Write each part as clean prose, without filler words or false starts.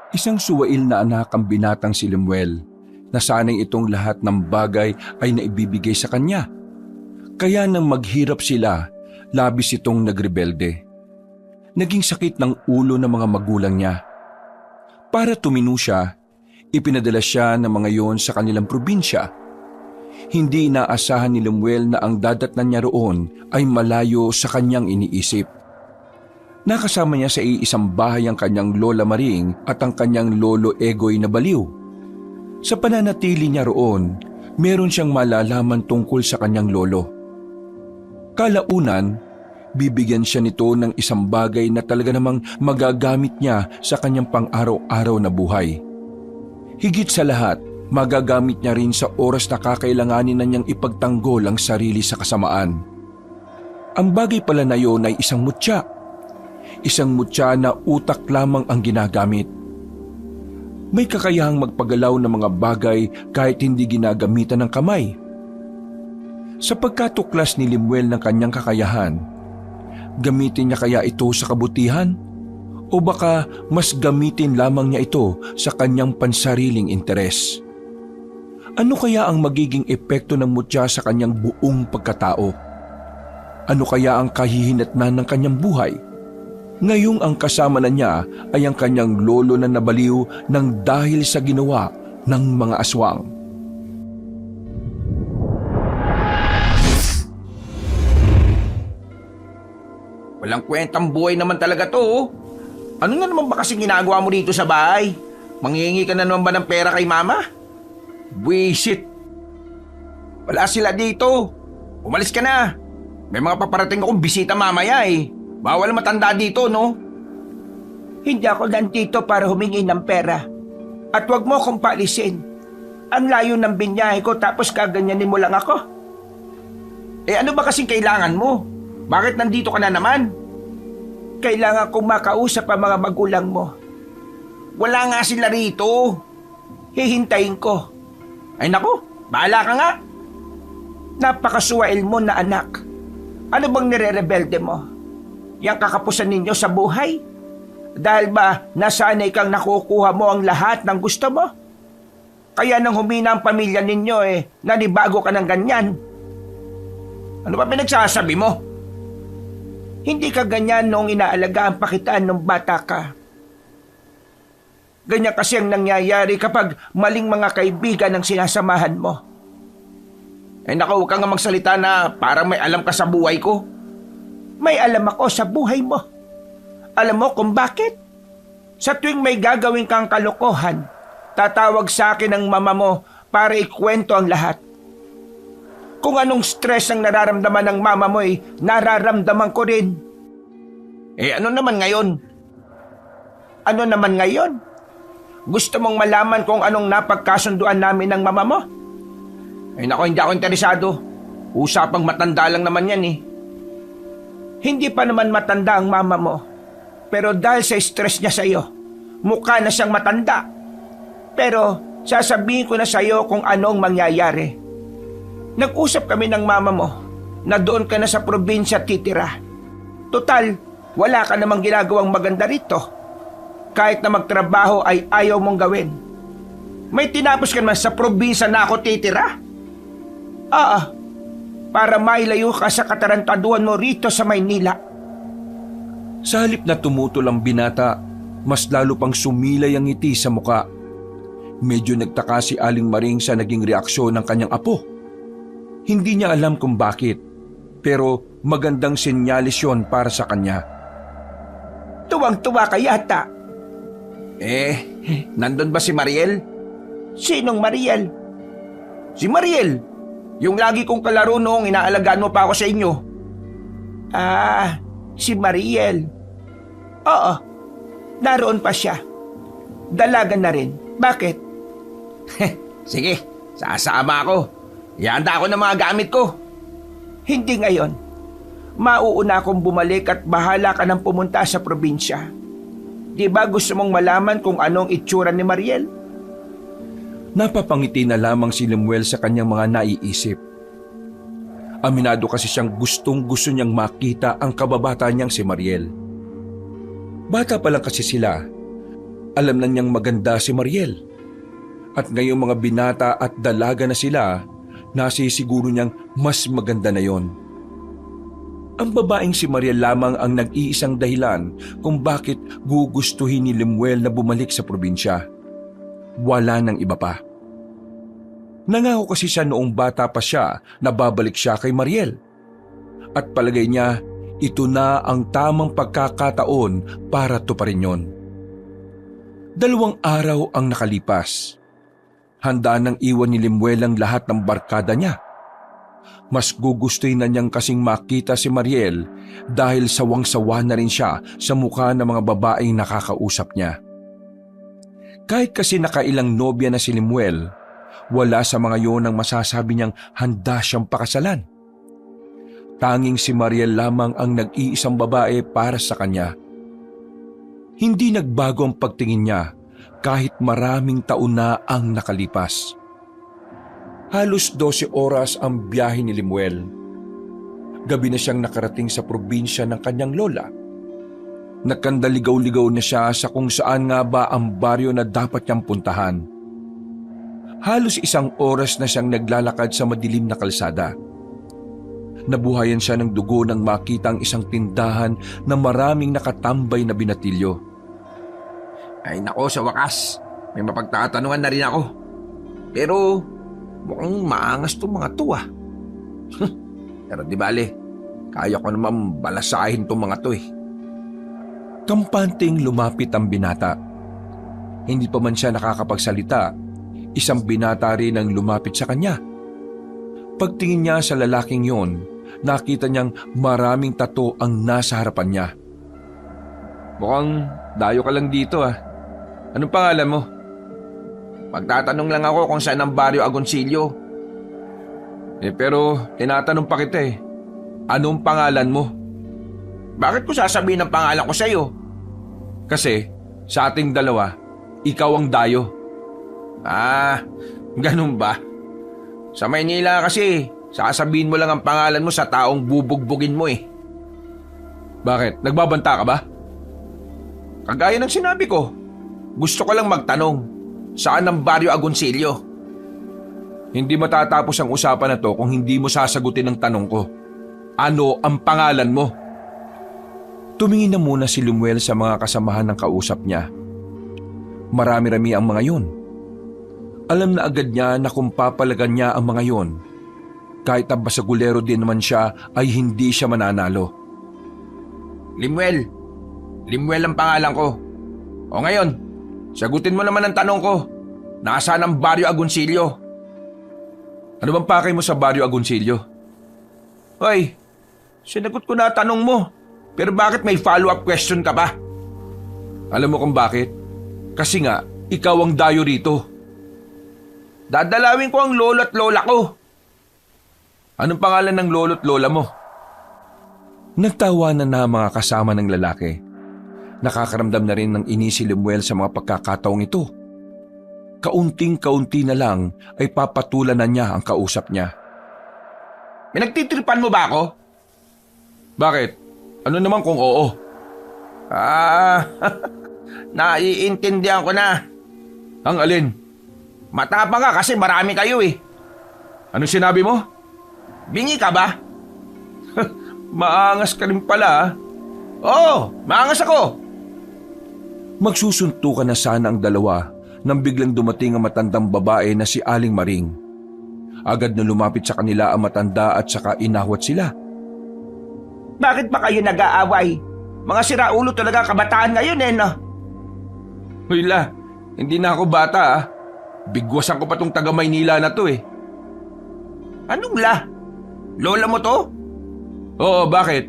Isang suwail na anak ang binatang si Lemuel, na sanay itong lahat ng bagay ay naibibigay sa kanya. Kaya nang maghirap sila, labis itong nagrebelde. Naging sakit ng ulo ng mga magulang niya. Para tumino siya, ipinadala siya ng mga yon sa kanilang probinsya. Hindi inaasahan ni Lemuel na ang dadatnan niya roon ay malayo sa kanyang iniisip. Nakasama niya sa iisang bahay ang kanyang lola Maring at ang kanyang lolo Egoy na baliw. Sa pananatili niya roon, meron siyang malalaman tungkol sa kanyang lolo. Kalaunan, bibigyan siya nito ng isang bagay na talaga namang magagamit niya sa kanyang pang-araw-araw na buhay. Higit sa lahat, magagamit niya rin sa oras na kakailanganin na niyang ipagtanggol ang sarili sa kasamaan. Ang bagay pala na yon ay isang mutya. Isang mutya na utak lamang ang ginagamit. May kakayahang magpagalaw ng mga bagay kahit hindi ginagamitan ng kamay. Sa pagkatuklas ni Lemuel ng kanyang kakayahan, gamitin niya kaya ito sa kabutihan? O baka mas gamitin lamang niya ito sa kanyang pansariling interes? Ano kaya ang magiging epekto ng mutya sa kanyang buong pagkatao? Ano kaya ang kahihinatnan ng kanyang buhay? Ngayong ang kasama na niya ay ang kanyang lolo na nabaliw ng dahil sa ginawa ng mga aswang. Walang kwentang buhay naman talaga to, oh. Ano na naman ba kasing ginagawa mo dito sa bahay? Manghihingi ka na naman ba ng pera kay mama? Buisit. Wala sila dito. Umalis ka na. May mga paparating akong bisita mamaya eh. Bawal matanda dito, no? Hindi ako nandito para humingi ng pera. At wag mo akong paalisin. Ang layo ng binyahe ko tapos kaganyanin mo lang ako. Eh ano ba kasing kailangan mo? Bakit nandito ka na naman? Kailangan kong makausap ang mga magulang mo. Wala nga sila rito. Hihintayin ko. Ay naku, bahala ka nga. Napakasuwail mo na anak. Ano bang nire-rebelde mo? Yang kakapusan ninyo sa buhay? Dahil ba nasanay kang nakukuha mo ang lahat ng gusto mo? Kaya nang humina ang pamilya ninyo nanibago ka ng ganyan. Ano ba pinagsasabi mo? Hindi ka ganyan noong inaalagaan pa kita nung bata ka. Ganyan kasi ang nangyayari kapag maling mga kaibigan ang sinasamahan mo. Ay naku, huwag kang nga magsalita na parang may alam ka sa buhay ko. May alam ako sa buhay mo. Alam mo kung bakit? Sa tuwing may gagawin kang kalokohan, tatawag sa akin ang mama mo para ikwento ang lahat. Kung anong stress ang nararamdaman ng mama mo nararamdaman ko rin. Eh ano naman ngayon? Ano naman ngayon? Gusto mong malaman kung anong napagkasunduan namin ng mama mo? Ay naku, hindi ako interesado. Usapang matanda lang naman yan eh. Hindi pa naman matanda ang mama mo. Pero dahil sa stress niya sa iyo, mukha na siyang matanda. Pero sasabihin ko na sa iyo kung anong mangyayari. Nag-usap kami ng mama mo na doon ka na sa probinsya titira. Total, wala ka namang ginagawang maganda rito. Kahit na magtrabaho ay ayaw mong gawin. May tinapos ka naman sa probinsya na ako titira? Para mailayo ka sa katarantaduhan mo rito sa Maynila. Sa halip na tumutol ang binata, mas lalo pang sumilay ang ngiti sa muka. Medyo nagtaka si Aling Maring sa naging reaksyon ng kanyang apo. Hindi niya alam kung bakit, pero magandang senyalis yon para sa kanya. Tuwang-tuwa ka yata. Nandun ba si Mariel? Sinong Mariel? Si Mariel! Yung lagi kong kalaro noong inaalagaan mo pa ako sa inyo. Si Mariel. Oo, naroon pa siya. Dalaga na rin. Bakit? Sige, sasama ako. Ihanda ako ng mga gamit ko. Hindi ngayon. Mauuna akong bumalik at bahala ka nang pumunta sa probinsya. Di ba gusto mong malaman kung anong itsura ni Mariel? Napapangiti na lamang si Lemuel sa kanyang mga naiisip. Aminado kasi siyang gustong-gusto niyang makita ang kababata niyang si Mariel. Bata pa lang kasi sila, Alam na niyang maganda si Mariel. At ngayong mga binata at dalaga na sila, nasisiguro niyang mas maganda na yon. Ang babaeng si Mariel lamang ang nag-iisang dahilan kung bakit gugustuhin ni Lemuel na bumalik sa probinsya. Wala nang iba pa. Nangako kasi siya noong bata pa siya na babalik siya kay Mariel. At palagay niya, ito na ang tamang pagkakataon para tuparin yon. 2 araw ang nakalipas. Handa nang iwan ni Lemuel ang lahat ng barkada niya. Mas gugustuhin na niyang kasing makita si Mariel dahil sawang-sawa na rin siya sa mukha ng mga babaeng nakakausap niya. Kahit kasi nakailang nobya na si Lemuel, wala sa mga yon ang masasabi niyang handa siyang pakasalan. Tanging si Mariel lamang ang nag-iisang babae para sa kanya. Hindi nagbago ang pagtingin niya kahit maraming taon na ang nakalipas. Halos 12 oras ang biyahe ni Lemuel. Gabi na siyang nakarating sa probinsya ng kanyang lola. Nagkandaligaw-ligaw na siya sa kung saan nga ba ang baryo na dapat niyang puntahan. Halos 1 oras na siyang naglalakad sa madilim na kalsada. Nabuhayan siya ng dugo nang makita ang isang tindahan na maraming nakatambay na binatilyo. Ay nako, sa wakas, may mapagtatanungan na rin ako. Pero mukhang maangas tong mga to ah. Pero di bale, kaya ko naman balasahin tong mga to eh. Kampanting lumapit ang binata. Hindi pa man siya nakakapagsalita, isang binata rin ang lumapit sa kanya. Pagtingin niya sa lalaking yon, nakita niyang maraming tato ang nasa harapan niya. Mukhang dayo ka lang dito ah. Anong pangalan mo? Magtatanong lang ako kung saan ang baryo Agoncillo. Pero tinatanong pa kita eh. Anong pangalan mo? Bakit ko sasabihin ang pangalan ko sa'yo? Kasi sa ating dalawa, ikaw ang dayo. Ah, ganun ba? Sa Maynila kasi, sasabihin mo lang ang pangalan mo sa taong bubugbugin mo eh. Bakit? Nagbabanta ka ba? Kagaya ng sinabi ko, gusto ko lang magtanong, saan ang baryo Agoncillo? Hindi matatapos ang usapan na to kung hindi mo sasagutin ang tanong ko. Ano ang pangalan mo? Tumingin na muna si Lemuel sa mga kasamahan ng kausap niya. Marami-rami ang mga yon. Alam na agad niya na kung papalagan niya ang mga yon, kahit ang basagulero din naman siya ay hindi siya mananalo. Lemuel ang pangalan ko. O ngayon, sagutin mo naman ang tanong ko. Nasaan ang baryo Agoncillo? Ano bang pakay mo sa baryo Agoncillo? Hoy, sinagot ko na tanong mo. Pero bakit may follow-up question ka pa? Alam mo kung bakit? Kasi nga, ikaw ang dayo rito. Dadalawin ko ang lolo at lola ko. Anong pangalan ng lolo at lola mo? Nagtawanan na mga kasama ng lalaki. Nakakaramdam na rin ng inis si Lemuel sa mga pagkakataong ito. Kaunting-kaunti na lang ay papatulan na niya ang kausap niya. Pinagtitripan mo ba ako? Bakit? Ano naman kung oo? Naiintindihan ko na. Ang alin? Matapang ka kasi marami kayo eh. Ano sinabi mo? Bingi ka ba? Maangas ka rin pala. Oo, maangas ako. Magsusuntukan na sana ang dalawa nang biglang dumating ang matandang babae na si Aling Maring. Agad na lumapit sa kanila ang matanda at saka inahwat sila. Bakit ba kayo nag-aaway? Mga siraulo talaga kabataan ngayon eh, no? Hoy la, hindi na ako bata ah. Bigwasan ko pa tong taga Maynila na to eh. Anong la? Lola mo to? Oo, bakit?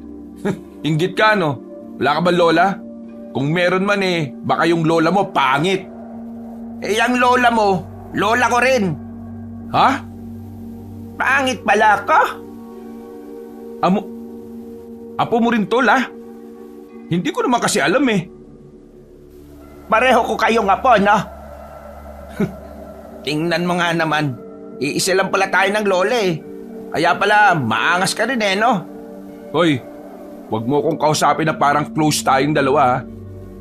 Inggit ka no? Wala ka ba lola? Kung meron man eh, baka yung lola mo pangit. Eh, yung lola mo, lola ko rin. Ha? Pangit pala ka? Apo mo rin to la? Hindi ko naman kasi alam eh. Pareho ko kayong apo, no? Tingnan mo nga naman, iisa lang pala tayo ng lola eh. Kaya pala, maangas ka rin eh, no? Hoy, wag mo kong kausapin na parang close tayong dalawa ha.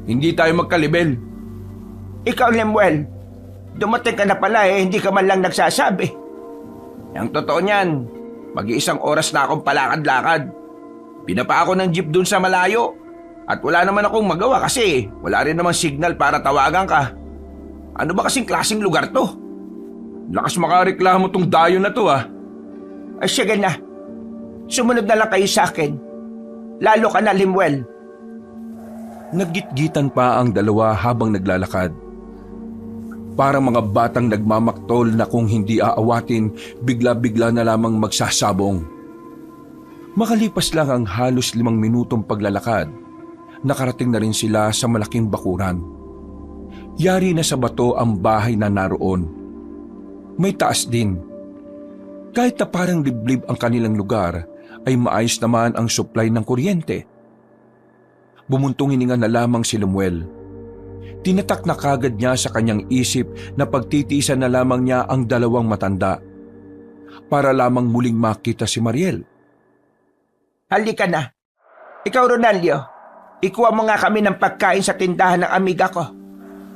Hindi tayo magkalibel. Ikaw, Lemuel, dumating ka na pala hindi ka man lang nagsasabi. Ang totoo niyan, mag-iisang oras na akong palakad-lakad. Pinapa ako ng jeep dun sa malayo. At wala naman akong magawa kasi wala rin namang signal para tawagan ka. Ano ba kasing klaseng lugar to? Lakas makareklamo tong dayo na to Ay sige na, sumunod na lang kayo sa akin. Lalo ka na, Lemuel. Naggitgitan pa ang dalawa habang naglalakad. Parang mga batang nagmamaktol na kung hindi aawatin, bigla-bigla na lamang magsasabong. Makalipas lang ang halos 5 minutong paglalakad, nakarating na rin sila sa malaking bakuran. Yari na sa bato ang bahay na naroon. May taas din. Kahit na parang liblib ang kanilang lugar, ay maayos naman ang supply ng kuryente. Bumuntong hininga na lamang si Lemuel. Tinatak na kagad niya sa kanyang isip na pagtitiisan na lamang niya ang 2 matanda para lamang muling makita si Mariel. Halika na. Ikaw, Ronaldo, ikuha mo nga kami ng pagkain sa tindahan ng amiga ko.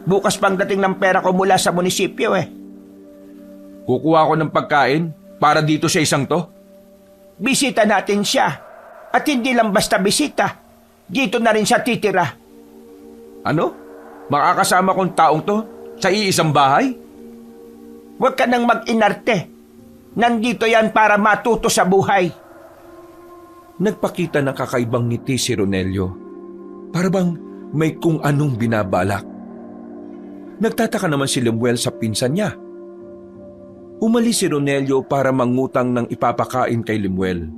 Bukas pang dating ng pera ko mula sa munisipyo Kukuha ko ng pagkain para dito sa isang to? Bisita natin siya. At hindi lang basta bisita. Dito na rin siya titira. Ano? Makakasama kong taong to sa iisang bahay? Huwag ka nang mag-inarte. Nandito yan para matuto sa buhay. Nagpakita ng kakaibang ngiti si Ronelio. Para bang may kung anong binabalak. Nagtataka naman si Lemuel sa pinsan niya. Umalis si Ronelio para mangutang ng ipapakain kay Lemuel.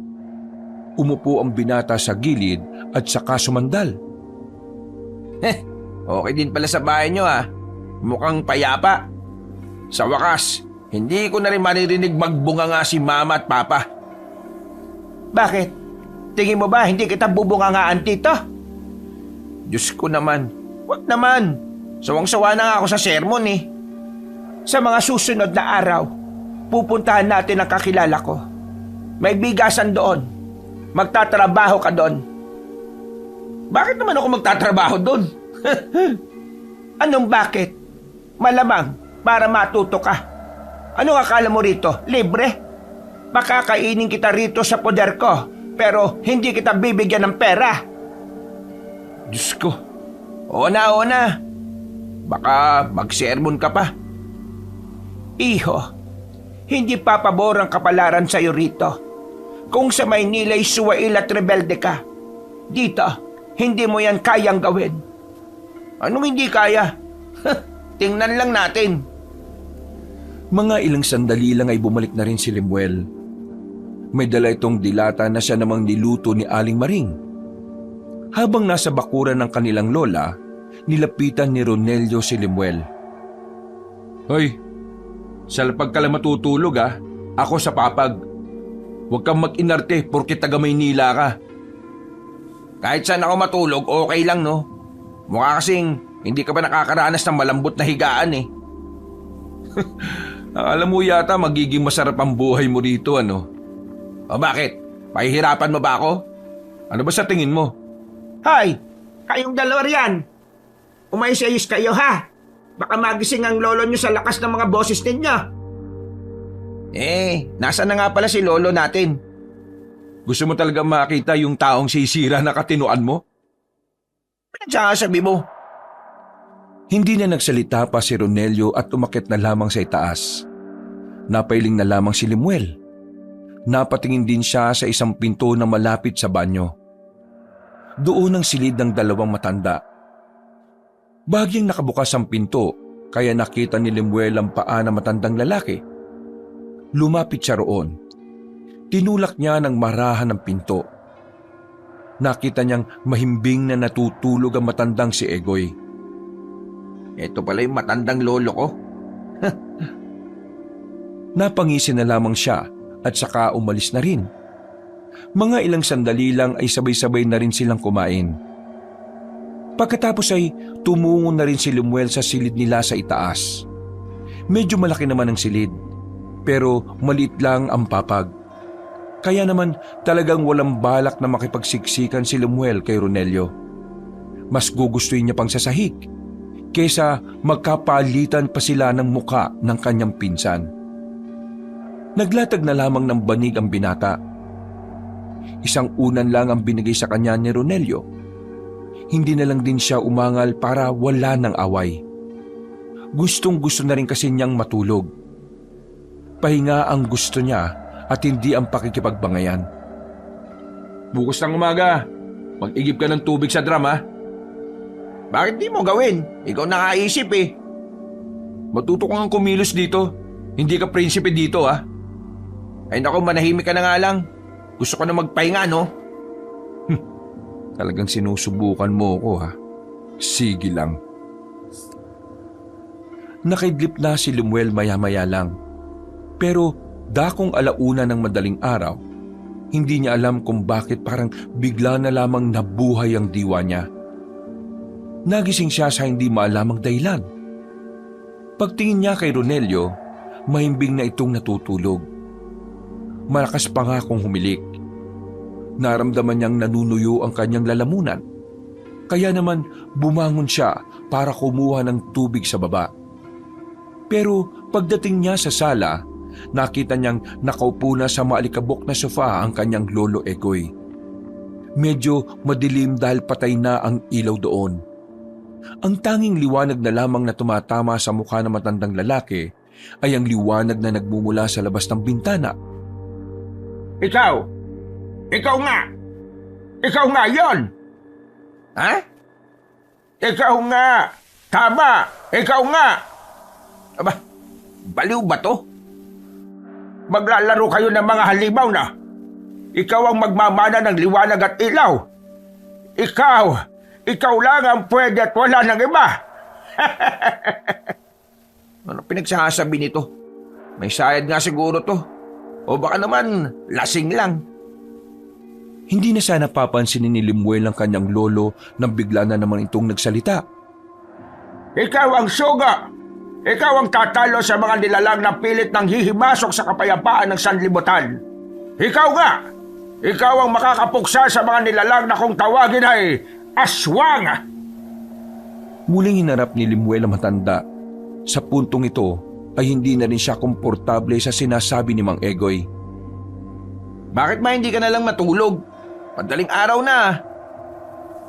Umupo ang binata sa gilid at saka sumandal. Okay din pala sa bahay nyo Mukhang payapa. Sa wakas, hindi ko na rin maririnig magbunga nga si mama at papa. Bakit? Tingin mo ba hindi kita bubungangaan, tito? Diyos ko naman. Huwag naman. Sawang-sawa na nga ako sa sermon Sa mga susunod na araw, pupuntahan natin ang kakilala ko. May bigasan doon. Magtatrabaho ka doon. Bakit naman ako magtatrabaho doon? Anong bakit? Malamang para matuto ka. Anong akala mo rito? Libre? Makakainin kita rito sa poder ko, pero hindi kita bibigyan ng pera. Diyos ko. Oo na. Baka mag-sermon ka pa. Iho, hindi papabor ang kapalaran sa'yo rito. Kung sa Maynila'y suwail at rebelde ka, dito, hindi mo yan kayang gawin. Anong hindi kaya? Tingnan lang natin. Mga ilang sandali lang ay bumalik na rin si Lemuel. May dala itong dilata na siya namang niluto ni Aling Maring. Habang nasa bakuran ng kanilang lola, nilapitan ni Ronelio si Lemuel. Hoy, sa lapag ka lang matutulog ako sa papag. Huwag kang mag-inarte porke taga Maynila ka. Kahit saan ako matulog, okay lang no? Mukha kasing hindi ka ba nakakaranas ng malambot na higaan Alam mo yata magiging masarap ang buhay mo rito O bakit? Pahihirapan mo ba ako? Ano ba sa tingin mo? Hoy, kayong dalawa riyan. Umayos-ayos kayo Baka magising ang lolo nyo sa lakas ng mga boses ninyo. Nasaan na nga pala si lolo natin? Gusto mo talaga makita yung taong sisira na katinuan mo? Sabi mo. Hindi na nagsalita pa si Ronelio at umakyat na lamang sa itaas. Napailing na lamang si Lemuel. Napatingin din siya sa isang pinto na malapit sa banyo. Doon ang silid ng 2 matanda. Bagyang nakabukas ang pinto, kaya nakita ni Lemuel ang paa ng matandang lalaki. Lumapit siya roon. Tinulak niya ng marahan ng pinto. Nakita niyang mahimbing na natutulog ang matandang si Egoy. Ito pala yung matandang lolo ko. Napangisi na lamang siya at saka umalis na rin. Mga ilang sandali lang ay sabay-sabay na rin silang kumain. Pagkatapos ay tumungo na rin si Lemuel sa silid nila sa itaas. Medyo malaki naman ang silid, pero maliit lang ang papag. Kaya naman talagang walang balak na makipagsiksikan si Lemuel kay Ronelio. Mas gugustuhin niya pang sa sahig. kesa magkapalitan pa sila ng muka ng kanyang pinsan. Naglatag na lamang ng banig ang binata. Isang unan lang ang binigay sa kanya ni Ronelio. Hindi na lang din siya umangal para wala ng away. Gustong-gusto na rin kasi niyang matulog. Pahinga ang gusto niya at hindi ang pakikipagbangayan. Bukas ng umaga, mag-igib ka ng tubig sa drum, ha? Bakit di mo gawin? Ikaw nakaisip eh. Matuto kang kumilos dito. Hindi ka prinsipe dito, ha? Ay naku, manahimik ka na nga lang. Gusto ko na magpahinga, no? Talagang sinusubukan mo ko, ha? Sige lang. Nakaidlip na si Lemuel maya-maya lang. Pero dakong alauna ng madaling araw, hindi niya alam kung bakit parang bigla na lamang nabuhay ang diwa niya. Nagising siya sa hindi maalamang dahilan. Pagtingin niya kay Ronelio, mahimbing na itong natutulog. Malakas pa nga kung humilik. Naramdaman niyang nanunuyo ang kanyang lalamunan. Kaya naman bumangon siya para kumuha ng tubig sa baba. Pero pagdating niya sa sala, nakita niyang nakaupo na sa maalikabok na sofa ang kanyang lolo Egoy. Medyo madilim dahil patay na ang ilaw doon. Ang tanging liwanag na lamang na tumatama sa mukha ng matandang lalaki ay ang liwanag na nagmumula sa labas ng bintana. Ikaw! Ikaw nga! Ikaw nga yon! Ha? Ikaw nga! Tama! Ikaw nga! Aba, baliw ba to? Maglalaro kayo ng mga halimaw na. Ikaw ang magmamana ng liwanag at ilaw. Ikaw lang ang pwede at wala ng iba. Ano pinagsasabi nito? May sayad nga siguro to. O baka naman, lasing lang. Hindi na sana papansinin ni Lemuel ang kanyang lolo nang bigla na naman itong nagsalita. Ikaw ang suga. Ikaw ang tatalo sa mga nilalang na pilit ng hihimasok sa kapayapaan ng sanlibutan. Ikaw nga! Ikaw ang makakapuksa sa mga nilalang na kung tawagin ay aswang! Muling hinarap ni Lemuel ang matanda. Sa puntong ito ay hindi na rin siya komportable sa sinasabi ni Mang Egoy. Bakit ba hindi ka na lang matulog? Madaling araw na.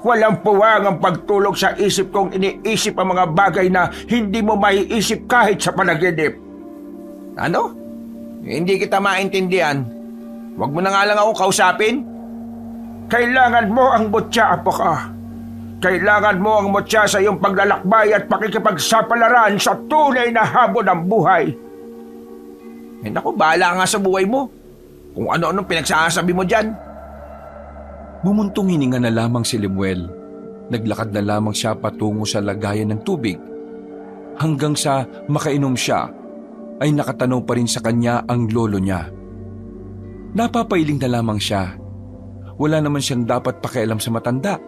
Walang puwang ang pagtulog sa isip kong iniisip ang mga bagay na hindi mo maiisip kahit sa panaginip. Ano? Hindi kita maintindihan. Huwag mo na nga lang ako kausapin. Kailangan mo ang mutya, apo ka. Kailangan mo ang mutya sa iyong paglalakbay at pakikipagsapalaran sa tunay na habon ng buhay. Eh naku, bahala nga sa buhay mo. Kung ano-anong pinagsasabi mo dyan. Bumuntong hininga na lamang si Lemuel. Naglakad na lamang siya patungo sa lagayan ng tubig. Hanggang sa makainom siya, ay nakatanaw pa rin sa kanya ang lolo niya. Napapailing na lamang siya. Wala naman siyang dapat pakialam sa matanda.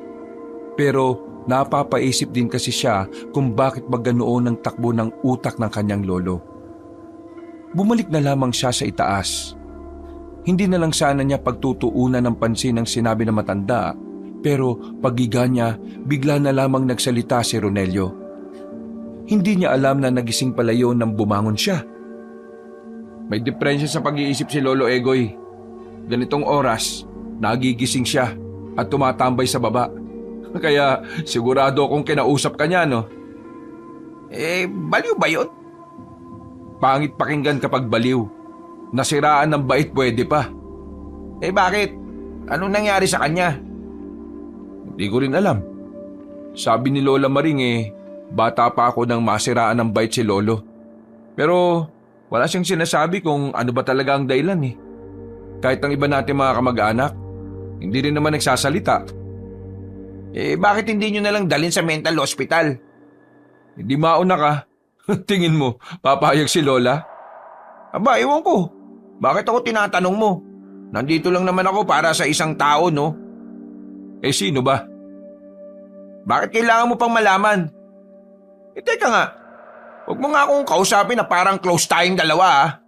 Pero napapaisip din kasi siya kung bakit ba ganoon ang takbo ng utak ng kanyang lolo. Bumalik na lamang siya sa itaas. Hindi na lang sana niya pagtutuunan ng pansin ang sinabi ng matanda, pero paggiga niya, bigla na lamang nagsalita si Ronelio. Hindi niya alam na nagising pala yun nang bumangon siya. May diferensya sa pag-iisip si Lolo Egoy. Ganitong oras, nagigising siya at tumatambay sa baba. Kaya sigurado akong kinausap ka niya, no? Eh, baliw ba yun? Pangit pakinggan kapag baliw. Nasiraan ng bait pwede pa. Eh bakit? Anong nangyari sa kanya? Hindi ko rin alam. Sabi ni Lola Maring bata pa ako nang masiraan ng bait si Lolo. Pero wala siyang sinasabi kung ano ba talaga ang dahilan Kahit ang iba natin mga kamag-anak, hindi rin naman nagsasalita. Eh bakit hindi nyo nalang dalhin sa mental hospital? Hindi mauna ka. Tingin mo, papayag si Lola? Aba, ewan ko. Bakit ako tinatanong mo? Nandito lang naman ako para sa isang tao, no? Eh sino ba? Bakit kailangan mo pang malaman? Eh teka nga, huwag mo nga akong kausapin na parang close tayong dalawa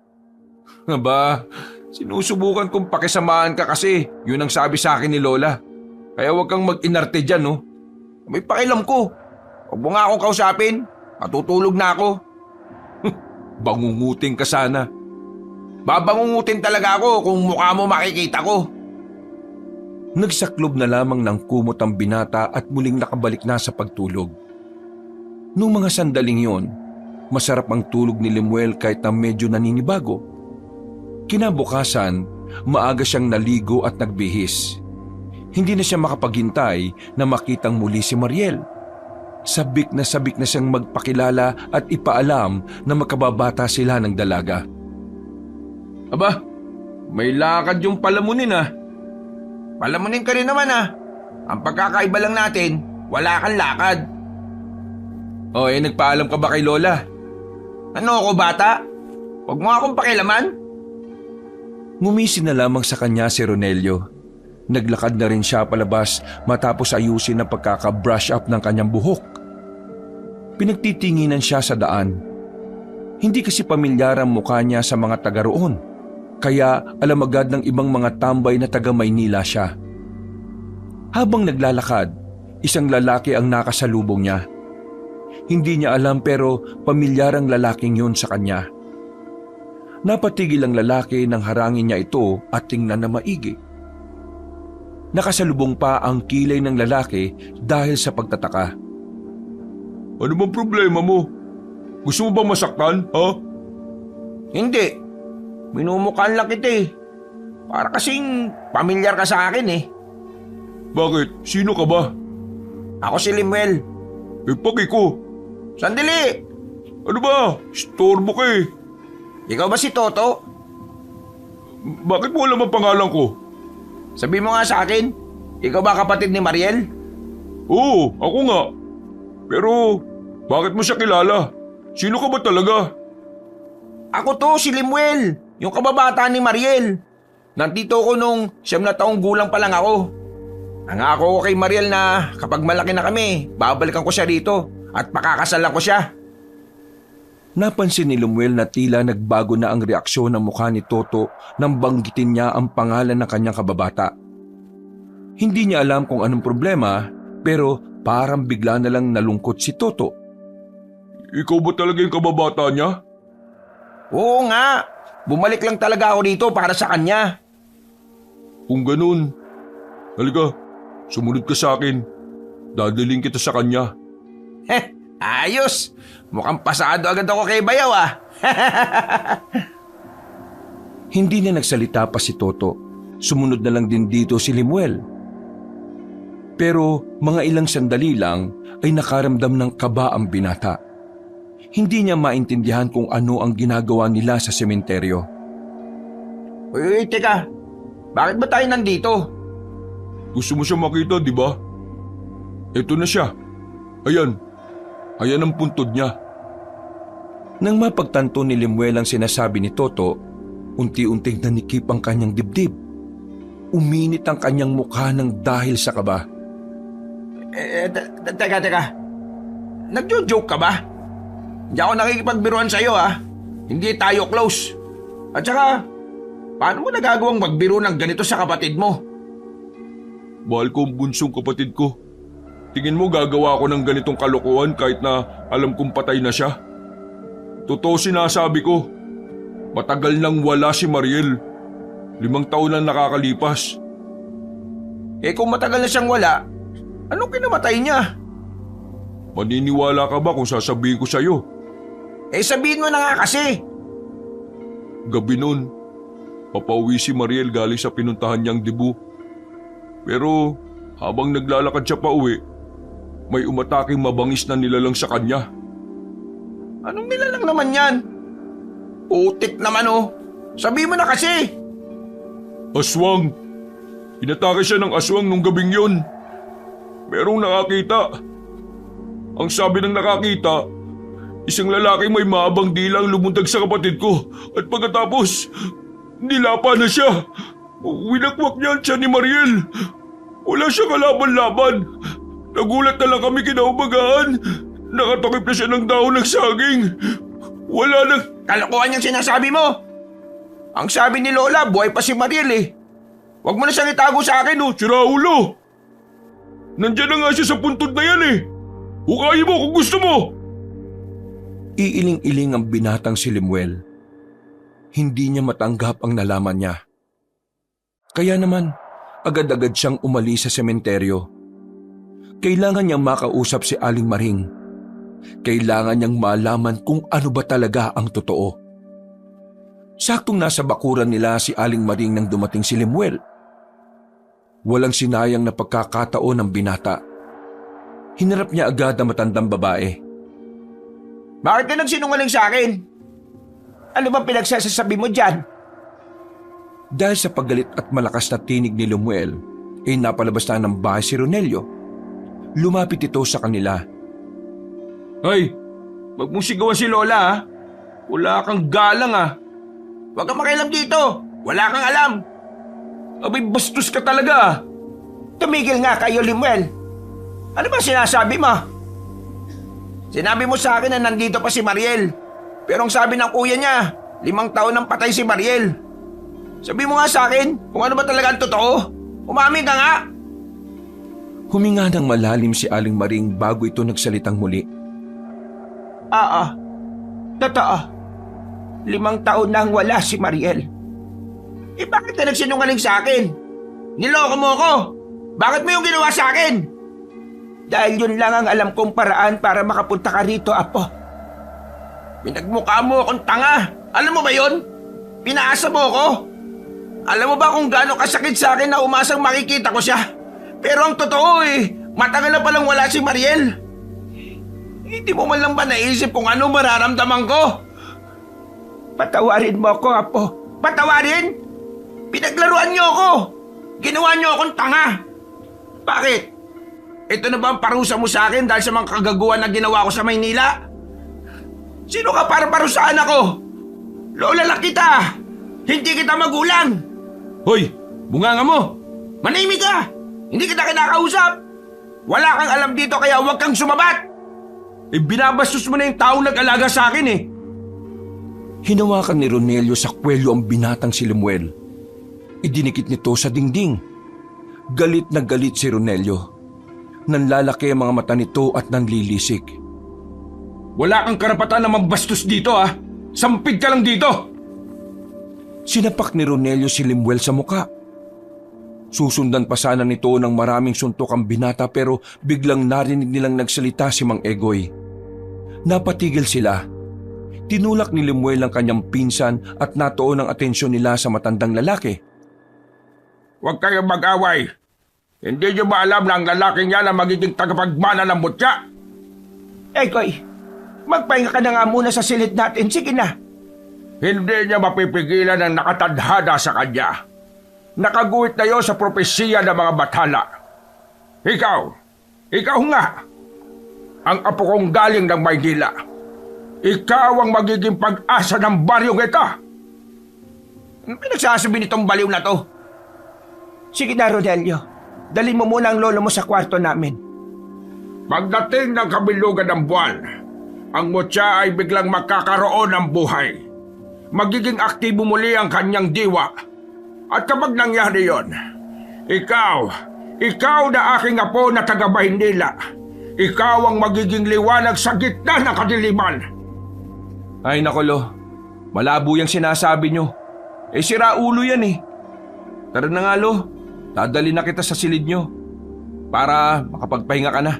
Aba, sinusubukan kong pakisamahan ka kasi yun ang sabi sa akin ni Lola. Kaya huwag kang mag-inarte dyan, no? May pakialam ko. Huwag mo nga akong kausapin. Matutulog na ako. Bangunguting ka sana. Babangungutin talaga ako kung mukha mo makikita ko. Nagsaklob na lamang ng kumot ang binata at muling nakabalik na sa pagtulog. Noong mga sandaling yon, masarap ang tulog ni Lemuel kahit na medyo naninibago. Kinabukasan, maaga siyang naligo at nagbihis. Hindi na siya makapaghintay na makitang muli si Mariel. Sabik na siyang magpakilala at ipaalam na makababata sila ng dalaga. Aba, may lakad yung palamunin ah. Palamunin ka rin naman ah. Ang pagkakaiba lang natin, wala kang lakad. Nagpaalam ka ba kay Lola? Ano ako bata? Huwag mo akong pakilaman. Ngumisi na lamang sa kanya si Ronelio. Naglakad na rin siya palabas matapos ayusin ang pagkaka-brush up ng kanyang buhok. Pinagtitinginan siya sa daan. Hindi kasi pamilyar ang mukha niya sa mga taga roon, kaya alam agad ng ibang mga tambay na taga Maynila siya. Habang naglalakad, isang lalaki ang nakasalubong niya. Hindi niya alam pero pamilyar ang lalaking yun sa kanya. Napatigil ang lalaki nang harangin niya ito at tingnan na maigi. Nakasalubong pa ang kilay ng lalaki dahil sa pagtataka. Ano bang problema mo? Gusto mo bang masaktan, ha? Hindi. Minumukhaan lang kita eh. Para kasing pamilyar ka sa akin eh. Bakit? Sino ka ba? Ako si Lemuel. Paki ko. Sandali! Ano ba? Storbo ka eh. Ikaw ba si Toto? Bakit mo alam ang pangalan ko? Sabi mo nga sa akin, ikaw ba kapatid ni Mariel? Oo, ako nga. Pero, bakit mo siya kilala? Sino ka ba talaga? Ako to, si Lemuel, yung kababata ni Mariel. Nandito ko nung 9 na taong gulang pa lang ako. Nangako ko kay Mariel na kapag malaki na kami, babalikan ko siya rito at pakakasalan ko siya. Napansin ni Lemuel na tila nagbago na ang reaksyon ng mukha ni Toto nang banggitin niya ang pangalan ng kanyang kababata. Hindi niya alam kung anong problema pero parang bigla na lang nalungkot si Toto. Ikaw ba talaga yung kababata niya? Oo nga, bumalik lang talaga ako dito para sa kanya. Kung ganun, halika, sumunod ka sa akin. Dadaling kita sa kanya. Ayos! Mukhang pasado agad ako kay Bayaw ah. Hindi na nagsalita pa si Toto. Sumunod na lang din dito si Lemuel. Pero mga ilang sandali lang ay nakaramdam ng kaba ang binata. Hindi niya maintindihan kung ano ang ginagawa nila sa sementeryo. Uy, teka. Bakit ba tayo nandito? Gusto mo siya makita, di ba? Ito na siya. Ayan. Ayan ang puntod niya. Nang mapagtanto ni Lemuel ang sinasabi ni Toto, unti-unting nanikip ang kanyang dibdib. Uminit ang kanyang mukha ng dahil sa kaba. Teka. Nagjo-joke ka ba? Hindi ako nakikipagbiruan sa'yo ah. Hindi tayo close. At saka, paano mo nagagawang magbiro ng ganito sa kapatid mo? Mahal ko ang bunsong kapatid ko. Tingin mo gagawa ako ng ganitong kalokohan kahit na alam kong patay na siya? Totoo sinasabi ko. Matagal nang wala si Mariel. 5 taon lang nakakalipas. Eh kung matagal na siyang wala, anong kinamatay niya? Maniniwala ka ba kung sasabihin ko sa'yo? Eh sabihin mo na nga kasi. Gabi nun, papauwi si Mariel galing sa pinuntahan niyang debu. Pero habang naglalakad siya pa uwi, may umataking mabangis na nilalang sa kanya. Anong nilalang naman yan? Utik naman oh. Sabihin mo na kasi. Aswang! Inatake siya ng aswang nung gabing yun. Merong nakakita. Ang sabi ng nakakita, isang lalaki may maabang dilang lumundag sa kapatid ko at pagkatapos, nilapa na siya. Winakwak niya ang tiyan ni Mariel. Wala siyang kalaban-laban. Nagulat na lang kami kinaumagahan. Nakatakip na siya ng dahon ng saging. Wala nang... Kalokohan yung sinasabi mo. Ang sabi ni Lola, buhay pa si Mariel eh. Huwag mo na siyang itago sa akin oh. Si Raulo! Nandiyan na nga siya sa puntod na yan eh. Hukayin mo kung gusto mo! Iiling-iling ang binatang si Lemuel. Hindi niya matanggap ang nalaman niya. Kaya naman, agad-agad siyang umalis sa sementeryo. Kailangan niyang makausap si Aling Maring. Kailangan niyang malaman kung ano ba talaga ang totoo. Saktong nasa bakuran nila si Aling Maring nang dumating si Lemuel. Walang sinayang na pagkakataon ng binata. Hinarap niya agad ang matandang babae. Bakit ka nagsinungaling sa akin? Ano bang pinagsasasabi mo dyan? Dahil sa paggalit at malakas na tinig ni Lemuel, napalabas na ng bahay si Ronelio. Lumapit ito sa kanila. Ay, wag mong sigawan si Lola ha. Wala kang galang ha. Huwag kang makialam dito. Wala kang alam. Abay, bastos ka talaga ha. Tumigil nga kayo, Lemuel. Ano ba sinasabi mo? Sinabi mo sa akin na nandito pa si Mariel. Pero ang sabi ng kuya niya, 5 taon nang patay si Mariel. Sabi mo nga sa akin kung ano ba talaga ang totoo. Umamin ka nga. Huminga ng malalim si Aling Maring bago ito nagsalitang muli. Totoo. 5 taon nang wala si Mariel. Bakit ka nagsinungaling sa akin? Niloko mo ako. Bakit mo yung ginawa sa akin? Dahil yun lang ang alam kong paraan para makapunta ka rito, Apo. Pinagmukha mo akong tanga. Alam mo ba yun? Pinaasa mo ako. Alam mo ba kung gaano kasakit sa akin na umasang makikita ko siya? Pero ang totoo matagal na palang wala si Mariel. Hindi mo man lang ba naisip kung ano mararamdaman ko? Patawarin mo ako, Apo. Patawarin? Pinaglaruan niyo ako. Ginawa niyo akong tanga. Bakit? Ito na ba ang parusa mo sa akin dahil sa mga kagaguhan na ginawa ko sa Maynila? Sino ka para parusahan ako? Lola lang kita. Hindi kita magulang. Hoy, bunganga mo. Manahimik ka. Hindi kita kinakausap. Wala kang alam dito kaya huwag kang sumabat. Binabastos mo na yung taong nag-alaga sa akin Hinawakan ni Ronelio sa kwelyo ang binatang si Lemuel. Idinikit nito sa dingding. Galit na galit si Ronelio. Nanlalaki ang mga mata nito at nanlilisik. Wala kang karapatan na mambastos dito ha. Sampid ka lang dito. Sinapak ni Ronelio si Lemuel sa muka. Susundan pa sana nito ng maraming suntok ang binata pero biglang narinig nilang nagsalita si Mang Egoy. Napatigil sila. Tinulak ni Lemuel ang kanyang pinsan at natuon ang atensyon nila sa matandang lalaki. Huwag kayong mag-away. Hindi niyo ba alam na ang lalaking yan ang magiging tagapagmana ng mutya? Egoy, magpahinga ka na nga muna sa silid natin. Sige na. Hindi niya mapipigilan ang nakatadhada sa kanya. Nakaguhit na yun sa propesiya ng mga bathala. Ikaw nga, ang apo kong galing ng Maynila. Ikaw ang magiging pag-asa ng baryong ito. Ano pinagsasabi nitong baliw na to? Sige na, Ronelio. Dalhin mo muna ang lolo mo sa kwarto namin. Pagdating ng kabilugan ng buwan, ang mutya ay biglang magkakaroon ng buhay. Magiging aktibo muli ang kanyang diwa. At kapag nangyari yon, ikaw na aking apo na taga Maynila. Ikaw ang magiging liwanag sa gitna ng kadiliman. Ay nako Lo, malabo yung sinasabi nyo. Sira ulo yan Tara na nga Lo, dadali na kita sa silid nyo para makapagpahinga ka na.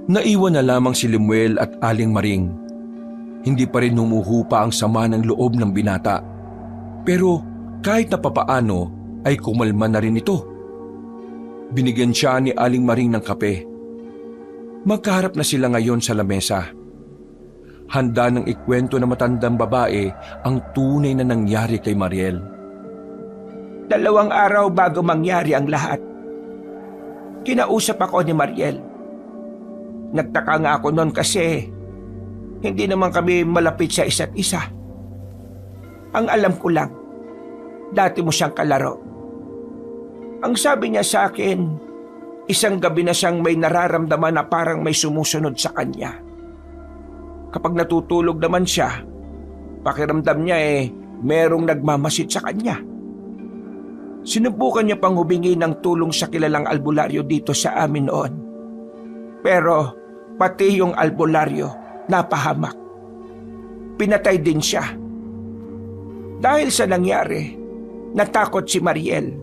Naiwan na lamang si Lemuel at Aling Maring. Hindi pa rin humuhupa ang sama ng loob ng binata. Pero kahit na papaano ay kumalma na rin ito. Binigyan siya ni Aling Maring ng kape. Magkaharap na sila ngayon sa lamesa. Handa ng ikwento ng matandang babae ang tunay na nangyari kay Mariel. 2 araw bago mangyari ang lahat, kinausap ako ni Mariel. Nagtaka nga ako noon kasi hindi naman kami malapit sa isa't isa. Ang alam ko lang, dati mo siyang kalaro. Ang sabi niya sa akin, isang gabi na siyang may nararamdaman na parang may sumusunod sa kanya. Kapag natutulog naman siya, pakiramdam niya merong nagmamasid sa kanya. Sinubukan niya pang humingi ng tulong sa kilalang albularyo dito sa amin noon. Pero Pati yung albularyo, napahamak. Pinatay din siya. Dahil sa nangyari, natakot si Mariel.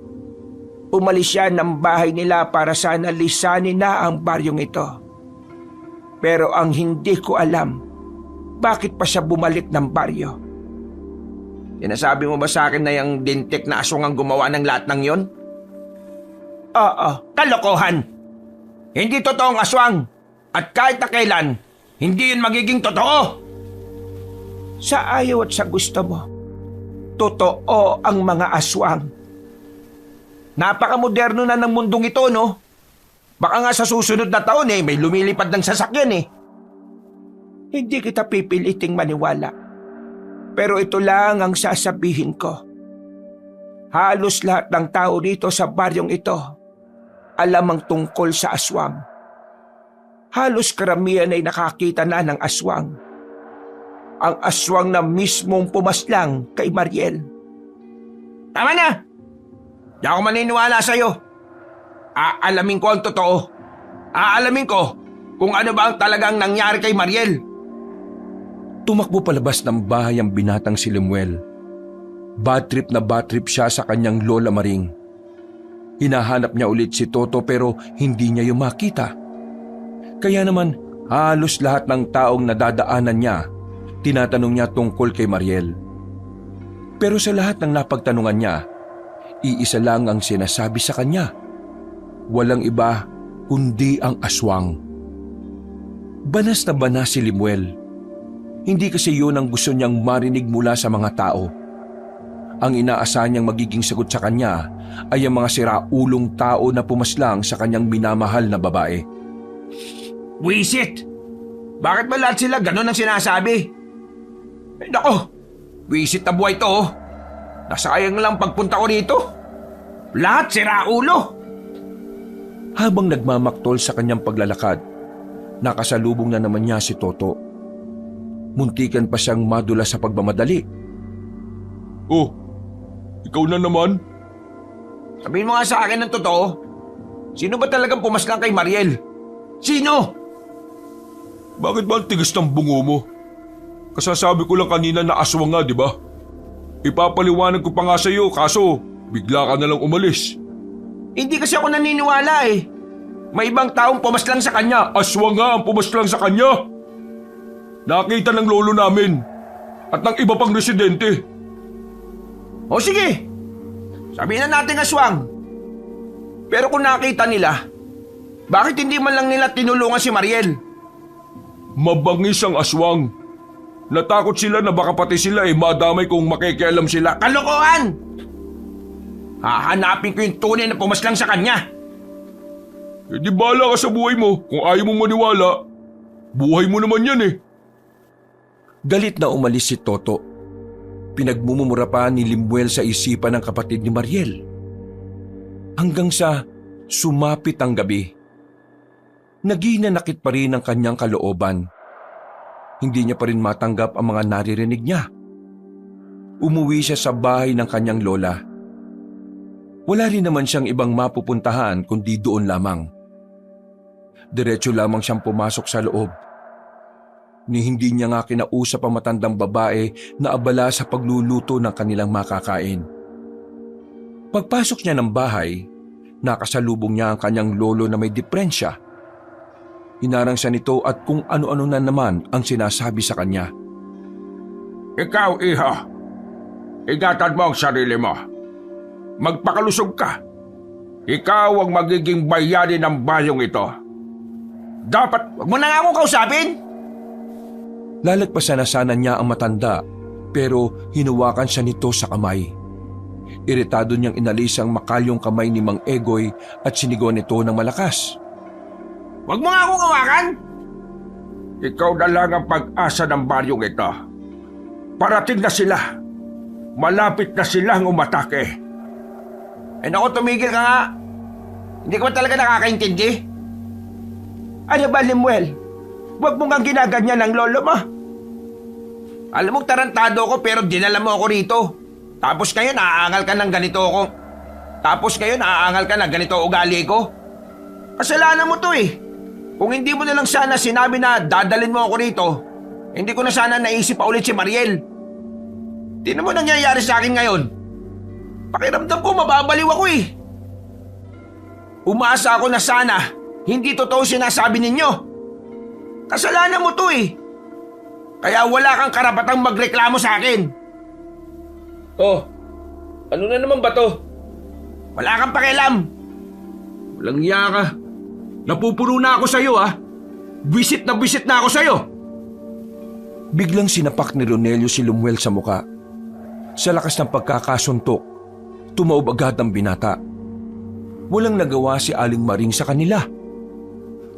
Umalis siya ng bahay nila para sana lisanin na ang baryong ito. Pero ang hindi ko alam, bakit pa siya bumalik ng baryo? Sinasabi mo ba sa akin na yung dintik na aswang ang gumawa ng lahat ng yon? Oo, Kalokohan! Hindi totoo ang aswang! At kahit na kailan, hindi yun magiging totoo! sa ayaw at sa gusto mo, totoo ang mga aswang. Napakamoderno na ng mundong ito, no? Baka nga sa susunod na taon may lumilipad ng sasakyan Hindi kita pipiliting maniwala. Pero ito lang ang sasabihin ko. Halos lahat ng tao dito sa baryong ito alam ang tungkol sa aswang. Halos karamihan ay nakakita na ng aswang. Ang aswang na mismong pumaslang kay Mariel. Tama na! Di ako maniniwala sa'yo. Aalamin ko ang totoo. Aalamin ko kung ano ba ang talagang nangyari kay Mariel. Tumakbo palabas ng bahay ang binatang si Lemuel. Bad trip siya sa kanyang lola Maring. Hinahanap niya ulit si Toto pero hindi niya yung makita. Kaya naman halos lahat ng taong nadadaanan niya, tinatanong niya tungkol kay Mariel. Pero sa lahat ng napagtanungan niya, iisa lang ang sinasabi sa kanya. Walang iba kundi ang aswang. Banas na banas si Lemuel. Hindi kasi yun ang gusto niyang marinig mula sa mga tao. Ang inaasahan niyang magiging sagot sa kanya ay ang mga siraulong tao na pumaslang sa kanyang minamahal na babae. Wisit! Bakit ba lahat sila ganun ang sinasabi? Nako! Wisit na buhay to. Nasayang lang pagpunta ko rito. Lahat siraulo! Habang nagmamaktol sa kanyang paglalakad, nakasalubong na naman niya si Toto. Muntikan pa siyang madula sa pagmamadali. Oh, ikaw na naman? Sabihin mo nga sa akin ng totoo. Sino ba talagang pumaslang kay Mariel? Sino? Bakit ba ang tigas ng bungo mo? Kasasabi ko lang kanina na aswang nga, di ba? Ipapaliwanag ko pa nga sa'yo kaso bigla ka na lang umalis. Hindi kasi ako naniniwala May ibang taong pumaslang sa kanya. Aswang nga ang pumaslang sa kanya. Nakita ng lolo namin at ng iba pang residente. O sige, sabihin na natin aswang. Pero kung nakita nila, bakit hindi man lang nila tinulungan si Mariel? Mabangis ang aswang. Natakot sila na baka pati sila madamay kung makikialam sila. Kalokohan! Hahanapin ko yung tunay na pumaslang sa kanya. Di bala ka sa buhay mo. Kung ayaw mong maniwala, buhay mo naman yan Galit na umalis si Toto. Pinagmumura pa ni Lemuel sa isipan ng kapatid ni Mariel. Hanggang sa sumapit ang gabi. Naginanakit pa rin ang kanyang kalooban. Hindi niya pa rin matanggap ang mga naririnig niya. Umuwi siya sa bahay ng kanyang lola. Wala rin naman siyang ibang mapupuntahan kundi doon lamang. Diretso lamang siyang pumasok sa loob. Ni hindi niya nga kinausap ang matandang babae na abala sa pagluluto ng kanilang makakain. Pagpasok niya ng bahay, nakasalubong niya ang kanyang lolo na may deprensya. Hinarang siya nito at kung ano-ano na naman ang sinasabi sa kanya. Ikaw, iha, ingatan mo ang sarili mo. Magpakalusog ka. Ikaw ang magiging bayani ng bayong ito. Dapat, wag mo na nga akong kausapin. Lalagpasan na sana niya ang matanda pero hinuwakan siya nito sa kamay. Iritado niyang inalis ang makalyong kamay ni Mang Egoy at sinigawan nito ng malakas. Wag mo nga akong hawakan. Ikaw na lang ang pag-asa ng baryong ito. Parating na sila. Malapit na silang umatake. Naku, tumigil ka nga. Hindi ko ba talaga nakakaintindi? Ano ba, Lemuel? Huwag mo nga ginaganyan ng lolo mo. Alam mo, tarantado ko pero dinala mo ako rito. Tapos ngayon, aangal ka ng ganito ako. Tapos ngayon, aangal ka ng ganito ugali ko. Kasalanan mo to Kung hindi mo na lang sana sinabi na dadalhin mo ako rito, hindi ko na sana naisip pa ulit si Mariel. Tingnan mo nangyayari sa akin ngayon. Pakiramdam ko mababaliw ako eh. Umaasa ako na sana hindi totoo sinasabi ninyo. Kasalanan mo to eh. Kaya wala kang karapatang magreklamo sa akin. Oh, ano na naman ba to? Wala kang pakialam. Walang iya ka. Napupuno na ako sa'yo ha. Bisit na ako sa'yo. Biglang sinapak ni Ronelio si Lumuel sa muka. Sa lakas ng pagkakasuntok, tumaob agad ang binata. Walang nagawa si Aling Maring sa kanila.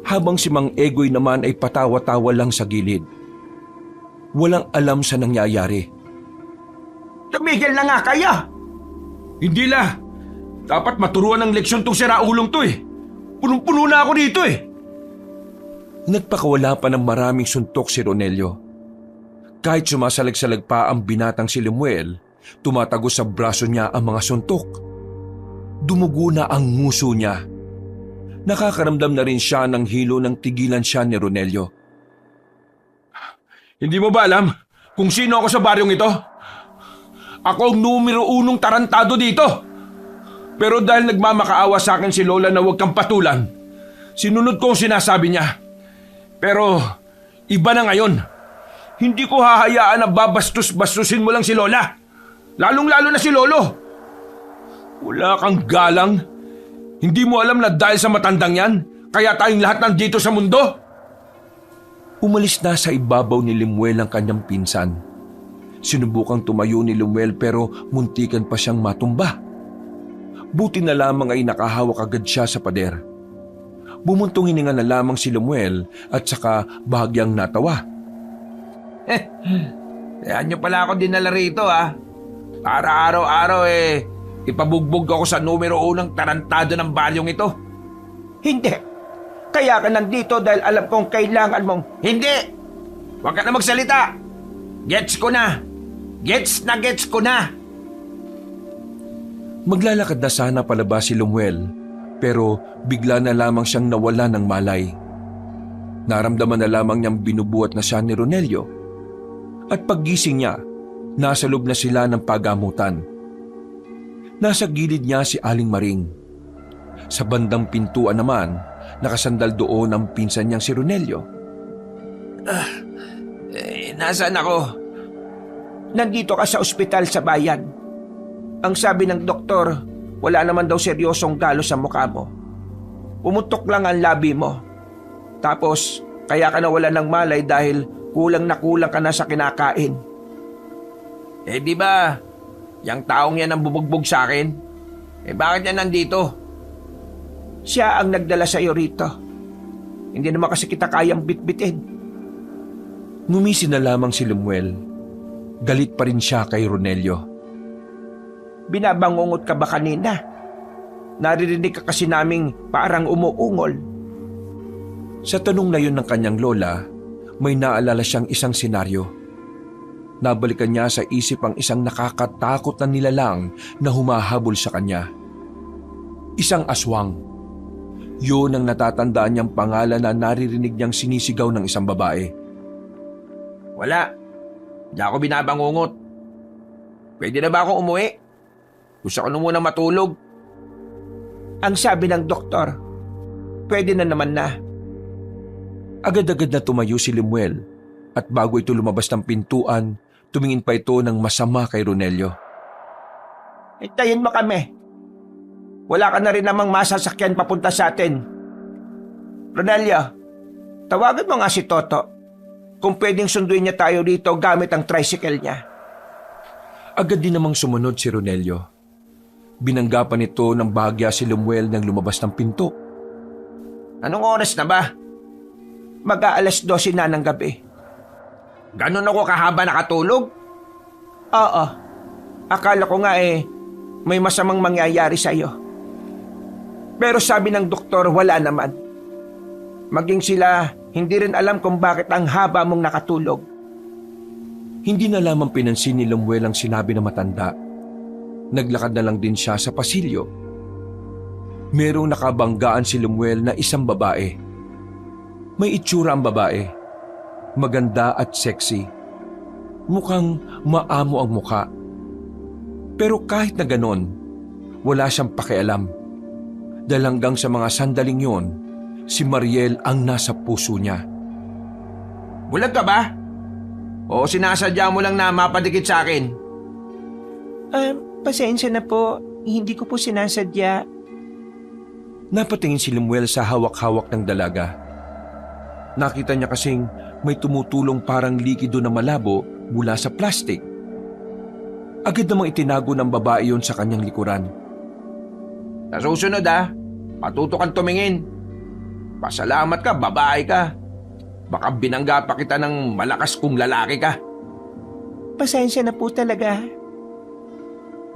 Habang si Mang Egoy naman ay patawa-tawa lang sa gilid. Walang alam sa nangyayari. Tumigil na nga kaya. Hindi la. Dapat maturuan ng leksyon tong siraulong to eh. Punong-puno na ako dito eh. Nagpakawala pa ng maraming suntok si Ronelio. Kahit sumasalag-salag pa ang binatang si Lemuel, tumatago sa braso niya ang mga suntok. Dumugo na ang nguso niya. Nakakaramdam na rin siya ng hilo ng tigilan siya ni Ronelio. Hindi mo ba alam kung sino ako sa baryong ito? Ako ang numero 1 tarantado dito. Pero dahil nagmamakaawa sa akin si Lola na huwag kang patulan, sinunod ko ang sinasabi niya. Pero iba na ngayon. Hindi ko hahayaan na babastos-bastusin mo lang si Lola. Lalong-lalo na si Lolo. Wala kang galang. Hindi mo alam na dahil sa matandang yan, kaya tayong lahat nandito sa mundo? Umalis na sa ibabaw ni Lemuel ang kanyang pinsan. Sinubukang tumayo ni Lemuel pero muntikan pa siyang matumba. Buti na lamang ay nakahawak agad siya sa pader. Bumuntong hininga na lamang si Lemuel at saka bahagyang natawa. Kaya nyo pala ako dinala rito ha. Para araw-araw ipabugbog ako sa numero 1 tarantado ng baryong ito. Hindi. Kaya ka nandito dahil alam kong kailangan mong... Hindi! Huwag ka na magsalita. Gets ko na. Gets ko na. Maglalakad na sana palabas si Lemuel pero bigla na lamang siyang nawala ng malay. Naramdaman na lamang niyang binubuhat na siya ni Ronelio. At paggising niya, nasa loob na sila ng pagamutan. Nasa gilid niya si Aling Maring. Sa bandang pintuan naman, nakasandal doon ang pinsan niyang si Ronelio. Nasaan ako? Nandito ka sa ospital sa bayan. Ang sabi ng doktor, wala naman daw seryosong galo sa mukha mo. Pumutok lang ang labi mo. Tapos, kaya ka nawala ng malay dahil kulang na kulang ka na sa kinakain. Di ba, yung taong yan ang bubugbog sa akin? Bakit yan nandito? Siya ang nagdala sa iyo rito. Hindi naman kasi kita kayang bitbitin. Ngumisi na lamang si Lemuel. Galit pa rin siya kay Ronelio. Binabangungot ka ba kanina? Naririnig ka kasi naming parang umuungol. Sa tanong na yun ng kanyang lola, may naalala siyang isang senaryo. Nabalikan niya sa isip ang isang nakakatakot na nilalang na humahabol sa kanya. Isang aswang. Yun ang natatandaan niyang pangalan na naririnig niyang sinisigaw ng isang babae. Wala. Di ako binabangungot. Pwede na ba akong umuwi? Gusto ko na muna matulog. Ang sabi ng doktor, pwede na naman na. Agad-agad na tumayo si Lemuel at bago ito lumabas ng pintuan, tumingin pa ito ng masama kay Ronelio. Hintayin mo kami. Wala ka na rin namang masasakyan papunta sa atin. Ronelio, tawagan mo nga si Toto kung pwedeng sunduin niya tayo rito gamit ang tricycle niya. Agad din namang sumunod si Ronelio. Binanggapan nito ng bahagya si Lemuel nang lumabas ng pinto. Anong oras na ba? Mag-aalas 12 na ng gabi. Ganon ako kahaba nakatulog? Oo. Akala ko nga may masamang mangyayari sa iyo. Pero sabi ng doktor wala naman. Maging sila hindi rin alam kung bakit ang haba mong nakatulog. Hindi na lamang pinansin ni Lemuel ang sinabi ng matanda. Naglakad na lang din siya sa pasilyo. Merong nakabanggaan si Lemuel na isang babae. May itsura ang babae. Maganda at sexy. Mukhang maamo ang mukha. Pero kahit na ganon, wala siyang pakialam. Dahil hanggang sa mga sandaling yon, si Mariel ang nasa puso niya. Bulag ka ba? O sinasadya mo lang na mapadikit sa akin? Pasensya na po. Hindi ko po sinasadya. Napatingin si Lemuel sa hawak-hawak ng dalaga. Nakita niya kasing may tumutulong parang likido na malabo mula sa plastik. Agad namang itinago ng babae yon sa kanyang likuran. Sa susunod matuto kang tumingin. Pasalamat ka, babae ka. Baka binangga pa kita ng malakas kung lalaki ka. Pasensya na po talaga.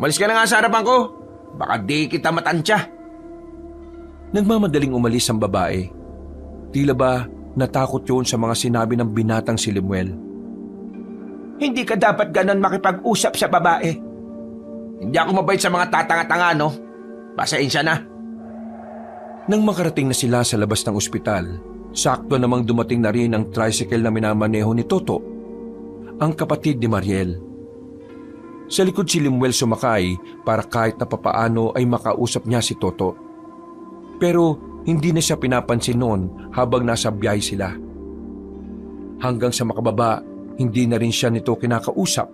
Malis ka na nga sa harapan ko. Baka di kita matansya. Nagmamadaling umalis ang babae. Tila ba natakot yun sa mga sinabi ng binatang si Lemuel. Hindi ka dapat ganon makipag-usap sa babae. Hindi ako mabait sa mga tatanga-tanga, no? Pasensya na. Nang makarating na sila sa labas ng ospital, sakto namang dumating na rin ang tricycle na minamaneho ni Toto, ang kapatid ni Mariel. Sa likod si Lemuel sumakay para kahit na papaano ay makausap niya si Toto. Pero hindi na siya pinapansin noon habang nasa biyahe sila. Hanggang sa makababa, hindi na rin siya nito kinakausap.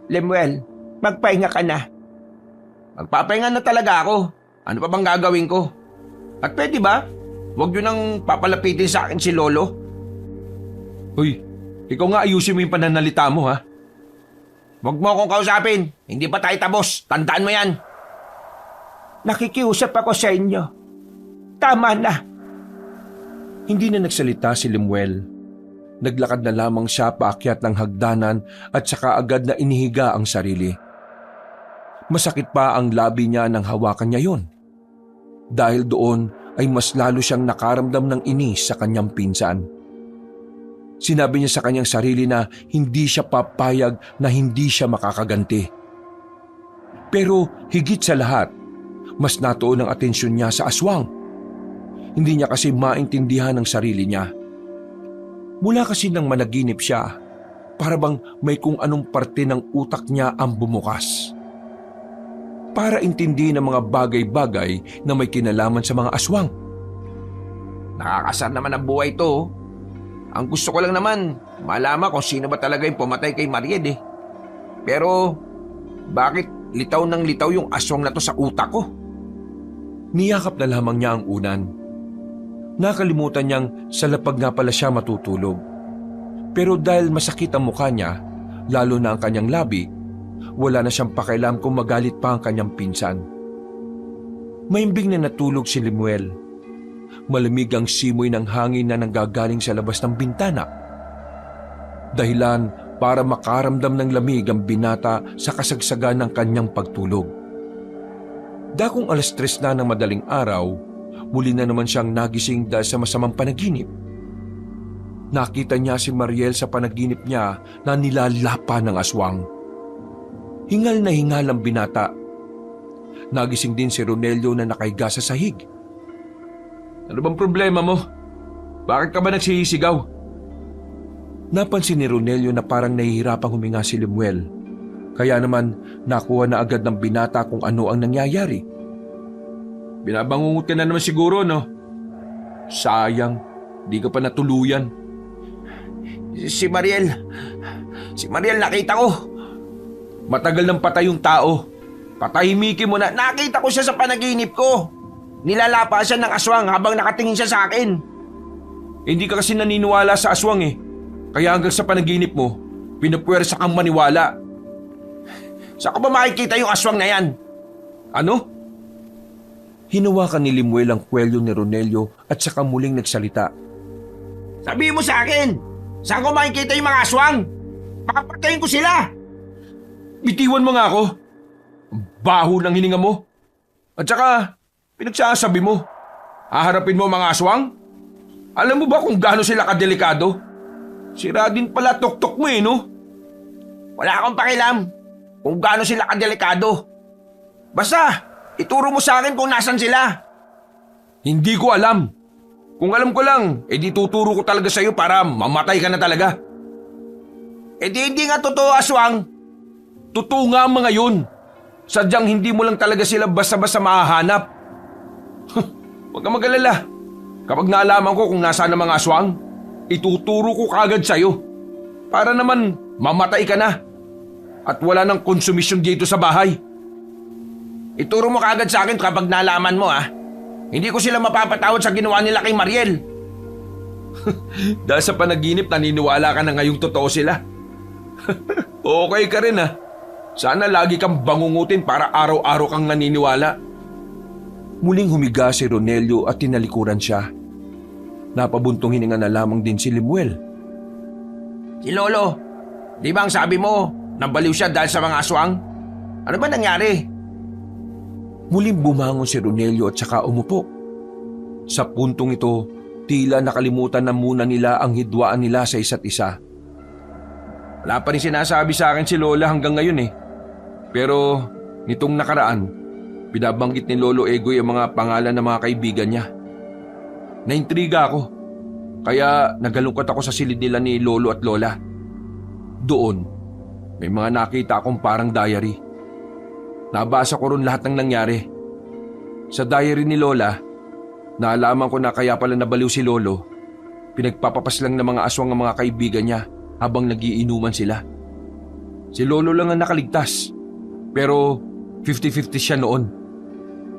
Lemuel, magpahinga ka na. Magpapahinga na talaga ako. Ano pa bang gagawin ko? At pwede ba? Huwag yun nang papalapitin sa akin si Lolo. Hoy, ikaw nga ayusin mo yung pananalita mo ha. Huwag mo akong kausapin. Hindi pa tayo tapos. Tandaan mo yan. Nakikiusap ako sa inyo. Tama na. Hindi na nagsalita si Lemuel. Naglakad na lamang siya paakyat ng hagdanan at saka agad na inihiga ang sarili. Masakit pa ang labi niya nang hawakan niya yon. Dahil doon ay mas lalo siyang nakaramdam ng inis sa kanyang pinsan. Sinabi niya sa kanyang sarili na hindi siya papayag na hindi siya makakaganti. Pero higit sa lahat, mas natuon ang atensyon niya sa aswang. Hindi niya kasi maintindihan ang sarili niya. Mula kasi nang managinip siya, para bang may kung anong parte ng utak niya ang bumukas. Para intindihin ang mga bagay-bagay na may kinalaman sa mga aswang. Nakakasar naman ang buhay to. Ang gusto ko lang naman, malaman kung sino ba talaga yung pumatay kay Mariel Pero, bakit litaw ng litaw yung aswang na to sa utak ko? Niyakap na lamang niya ang unan. Nakalimutan niyang sa lapag nga pala siya matutulog. Pero dahil masakit ang mukha niya, lalo na ang kanyang labi, wala na siyang pakialam kung magalit pa ang kanyang pinsan. Maimbing na natulog si Lemuel. Malamig ang simoy ng hangin na nanggagaling sa labas ng bintana. Dahilan para makaramdam ng lamig ang binata sa kasagsagan ng kanyang pagtulog. Dakong 3:00 na ng madaling araw, muli na naman siyang nagising dahil sa masamang panaginip. Nakita niya si Mariel sa panaginip niya na nilalapa ng aswang. Hingal na hingal ang binata. Nagising din si Ronelio na nakahiga sa sahig. Ano bang problema mo? Bakit ka ba nagsisigaw? Napansin ni Ronelio na parang nahihirapang huminga si Lemuel. Kaya naman nakuha na agad ng binata kung ano ang nangyayari. Binabangungot ka na naman siguro, no? Sayang, di ka pa natuluyan. Si Mariel nakita ko. Matagal nang patay yung tao. Patahimikin mo na. Nakita ko siya sa panaginip ko. Nilalapa siya ng aswang habang nakatingin siya sa akin. Hindi ka kasi naniniwala sa aswang Kaya hanggang sa panaginip mo, pinapwersa kang maniwala. Saan ko ba makikita yung aswang na yan? Ano? Hinawakan ni Lemuel ang kwelyo ni Ronelio at saka muling nagsalita. Sabihin mo sa akin, saan ko makikita yung mga aswang? Papatayin ko sila. Bitiwan mo nga ako. Baho ng hininga mo. At saka, pinagsasabi mo, haharapin mo mga aswang? Alam mo ba kung gaano sila kadelikado? Sira din pala tuktok mo no? Wala akong pakialam kung gaano sila kadelikado. Basta, ituro mo sa akin kung nasan sila. Hindi ko alam. Kung alam ko lang, di tuturo ko talaga sa'yo para mamatay ka na talaga. Di nga totoo, aswang. Totoo nga ang mga yun. Sadyang hindi mo lang talaga sila basta-basta mahahanap. Huwag kang mag-alala. Kapag naalaman ko kung nasaan ang mga aswang, ituturo ko kagad sa'yo. Para naman mamatay ka na. At wala nang konsumisyon dito sa bahay. Ituro mo kagad sa akin kapag nalaman mo, ha? Hindi ko sila mapapatawad sa ginawa nila kay Mariel. Dahil sa panaginip, naniniwala ka na ngayong totoo sila. Okay ka rin, ha? Sana lagi kang bangungutin para araw-araw kang naniniwala. Muling humiga si Ronelio at tinalikuran siya. Napabuntong hininga na lamang din si Limuel. Si Lolo, di ba ang sabi mo, nabaliw siya dahil sa mga aswang? Ano ba nangyari? Muling bumangon si Ronelio at saka umupo. Sa puntong ito, tila nakalimutan na muna nila ang hidwaan nila sa isa't isa. Wala pa rin sinasabi sa akin si Lola hanggang ngayon eh. Pero nitong nakaraan, binabanggit ni Lolo Egoy ang mga pangalan ng mga kaibigan niya. Naintriga ako, kaya nagalungkot ako sa silid nila ni Lolo at Lola. Doon, may mga nakita akong parang diary. Nabasa ko ron lahat ng nangyari. Sa diary ni Lola, naalaman ko na kaya pala nabaliw si Lolo. Pinagpapapas lang ng mga aswang ang mga kaibigan niya habang nagiinuman sila. Si Lolo lang ang nakaligtas. Pero 50-50 siya noon.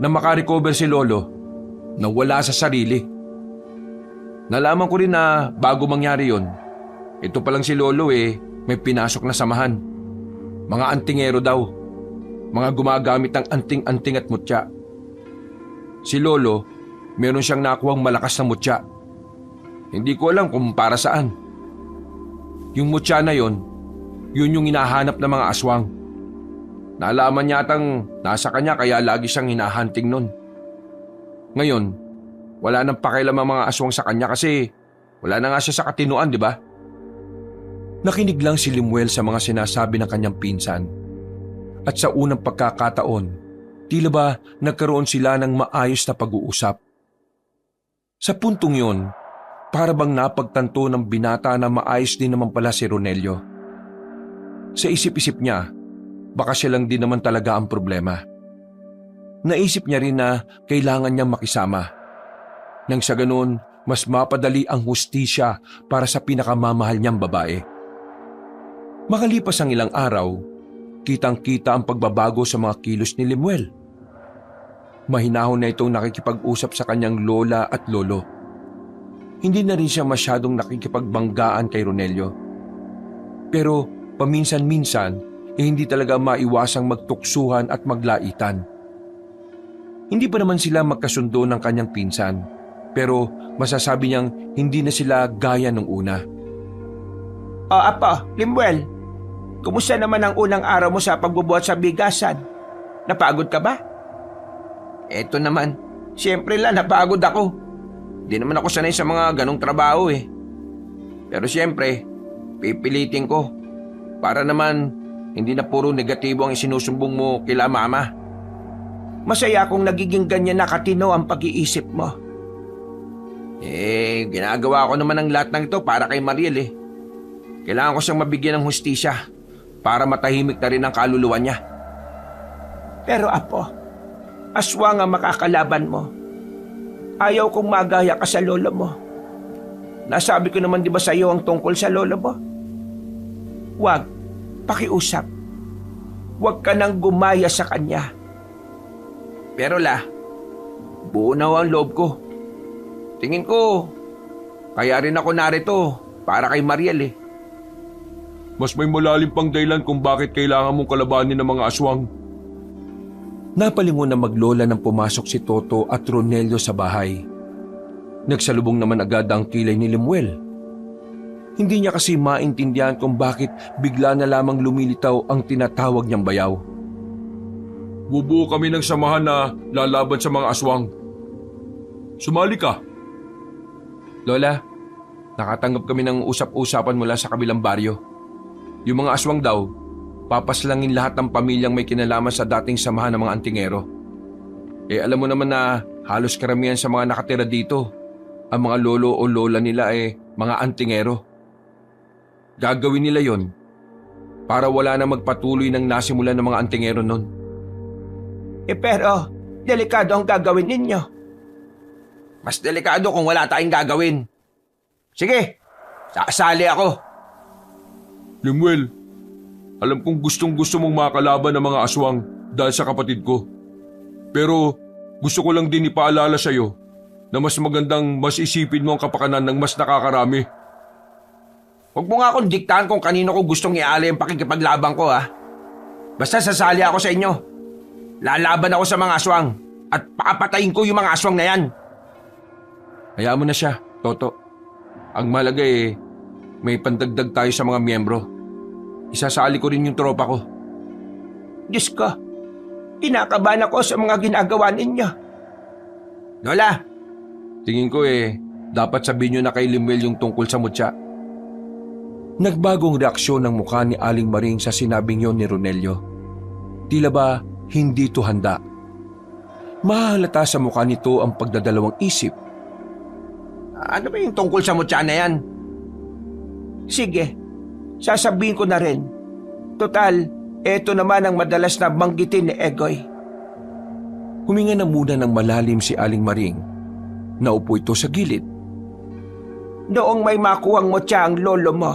Na makarecover si Lolo, nawala sa sarili. Nalaman ko rin na bago mangyari yon, ito palang si Lolo may pinasok na samahan. Mga antingero daw. Mga gumagamit ng anting-anting at mutya. Si Lolo, meron siyang nakuhang malakas na mutya. Hindi ko alam kung para saan. Yung mutya na yon, yun yung hinahanap ng mga aswang. Naalaman yatang nasa kanya kaya lagi siyang hinahunting nun. Ngayon, wala nang pakialam ang mga aswang sa kanya kasi wala na nga siya sa katinuan, di ba? Nakinig lang si Limuel sa mga sinasabi ng kanyang pinsan. At sa unang pagkakataon, tila ba nagkaroon sila ng maayos na pag-uusap. Sa puntong yun, para bang napagtanto ng binata na maayos din naman pala si Ronelio. Sa isip-isip niya, baka siya lang din naman talaga ang problema. Naisip niya rin na kailangan niyang makisama. Nang sa ganun, mas mapadali ang hustisya para sa pinakamamahal niyang babae. Makalipas ang ilang araw, kitang-kita ang pagbabago sa mga kilos ni Limuel. Mahinahon na itong nakikipag-usap sa kanyang lola at lolo. Hindi na rin siya masyadong nakikipagbanggaan kay Ronelio. Pero paminsan-minsan, hindi talaga maiwasang magtuksuhan at maglaitan. Hindi pa naman sila magkasundo ng kanyang pinsan, pero masasabi niyang hindi na sila gaya nung una. Apo, Limuel, kumusta naman ang unang araw mo sa pagbubuhat sa bigasan? Napagod ka ba? Eto naman, siyempre lang napagod ako. Di naman ako sanay sa mga ganong trabaho eh. Pero siyempre, pipilitin ko. Para naman, hindi na puro negatibo ang isinusumbong mo kila mama. Masaya akong nagiging ganyan na katino ang pag-iisip mo. Ginagawa ko naman ang lahat ng ito para kay Mariel eh. Kailangan ko siyang mabigyan ng hustisya para matahimik na rin ang kaluluwa niya. Pero apo, aswang ang makakalaban mo. Ayaw kong magaya ka sa lolo mo. Nasabi ko naman di ba sa iyo ang tungkol sa lolo mo? Huwag, pakiusap. Huwag ka nang gumaya sa kanya. Pero buo na ang loob ko. Tingin ko, kaya rin ako narito para kay Mariel eh. Mas may malalim pang dahilan kung bakit kailangan mong kalabanin ng mga aswang. Napalingon na maglola nang pumasok si Toto at Ronelio sa bahay. Nagsalubong naman agad ang kilay ni Limuel. Hindi niya kasi maintindihan kung bakit bigla na lamang lumilitaw ang tinatawag niyang bayaw. Bubuo kami ng samahan na lalaban sa mga aswang. Sumali ka. Lola, nakatanggap kami ng usap-usapan mula sa kabilang baryo. Yung mga aswang daw, papaslangin lahat ng pamilyang may kinalaman sa dating samahan ng mga antingero. Alam mo naman na halos karamihan sa mga nakatira dito, ang mga lolo o lola nila mga antingero. Gagawin nila yon para wala na magpatuloy ng nasimulan ng mga antingero nun. Pero, delikado ang gagawin ninyo. Mas delikado kung wala tayong gagawin. Sige, sasali ako. Limuel, alam kong gustong-gusto mong makalaban ng mga aswang dahil sa kapatid ko. Pero gusto ko lang din ipaalala sa'yo na mas magandang mas isipin mo ang kapakanan ng mas nakakarami. Huwag mo nga akong diktahan kung kanino ko gustong ialay ang pakikipaglaban ko, ha? Basta sasali ako sa inyo. Lalaban ako sa mga aswang at papatayin ko yung mga aswang na yan. Hayaan mo na siya, Toto. Ang mahalaga may pandagdag tayo sa mga miyembro. Isasali ko rin yung tropa ko. Diyos ko, kinakabahan ako sa mga ginagawa ninyo. Lola, Tingin ko dapat sabihin nyo na kay Limuel yung tungkol sa mutya. Nagbagong reaksyon ng mukha ni Aling Maring sa sinabing yon ni Ronelio. Tila ba hindi to handa? Mahalata sa mukha nito ang pagdadalawang isip. ano ba yung tungkol sa mutya na yan? Sige, sasabihin ko na rin. Total, eto naman ang madalas na banggitin ni Egoy. Huminga na muna ng malalim si Aling Maring. Naupo ito sa gilid. Noong may makuhang mutya ang lolo mo,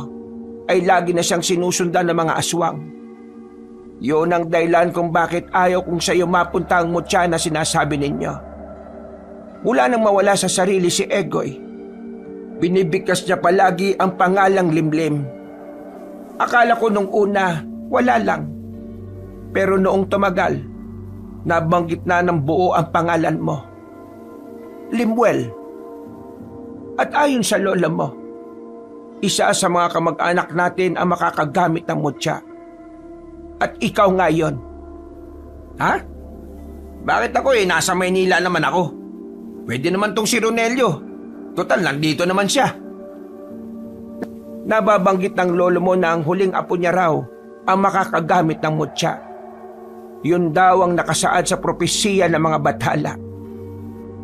ay lagi na siyang sinusundan ng mga aswang. Yun ang dahilan kung bakit ayaw kong sa iyo mapunta ang mutya na sinasabi ninyo. Mula nang mawala sa sarili si Egoy, binibigkas niya palagi ang pangalang Limlim. Akala ko nung una, wala lang. Pero noong tumagal, nabanggit na ng buo ang pangalan mo. Limuel. At ayon sa lola mo, isa sa mga kamag-anak natin ang makakagamit ng mutya. At ikaw ngayon. Ha? Bakit ako nasa Maynila naman ako? Pwede naman tong si Ronelio. Total, nandito naman siya. Nababanggit ng lolo mo na ang huling apo niya raw ang makakagamit ng mutya. Yun daw ang nakasaad sa propesiya ng mga bathala.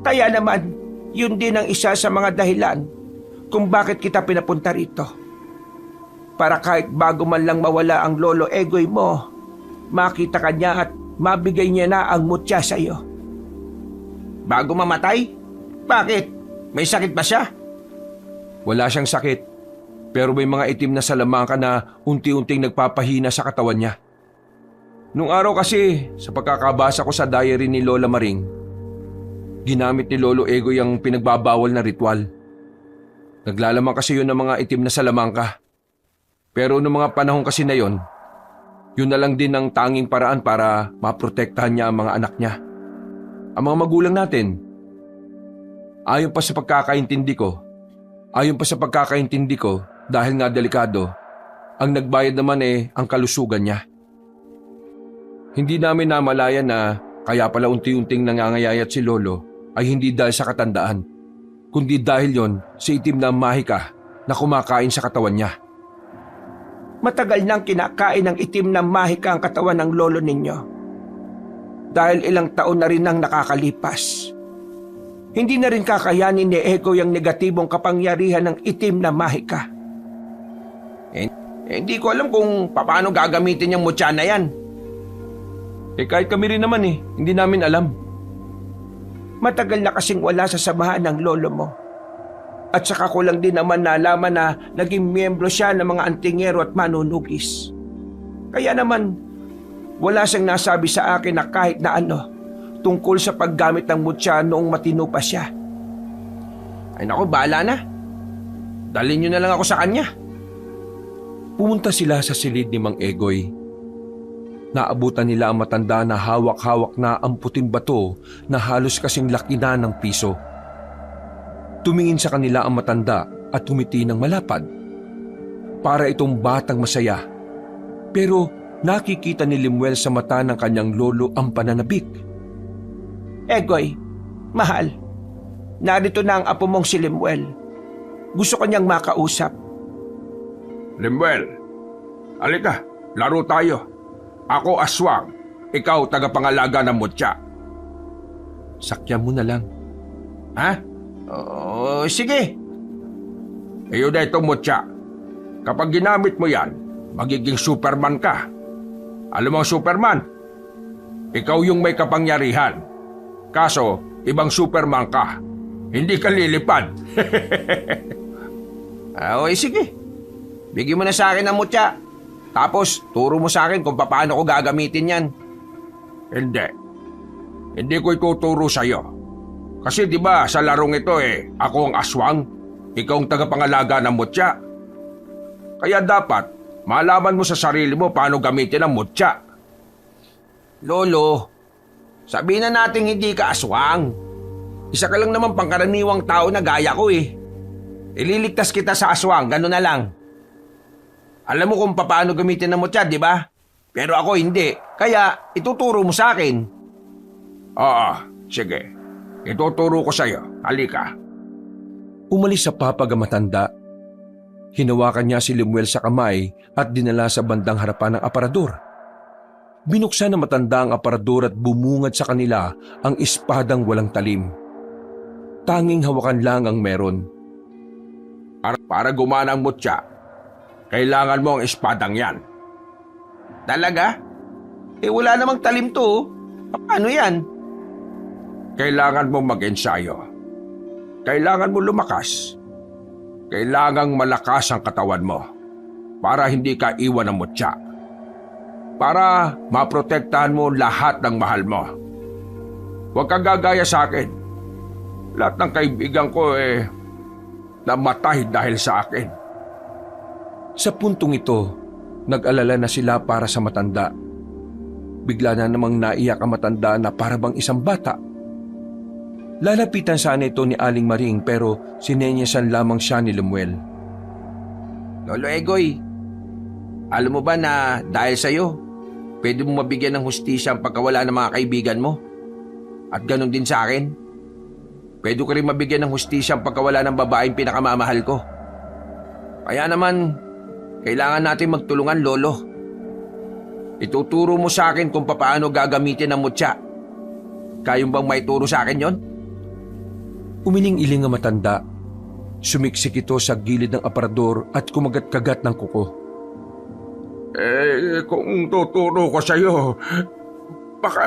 Kaya naman, yun din ang isa sa mga dahilan kung bakit kita pinapunta rito. Para kahit bago man lang mawala ang lolo Egoy mo, makita ka niya at mabigay niya na ang mutya sa iyo. Bago mamatay? Bakit? May sakit ba siya? Wala siyang sakit, pero may mga itim na salamangka na unti-unting nagpapahina sa katawan niya. Nung araw kasi, sa pagkakabasa ko sa diary ni Lola Maring, ginamit ni Lolo Egoy ang pinagbabawal na ritual. Naglalaman kasi yun ng mga itim na salamangka. Pero noong mga panahon kasi na yon, yun na lang din ang tanging paraan para maprotektahan niya ang mga anak niya. Ang mga magulang natin. Ayon pa sa pagkakaintindi ko, dahil nga delikado, ang nagbayad naman ang kalusugan niya. Hindi namin namalayan na kaya pala unti-unting nangangayayat si Lolo ay hindi dahil sa katandaan, kundi dahil yon sa itim na mahika na kumakain sa katawan niya. Matagal nang kinakain ng itim na mahika ang katawan ng lolo ninyo. Dahil ilang taon na rin ang nakakalipas. Hindi na rin kakayanin ni Egoy ang negatibong kapangyarihan ng itim na mahika. Hindi ko alam kung paano gagamitin yung mutya na yan. Kahit kami rin naman hindi namin alam. Matagal na kasing wala sa samahan ng lolo mo. At saka ko lang din naman nalaman na naging miyembro siya ng mga antingero at manunugis. Kaya naman, wala siyang nasabi sa akin na kahit na ano tungkol sa paggamit ng mutya noong matino pa siya. Ay naku, bahala na. Dalhin niyo na lang ako sa kanya. Pumunta sila sa silid ni Mang Egoy. Naabutan nila ang matanda na hawak-hawak na ang puting bato na halos kasing laki na ng piso. Tumingin sa kanila ang matanda at tumiti ng malapad. Para itong batang masaya. Pero nakikita ni Limuel sa mata ng kanyang lolo ang pananabik. Egoy, mahal, narito na ang apo mong si Limuel. Gusto ko niyang makausap. Limuel, halika, laro tayo. Ako aswang, ikaw tagapangalaga ng mutya. Sakyan mo na lang. Ha? Sige. Iyo na itong mutya. Kapag ginamit mo yan, magiging Superman ka. Alam mo ang Superman? Ikaw yung may kapangyarihan. Kaso, ibang Superman ka. Hindi ka lilipad. Sige. Bigyan mo na sa akin ang mutya. Tapos, turo mo sa akin kung paano ko gagamitin yan. Hindi. Hindi ko ituturo sa'yo. Kasi di ba sa larong ito ako ang aswang, ikaw ang tagapangalaga ng mutya. Kaya dapat, malaman mo sa sarili mo paano gamitin ang mutya. Lolo, sabihin na natin hindi ka aswang. Isa ka lang naman pangkaraniwang tao na gaya ko Ililigtas kita sa aswang, gano'n na lang. Alam mo kung paano gamitin ang mutya, di ba? Pero ako hindi, kaya ituturo mo sa akin. Oo, sige. Ituturo ko sa'yo. Halika. Umalis sa papag ang matanda. Hinawakan niya si Lemuel sa kamay at dinala sa bandang harapan ng aparador. Binuksan ng matanda ang aparador at bumungad sa kanila ang espadang walang talim. Tanging hawakan lang ang meron. Para gumana ang mutya, kailangan mo ang espadang yan. Talaga? Wala namang talim to. Paano yan? Kailangan mo mag-ensayo. Kailangan mo lumakas. Kailangang malakas ang katawan mo para hindi ka iwan ng mutya. Para maprotektahan mo lahat ng mahal mo. Huwag kang gagaya sa akin. Lahat ng kaibigan ko namatay dahil sa akin. Sa puntong ito, nag-alala na sila para sa matanda. Bigla na namang naiyak ang matanda na para bang isang bata. Lalapitan sana ito ni Aling Maring pero sinenyasan lamang siya ni Lemuel. Lolo Egoy, alam mo ba na dahil sa'yo, pwede mo mabigyan ng hustisya ang pagkawala ng mga kaibigan mo? At ganun din sa akin. Pwede ko rin mabigyan ng hustisya ang pagkawala ng babaeng pinakamamahal ko. Kaya naman, kailangan natin magtulungan, Lolo. Ituturo mo sa akin kung paano gagamitin ang mutya. Kayong bang maituro sa akin yon? Umiling-iling ang matanda. Sumiksik ito sa gilid ng aparador at kumagat-kagat ng kuko. Kung tuturo ko sa'yo, baka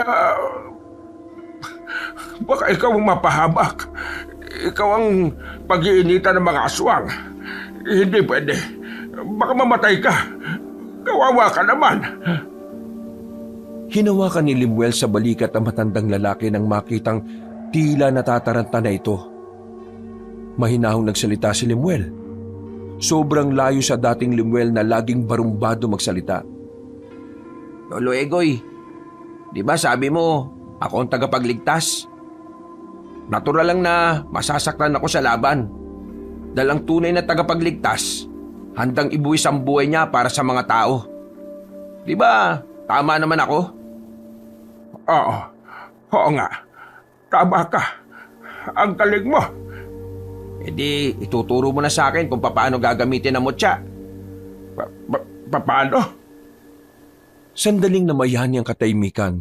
ikaw ang mapahamak. Ikaw ang pag-iinitan ng mga aswang. Hindi pwede. Baka mamatay ka. Kawawa ka naman. Hinawakan ni Lemuel sa balikat ang matandang lalaki nang makitang tila natataranta na ito. Mahinahong nagsalita si Lemuel. Sobrang layo sa dating Lemuel na laging barumbado magsalita. Lolo Egoy, di ba sabi mo, ako ang tagapagligtas? Natural lang na masasaktan ako sa laban. Dalang tunay na tagapagligtas, handang ibuwis ang buhay niya para sa mga tao. Di ba, tama naman ako? Oo nga. Tama ka. Ang galing mo. Di, ituturo mo na sa akin kung paano gagamitin ang mutya. Paano? Sandaling namayani ang katahimikan.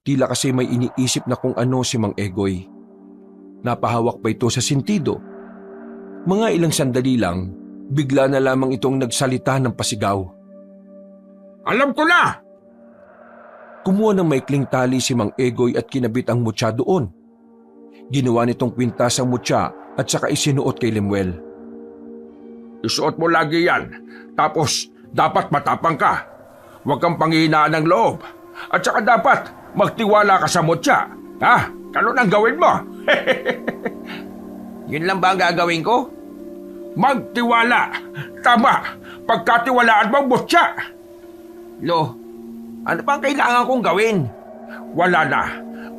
Tila kasi may iniisip na kung ano si Mang Egoy. Napahawak pa ito sa sentido. Mga ilang sandali lang, bigla na lamang itong nagsalita ng pasigaw. Alam ko na! Kumuha ng maikling tali si Mang Egoy at kinabit ang mutya doon. Ginawa nitong kwintas ang mutya at saka isinuot kay Lemuel. Isuot mo lagi yan. Tapos, dapat matapang ka. Huwag kang panghihinaan ng loob. At saka dapat magtiwala ka sa mutya. Ha? Ganun ang gawin mo. Yun lang ba ang gagawin ko? Magtiwala. Tama. Pagkatiwalaan mo ang mutya. Lo, ano pa ang kailangan kong gawin? Wala na.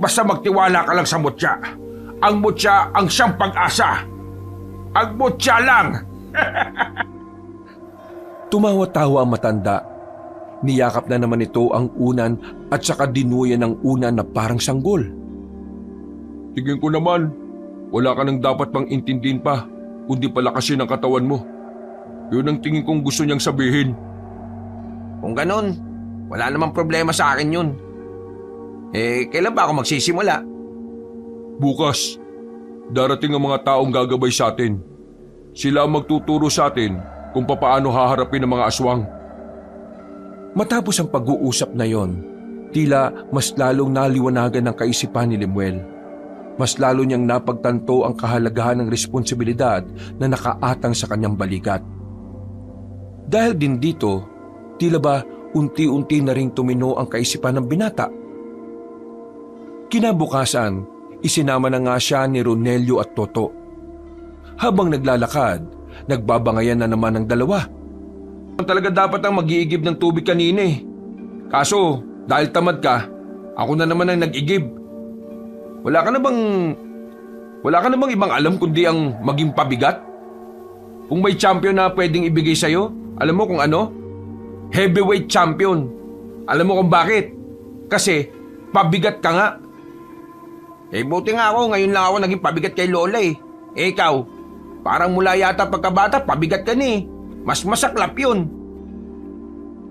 Basta magtiwala ka lang sa mutya. Ang mutya ang siyang pag-asa. Ang mutya lang. Tumawa-tawa ang matanda. Niyakap na naman ito ang unan at saka dinuyan ng unan na parang sanggol. Tingin ko naman, wala ka nang dapat pang intindihin pa, kundi palakasin ang katawan mo. Yun ang tingin kong gusto niyang sabihin. Kung ganun, wala namang problema sa akin yun. Kailan ba ako magsisimula? Bukas, darating ang mga taong gagabay sa atin. Sila ang magtuturo sa atin kung papaano haharapin ang mga aswang. Matapos ang pag-uusap na yon, tila mas lalong naliwanagan ng kaisipan ni Lemuel. Mas lalo niyang napagtanto ang kahalagahan ng responsibilidad na nakaatang sa kanyang balikat. Dahil din dito, tila ba unti-unti na ring tumino ang kaisipan ng binata. Kinabukasan, isinama na nga siya ni Ronelio at Toto. Habang naglalakad, nagbabangayan na naman ang dalawa. Talaga dapat ang mag-iigib ng tubig kanina eh. Kaso, dahil tamad ka, ako na naman ang nag-igib. Wala ka na bang ibang alam kundi ang maging pabigat? Kung may champion na pwedeng ibigay sa'yo, alam mo kung ano? Heavyweight champion. Alam mo kung bakit? Kasi pabigat ka nga. Buti nga ako, ngayon lang ako naging pabigat kay Lola eh. Ikaw, parang mula yata pagkabata, pabigat ka ni eh. Mas masaklap yun.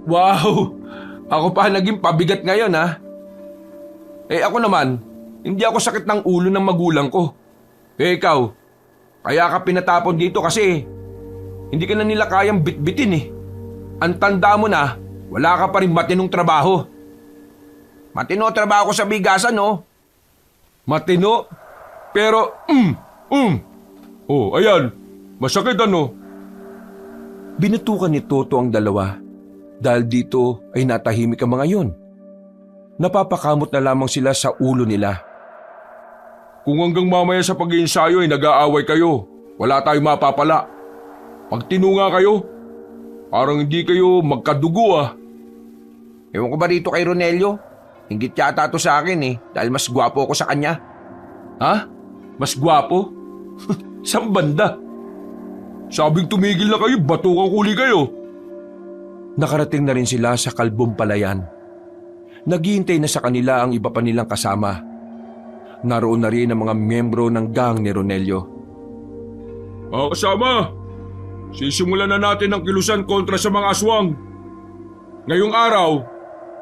Wow! Ako pa naging pabigat ngayon ha. Ako naman, hindi ako sakit ng ulo ng magulang ko. Ikaw, kaya ka pinatapon dito kasi hindi ka na nila kayang bitbitin eh. Ang tanda mo na, wala ka pa rin matinong trabaho. Matino trabaho ko sa bigasan no? Matino? Pero, Oh, ayan. Masakit ano? Binutukan ni Toto ang dalawa dahil dito ay natahimik ang mga yon. Napapakamot na lamang sila sa ulo nila. Kung hanggang mamaya sa pag-iinsayo ay nag-aaway kayo, wala tayong mapapala. Pag tinunga kayo, parang hindi kayo magkadugo ah. Ewan ko ba dito kay Ronelio? Hinggit yata to sa akin eh, dahil mas gwapo ako sa kanya. Ha? Mas gwapo? Saan banda? Sabing tumigil na kayo, batukang huli kayo. Nakarating na rin sila sa Kalbong Palayan. Naghihintay na sa kanila ang iba pa nilang kasama. Naroon na rin ang mga miyembro ng gang ni Ronelio. Mga kasama, sisimulan na natin ang kilusan kontra sa mga aswang. Ngayong araw,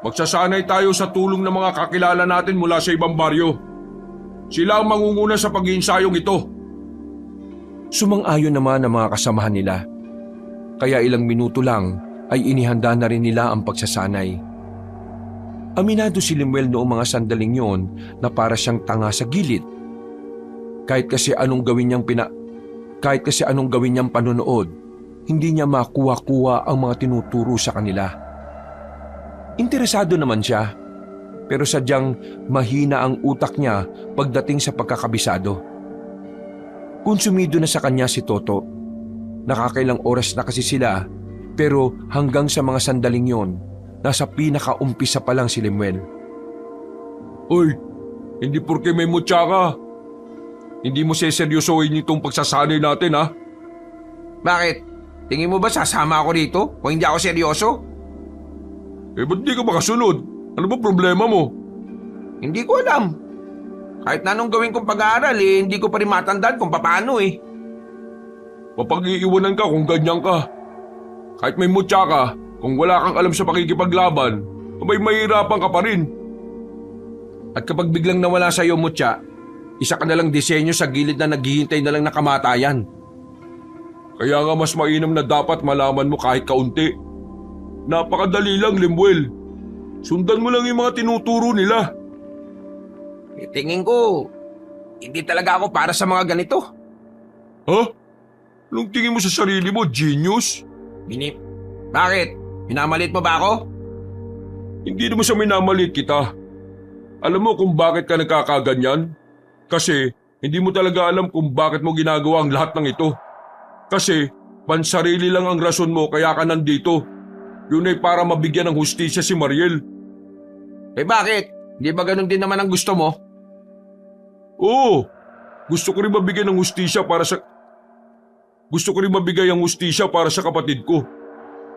magsasanay tayo sa tulong ng mga kakilala natin mula sa ibang baryo. Sila ang mangunguna sa pag-iinsayong ito. Sumang-ayon naman ang mga kasamahan nila. Kaya ilang minuto lang ay inihanda na rin nila ang pagsasanay. Aminado si Lemuel noong mga sandaling yon na para siyang tanga sa gilid. Kahit kasi anong gawin niyang panonood, hindi niya makuha-kuha ang mga tinuturo sa kanila. Interesado naman siya, pero sadyang mahina ang utak niya pagdating sa pagkakabisado. Konsumido na sa kanya si Toto. Nakakailang oras na kasi sila, pero hanggang sa mga sandaling yon, nasa pinakaumpisa pa lang si Lemuel. Uy, hindi porke may mutya ka. Hindi mo seseryosohin itong pagsasanay natin ha? Bakit? Tingin mo ba sasama ako dito kung hindi ako seryoso? Ba't di ka makasunod? Ano ba problema mo? Hindi ko alam. Kahit na anong gawin kong pag-aaral hindi ko pa rin matandaan kung paano eh. Mapag-iiwanan ka kung ganyan ka. Kahit may mutya ka, kung wala kang alam sa pakikipaglaban, may mahirapan ka pa rin. At kapag biglang nawala sa iyo mutya, isa ka nalang disenyo sa gilid na naghihintay na lang na kamatayan. Kaya nga mas mainam na dapat malaman mo kahit kaunti. Napakadali lang, Lemuel. Sundan mo lang yung mga tinuturo nila. Tingin ko, hindi talaga ako para sa mga ganito. Ha? Anong tingin mo sa sarili mo, genius? Bakit? Minamalit mo ba ako? Hindi naman sa minamalit kita. Alam mo kung bakit ka nagkakaganyan? Kasi hindi mo talaga alam kung bakit mo ginagawa ang lahat ng ito. Kasi pansarili lang ang rason mo kaya ka nandito. Yun ay para mabigyan ng hustisya si Mariel. Bakit? Hindi ba ganun din naman ang gusto mo? Oo. Gusto ko rin mabigyan ng hustisya para sa... Gusto ko rin mabigay ang hustisya para sa kapatid ko.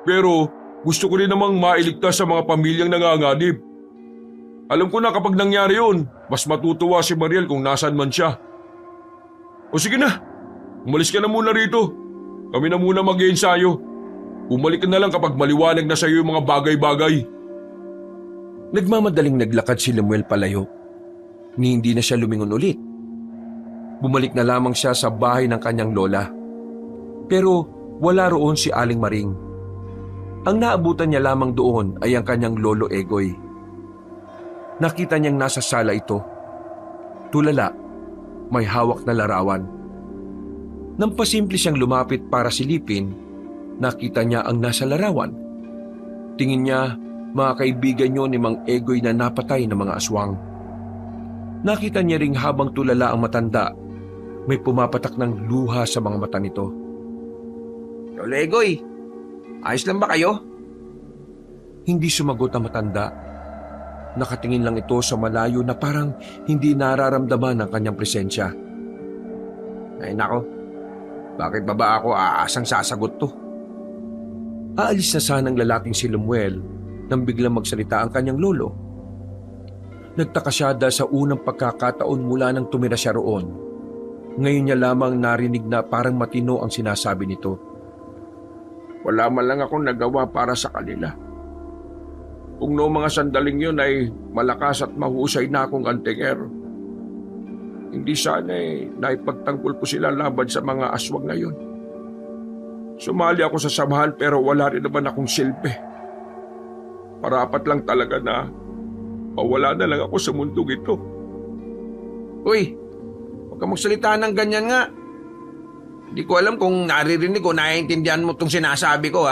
Pero gusto ko rin namang mailigtas sa mga pamilyang nanganganib. Alam ko na kapag nangyari yun, mas matutuwa si Mariel kung nasaan man siya. O sige na, umalis ka na muna rito. Kami na muna mag-iensayo. Bumalik ka na lang kapag maliwanag na sa iyo yung mga bagay-bagay. Nagmamadaling naglakad si Lemuel palayo, ni hindi na siya lumingon ulit. Bumalik na lamang siya sa bahay ng kanyang lola. Pero wala roon si Aling Maring. Ang naabutan niya lamang doon ay ang kanyang lolo Egoy. Nakita niyang nasa sala ito. Tulala, may hawak na larawan. Nang pasimple siyang lumapit para silipin, nakita niya ang nasa larawan. Tingin niya, mga kaibigan yun ni Mang Egoy na napatay ng mga aswang. Nakita niya ring habang tulala ang matanda, may pumapatak ng luha sa mga mata nito. Lolo Egoy, ayos lang ba kayo? Hindi sumagot ang matanda. Nakatingin lang ito sa malayo na parang hindi nararamdaman ang kanyang presensya. Ay nako, bakit ba ako aasang sasagot to? Aalis na sanang lalaking si Lemuel nang biglang magsalita ang kanyang lolo. Nagtaka siya dahil sa unang pagkakataon mula nang tumira siya roon. Ngayon niya lamang narinig na parang matino ang sinasabi nito. Wala man lang akong nagawa para sa kanila. Kung noong mga sandaling yun ay malakas at mahusay na akong antingero, hindi sana naipagtanggol ko sila laban sa mga aswang ngayon. Sumali ako sa samahan pero wala rin naman akong silbi. Parapat lang talaga na mawala na lang ako sa mundong ito. Uy, huwag ka magsalita ng ganyan nga. Hindi ko alam kung naririnig o naiintindihan mo itong sinasabi ko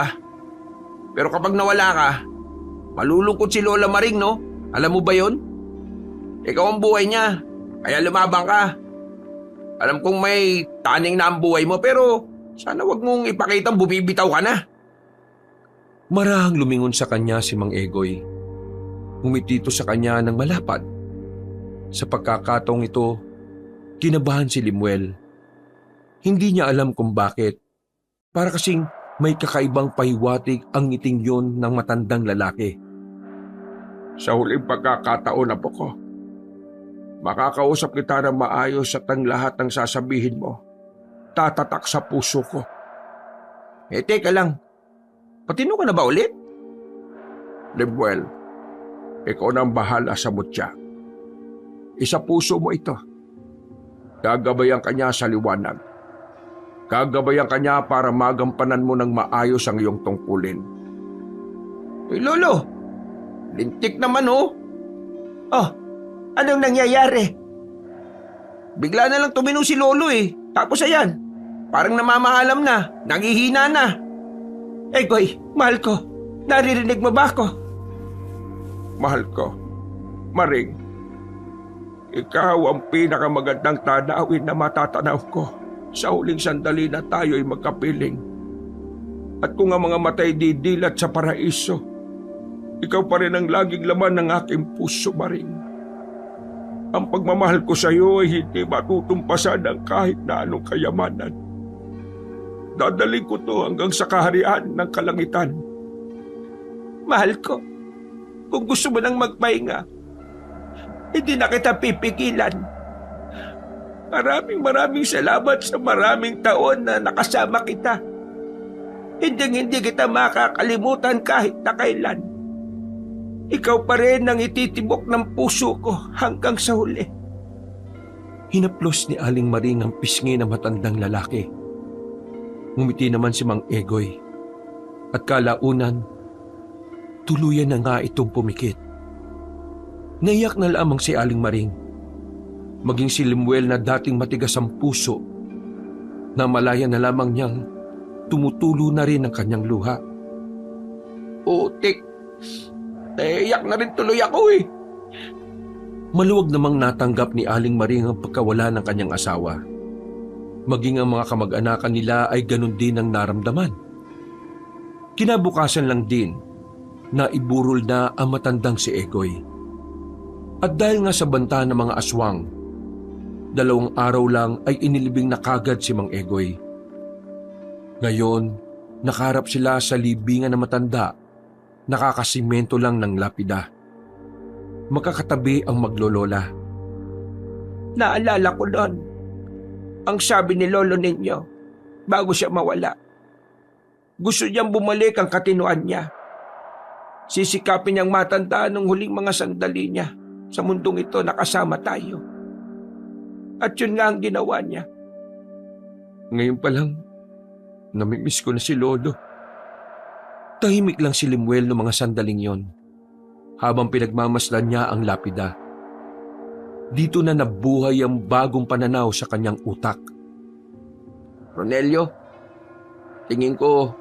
Pero kapag nawala ka, malulungkot si Lola Maring, no? Alam mo ba yon? Ikaw ang buhay niya, kaya lumabang ka. Alam kong may taning na ang buhay mo, pero sana wag mong ipakitang bumibitaw ka na. Marahang lumingon sa kanya si Mang Egoy. Ngumiti ito sa kanya ng malapad. Sa pagkakataong ito, kinabahan si Lemuel. Hindi niya alam kung bakit. Para kasing may kakaibang pahiwatig ang ngiting yon ng matandang lalaki. Sa huling pagkakataon na po ko, makakausap kita ng maayos at ang lahat ng sasabihin mo tatatak sa puso ko. Teka lang. Patino ka na ba ulit? Lemuel, ikaw na ang bahala sa mutya. Isa puso mo ito. Gagabayan ka niya sa liwanag. Gagabayan ka niya para magampanan mo ng maayos ang iyong tungkulin. Lolo, lintik naman Oh, anong nangyayari? Bigla na lang tumino si Lolo Tapos ayan, parang namamahalam na, nangihina na. Egoy, mahal ko, naririnig mo ba ako? Mahal ko, Maring, ikaw ang pinakamagandang tanawin na matatanaw ko sa huling sandali na tayo'y magkapiling. At kung ang mga matay didilat sa paraiso, ikaw pa rin ang laging laman ng aking puso, Maring. Ang pagmamahal ko sa iyo ay hindi matutumpasan ng kahit na anong kayamanan. Dadaling ko to hanggang sa kaharian ng kalangitan. Mahal ko, kung gusto mo nang magpahinga, hindi na kita pipigilan. Maraming salamat sa maraming taon na nakasama kita. Hindi kita makakalimutan kahit na kailan. Ikaw pa rin ang ititibok ng puso ko hanggang sa huli. Hinaplos ni Aling Maring ang pisngi ng matandang lalaki. Ngumiti naman si Mang Egoy. At kalaunan, tuluyan na nga itong pumikit. Naiyak na lamang si Aling Maring. Maging si Lemuel na dating matigas ang puso, na malaya na lamang niyang tumutulo na rin ang kanyang luha. Utik, naiyak na rin tuloy ako Maluwag namang natanggap ni Aling Maring ang pagkawala ng kanyang asawa. Maging ang mga kamag-anakan nila ay ganun din ang naramdaman. Kinabukasan lang din na iburol na ang matandang si Egoy. At dahil nga sa banta ng mga aswang, 2 araw lang ay inilibing na kagad si Mang Egoy. Ngayon, nakaharap sila sa libingan ng matanda, nakakasimento lang ng lapida. Magkakatabi ang maglolola. Naalala ko noon, ang sabi ni lolo ninyo, bago siya mawala. Gusto niyang bumalik ang katinuan niya. Sisikapin niyang matandaan ng huling mga sandali niya sa mundong ito na kasama tayo. At yun nga ang ginawa niya. Ngayon pa lang, namimiss ko na si Lolo. Tahimik lang si Limuel noong mga sandaling yon, habang pinagmamasdan niya ang lapida. Dito na nabuhay ang bagong pananaw sa kanyang utak. Ronelio, tingin ko,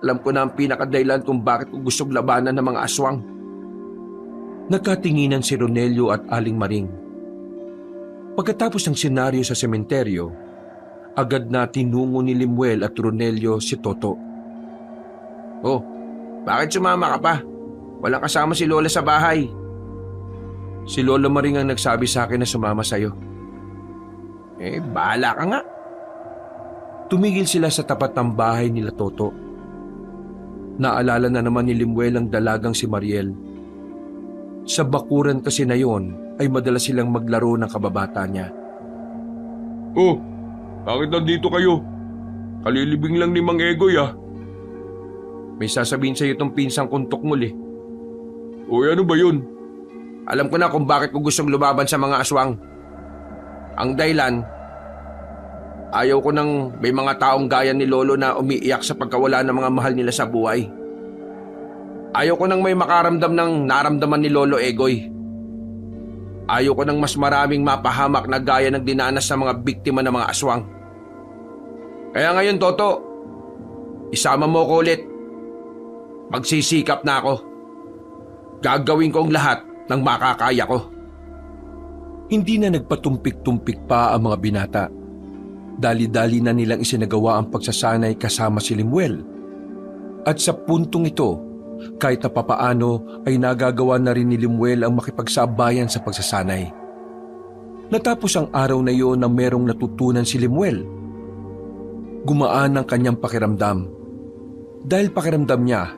alam ko na ang pinakadahilan kung bakit ko gustong labanan ng mga aswang. Nagkatinginan si Ronelio at Aling Maring. Pagkatapos ng senaryo sa sementeryo, agad na tinungo ni Limuel at Ronelio si Toto. Oh, bakit sumama ka pa? Walang kasama si Lola sa bahay. Si Lola Maring ang nagsabi sa akin na sumama sa'yo. Bahala ka nga. Tumigil sila sa tapat ng bahay nila Toto. Naalala na naman ni Limuel ang dalagang si Mariel. Sa bakuran kasi na yon ay madalas silang maglaro ng kababata niya. Oh, bakit nandito kayo? Kalilibing lang ni Mang Egoy ah. May sasabihin sa'yo itong pinsang kuntok mo O ano ba yun? Alam ko na kung bakit ko gustong lumaban sa mga aswang. Ang dahilan, ayaw ko nang may mga taong gaya ni Lolo na umiiyak sa pagkawala ng mga mahal nila sa buhay. Ayaw ko nang may makaramdam ng naramdaman ni Lolo Egoy. Ayaw ko nang mas maraming mapahamak na gaya ng dinanas sa mga biktima ng mga aswang. Kaya ngayon, Toto, isama mo ko ulit. Magsisikap na ako. Gagawin ko ang lahat ng makakaya ko. Hindi na nagpatumpik-tumpik pa ang mga binata. Dali-dali na nilang isinagawa ang pagsasanay kasama si Limuel. At sa puntong ito, kahit na papaano ay nagagawa na rin ni Limuel ang makipagsabayan sa pagsasanay. Natapos ang araw na iyon na merong natutunan si Limuel. Gumaan ang kanyang pakiramdam. Dahil pakiramdam niya,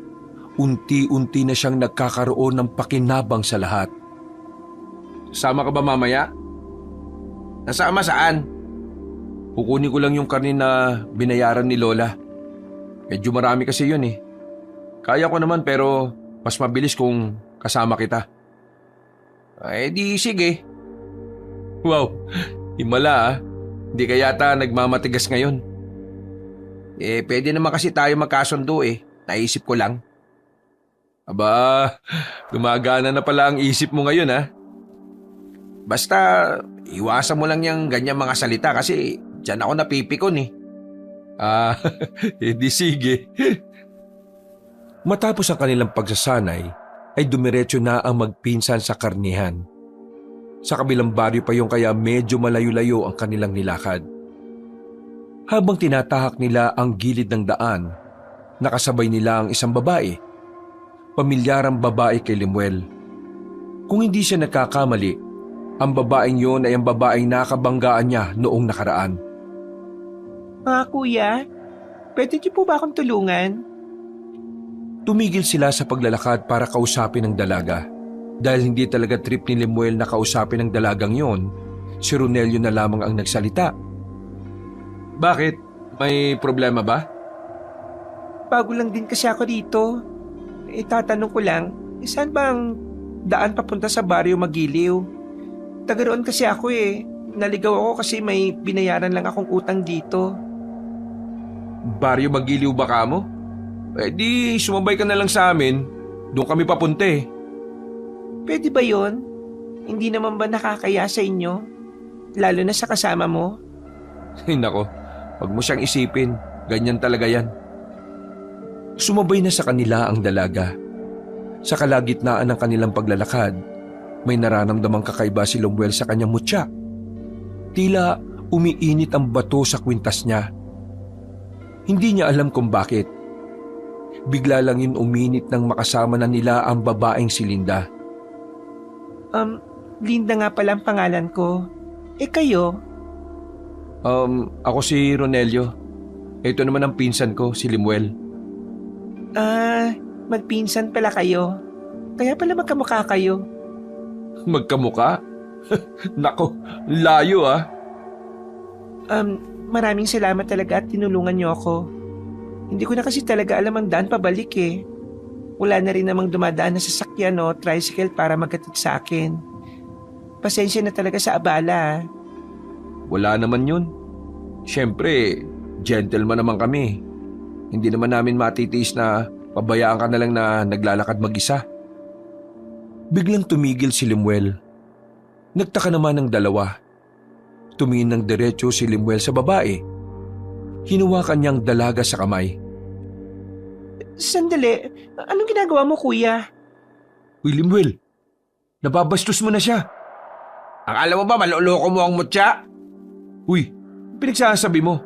unti-unti na siyang nagkakaroon ng pakinabang sa lahat. Sama ka ba mamaya? Nasama saan? Kukunin ko lang yung karne na binayaran ni Lola. Medyo marami kasi yun eh. Kaya ko naman pero mas mabilis kung kasama kita. Di sige. Wow, himala ah. Hindi ka yata nagmamatigas ngayon. Pwede naman kasi tayo magkasundo eh. Naisip ko lang. Aba, gumagana na pala ang isip mo ngayon ah. Basta iwasan mo lang yung ganyang mga salita kasi dyan ako napipikon eh. Di sige. Matapos ang kanilang pagsasanay, ay dumiretso na ang magpinsan sa karnihan. Sa kabilang baryo pa yung kaya medyo malayo-layo ang kanilang nilakad. Habang tinatahak nila ang gilid ng daan, nakasabay nila ang isang babae. Pamilyarang babae kay Limuel. Kung hindi siya nagkakamali, ang babaeng yon ay ang babaeng nakabanggaan niya noong nakaraan. Kuya, pwede niyo po ba akong tulungan? Tumigil sila sa paglalakad para kausapin ang dalaga. Dahil hindi talaga trip ni Limuel na kausapin ang dalagang yon, si Ronelio na lamang ang nagsalita. Bakit? May problema ba? Bago lang din kasi ako dito. Tatanong ko lang, saan ba ang daan papunta sa baryo Magiliw? Taga roon kasi ako eh. Naligaw ako kasi may binayaran lang akong utang dito. Baryo Magiliw ba ka mo? Di sumabay ka na lang sa amin. Doon kami papunta eh. Pwede ba yon? Hindi naman ba nakakaya sa inyo? Lalo na sa kasama mo? Ay nako, wag mo siyang isipin. Ganyan talaga yan. Sumabay na sa kanila ang dalaga. Sa kalagitnaan ng kanilang paglalakad, may nararamdamang kakaiba si Limuel sa kanyang mutya. Tila umiinit ang bato sa kwintas niya. Hindi niya alam kung bakit. Bigla lang yun uminit nang makasama na nila ang babaeng si Linda. Linda nga pala ang pangalan ko. Kayo? Ako si Ronelio. Ito naman ang pinsan ko, si Limuel. Magpinsan pala kayo. Kaya pala magkamukha kayo. Magkamuka? Nako, layo ah. Maraming salamat talaga at tinulungan niyo ako. Hindi ko na kasi talaga alam ang daan pabalik eh. Wala na rin namang dumadaan na sasakyan o tricycle para magkatid sa akin. Pasensya na talaga sa abala. Wala naman yun. Siyempre, gentleman naman kami. Hindi naman namin matitiis na pabayaan ka na lang na naglalakad mag-isa. Biglang tumigil si Lemuel. Nagtaka naman ng dalawa. Tumingin ng diretso si Lemuel sa babae. Hinawakan niyang dalaga sa kamay. Sandali, anong ginagawa mo, kuya? Uy, Lemuel, nababastos mo na siya. Akala mo ba maloloko mo ang mutya? Uy, pinagsasabi mo.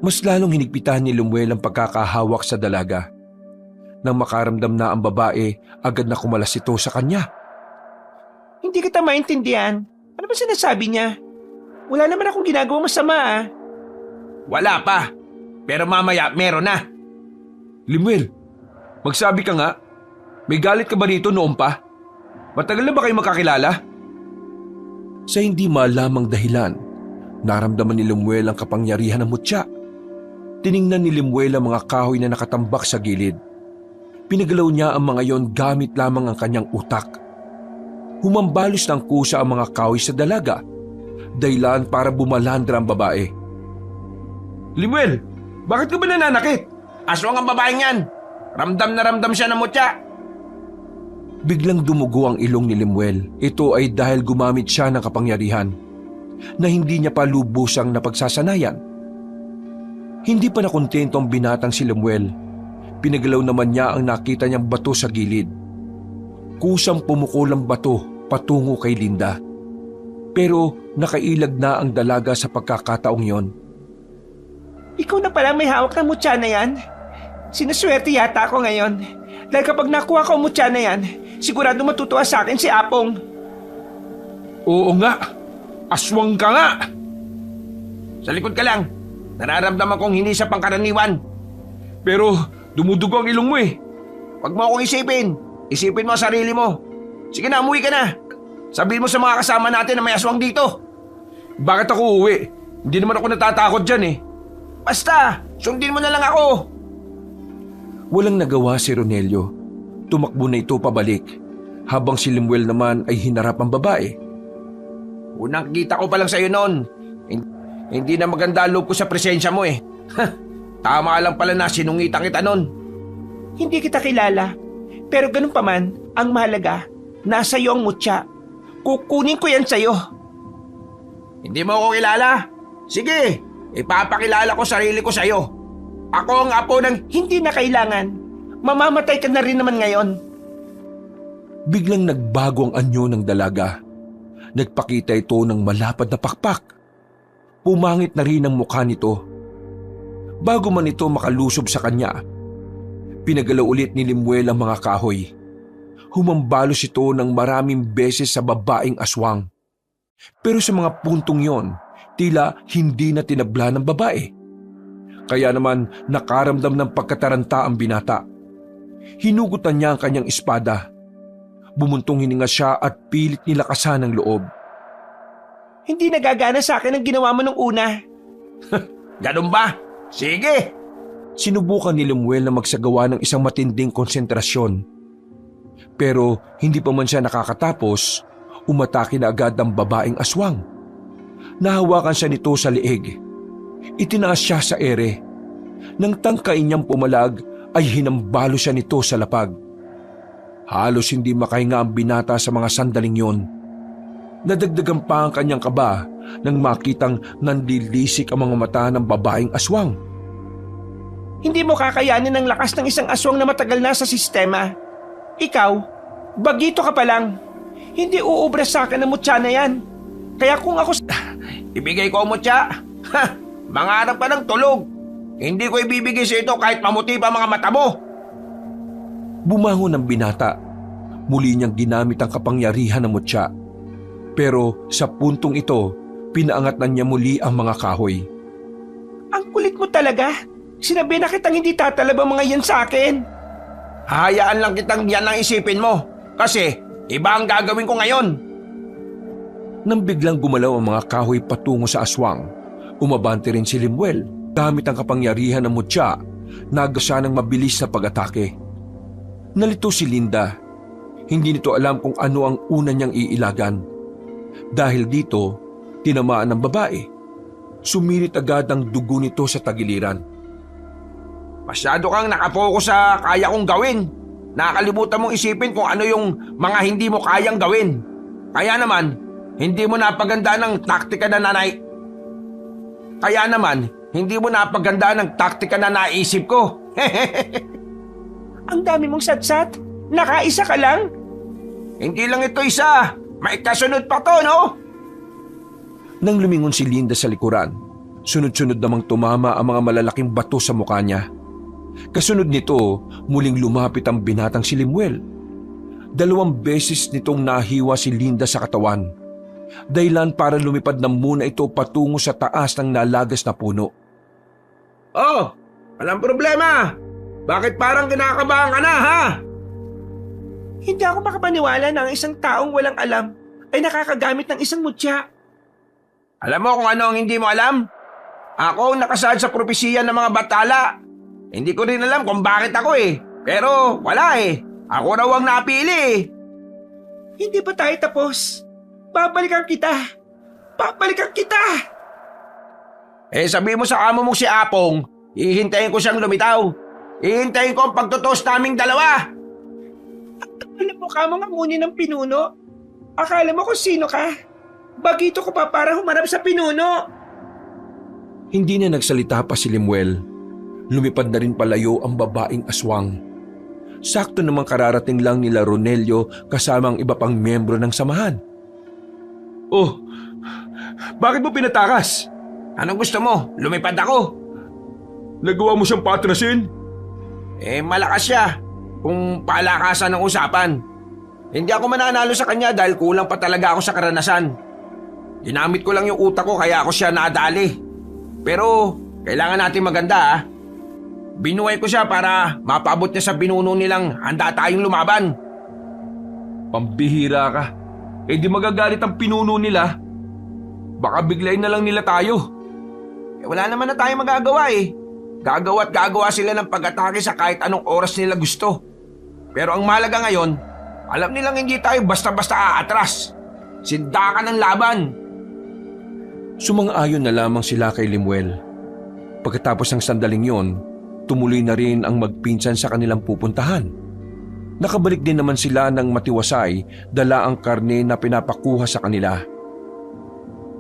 Mas lalong hinigpitan ni Lemuel ang pagkakahawak sa dalaga. Nang makaramdam na ang babae, agad na kumalas ito sa kanya. Hindi kita maintindihan. Ano ba sinasabi niya? Wala naman akong ginagawang masama ah. Wala pa. Pero mamaya meron na. Lemuel, magsabi ka nga. May galit ka ba rito noon pa? Matagal na ba kayo magkakilala? Sa hindi malamang dahilan, naramdaman ni Lemuel ang kapangyarihan ng mutya. Tiningnan ni Lemuel ang mga kahoy na nakatambak sa gilid. Pinagalaw niya ang mga yon gamit lamang ang kanyang utak. Humambalos ng kusa ang mga kahoy sa dalaga, dahilan para bumalandra ang babae. Lemuel, bakit ka ba nananakit? Aswang ang babaeng yan. Ramdam na ramdam siya ng mutya. Biglang dumugo ang ilong ni Lemuel. Ito ay dahil gumamit siya ng kapangyarihan na hindi niya pa lubusang napagsasanayan. Hindi pa nakontento ang binatang si Lemuel. Pinagalaw naman niya ang nakita niyang bato sa gilid. Kusang pumukol ang bato patungo kay Linda. Pero nakailag na ang dalaga sa pagkakataong yon. Ikaw na pala may hawak ng mutya na yan? Sinaswerte yata ako ngayon. Dahil kapag nakuha ko ang mutya na yan, sigurado matutuwa sa akin si Apong. Oo nga, aswang ka nga! Sa likod ka lang. Nararamdaman kong hindi sa pangkaraniwan. Pero dumudugo ang ilong mo eh. Huwag mo akong isipin. Isipin mo ang sarili mo. Sige na, umuwi ka na. Sabihin mo sa mga kasama natin na may aswang dito. Bakit ako uuwi? Hindi naman ako natatakot dyan eh. Basta, sundin mo na lang ako. Walang nagawa si Ronelio. Tumakbo na ito pabalik, habang si Lemuel naman ay hinarap ang babae. Unang kita ko pa lang sa'yo noon. Hindi na maganda ang loob ko sa presensya mo eh. Tama lang pala na sinungitan kita noon. Hindi kita kilala. Pero ganun pa man, ang mahalaga, nasa iyo ang mutya. Kukunin ko yan sa'yo. Hindi mo ako kilala? Sige, ipapakilala ko sarili ko sa'yo. Ako ang apo ng... Hindi na kailangan. Mamamatay ka na rin naman ngayon. Biglang nagbago ang anyo ng dalaga. Nagpakita ito ng malapad na pakpak. Pumangit na rin ang mukha nito. Bago man ito makalusob sa kanya, pinagalaw ulit ni Lemuel ang mga kahoy. Humambalos ito ng maraming beses sa babaeng aswang. Pero sa mga puntong yon, tila hindi na tinabla ng babae. Kaya naman nakaramdam ng pagkataranta ang binata. Hinugutan niya ang kanyang espada. Bumuntong hininga siya at pilit nilakasan ang loob. Hindi nagagana sa akin ang ginawa mo nung una. Ganun ba? Sige! Sinubukan ni Lemuel na magsagawa ng isang matinding konsentrasyon. Pero hindi pa man siya nakakatapos, umatake na agad ang babaeng aswang. Nahawakan siya nito sa liig. Itinaas siya sa ere. Nang tangkain niyang pumalag ay hinambalo siya nito sa lapag. Halos hindi makahinga ang binata sa mga sandaling yon. Nadagdagan pa ang kanyang kaba nang makitang nanlilisik ang mga mata ng babaeng aswang. Hindi mo kakayanin ang lakas ng isang aswang na matagal na sa sistema. Ikaw, bagito ka pa lang. Hindi uubra sa akin ang mutya na yan. Kaya kung ako... Ibigay ko ang mutya. Mangarap ka ng tulog. Hindi ko ibibigay sa ito kahit mamuti pa mga mata mo. Bumangon ang binata. Muli niyang ginamit ang kapangyarihan ng mutya. Pero sa puntong ito, pinaangat na niya muli ang mga kahoy. Ang kulit mo talaga. Sinabi na kitang hindi tatalab ang mga yan sa akin. Hahayaan lang kitang yan ang isipin mo. Kasi iba ang gagawin ko ngayon. Nang biglang gumalaw ang mga kahoy patungo sa aswang, umabante rin si Lemuel. Gamit ang kapangyarihan ng mutya, nagasa ng mabilis na pag-atake. Nalito si Linda. Hindi nito alam kung ano ang una niyang iilagan. Dahil dito, tinamaan ng babae. Sumirit agad ang dugo nito sa tagiliran. Masyado kang nakapokus sa kaya kong gawin. Nakakalimutan mong isipin kung ano yung mga hindi mo kayang gawin. Kaya naman, hindi mo napagandaan ng taktika na naisip ko. Ang dami mong satsat. Nakaisa ka lang? Hindi lang ito isa. May kasunod pa to, no? Nang lumingon si Linda sa likuran, sunod-sunod namang tumama ang mga malalaking bato sa mukha niya. Kasunod nito, muling lumapit ang binatang si Limuel. 2 beses nitong nahiwa si Linda sa katawan. Dahilan para lumipad na muna ito patungo sa taas ng nalagas na puno. Oh, walang problema. Bakit parang kinakabahan ka na, ha? Hindi ako makapaniwala na ang isang taong walang alam ay nakakagamit ng isang mutya. Alam mo kung ano ang hindi mo alam? Ako ang nakasaad sa propesiya ng mga batala. Hindi ko rin alam kung bakit ako eh. Pero wala eh. Ako raw ang napili eh. Hindi pa tayo tapos. Babalikan kita. Eh sabi mo sa amo mong si Apong, hihintayin ko siyang lumitaw. Hihintayin ko ang pagtutos naming dalawa. Alam mo ka mga muni ng pinuno. Akala mo kung sino ka? Bagito ko pa para humarap sa pinuno. Hindi na nagsalita pa si Limuel. Lumipad na rin palayo ang babaeng aswang. Sakto namang kararating lang nila Ronelio kasama ang iba pang miyembro ng samahan. Oh, bakit mo pinatakas? Anong gusto mo? Lumipad ako. Nagawa mo siyang patrasin? Eh malakas siya. Kung palakasan ng usapan. Hindi ako mananalo sa kanya dahil kulang pa talaga ako sa karanasan. Ginamit ko lang yung utak ko kaya ako siya nadali. Pero kailangan natin maganda ah. Binuhay ko siya para mapaabot niya sa binuno nilang handa tayong lumaban. Pambihira ka. Eh di magagalit ang pinuno nila. Baka biglayin na lang nila tayo. Eh wala naman na tayong magagawa eh. Gagawa sila ng pag-atake sa kahit anong oras nila gusto. Pero ang mahalaga ngayon, alam nilang hindi tayo basta-basta aatras. Sindakan ng laban. Sumang-ayon na lamang sila kay Limuel. Pagkatapos ng sandaling yon, tumuloy na rin ang magpinsan sa kanilang pupuntahan. Nakabalik din naman sila ng matiwasay, dala ang karne na pinapakuha sa kanila.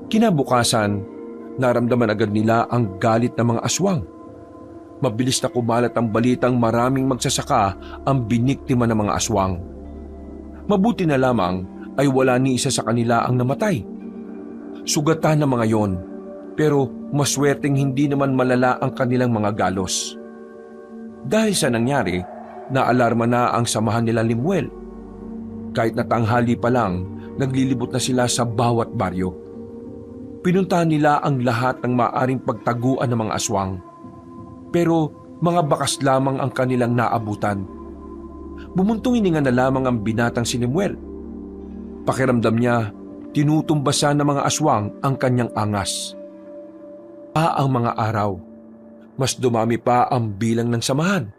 Kinabukasan, naramdaman agad nila ang galit ng mga aswang. Mabilis na kumalat ang balitang maraming magsasaka ang biniktima ng mga aswang. Mabuti na lamang ay wala ni isa sa kanila ang namatay. Sugatan ng mga yon, pero maswerteng hindi naman malala ang kanilang mga galos. Dahil sa nangyari, naalarma na ang samahan nila Limuel. Kahit na tanghali pa lang, naglilibot na sila sa bawat baryo. Pinuntahan nila ang lahat ng maaring pagtaguan ng mga aswang. Pero mga bakas lamang ang kanilang naabutan. Bumuntong hininga na lamang ang binatang si Limuel. Pakiramdam niya, tinutumbasan ng mga aswang ang kanyang angas. Ang mga araw, mas dumami pa ang bilang ng samahan.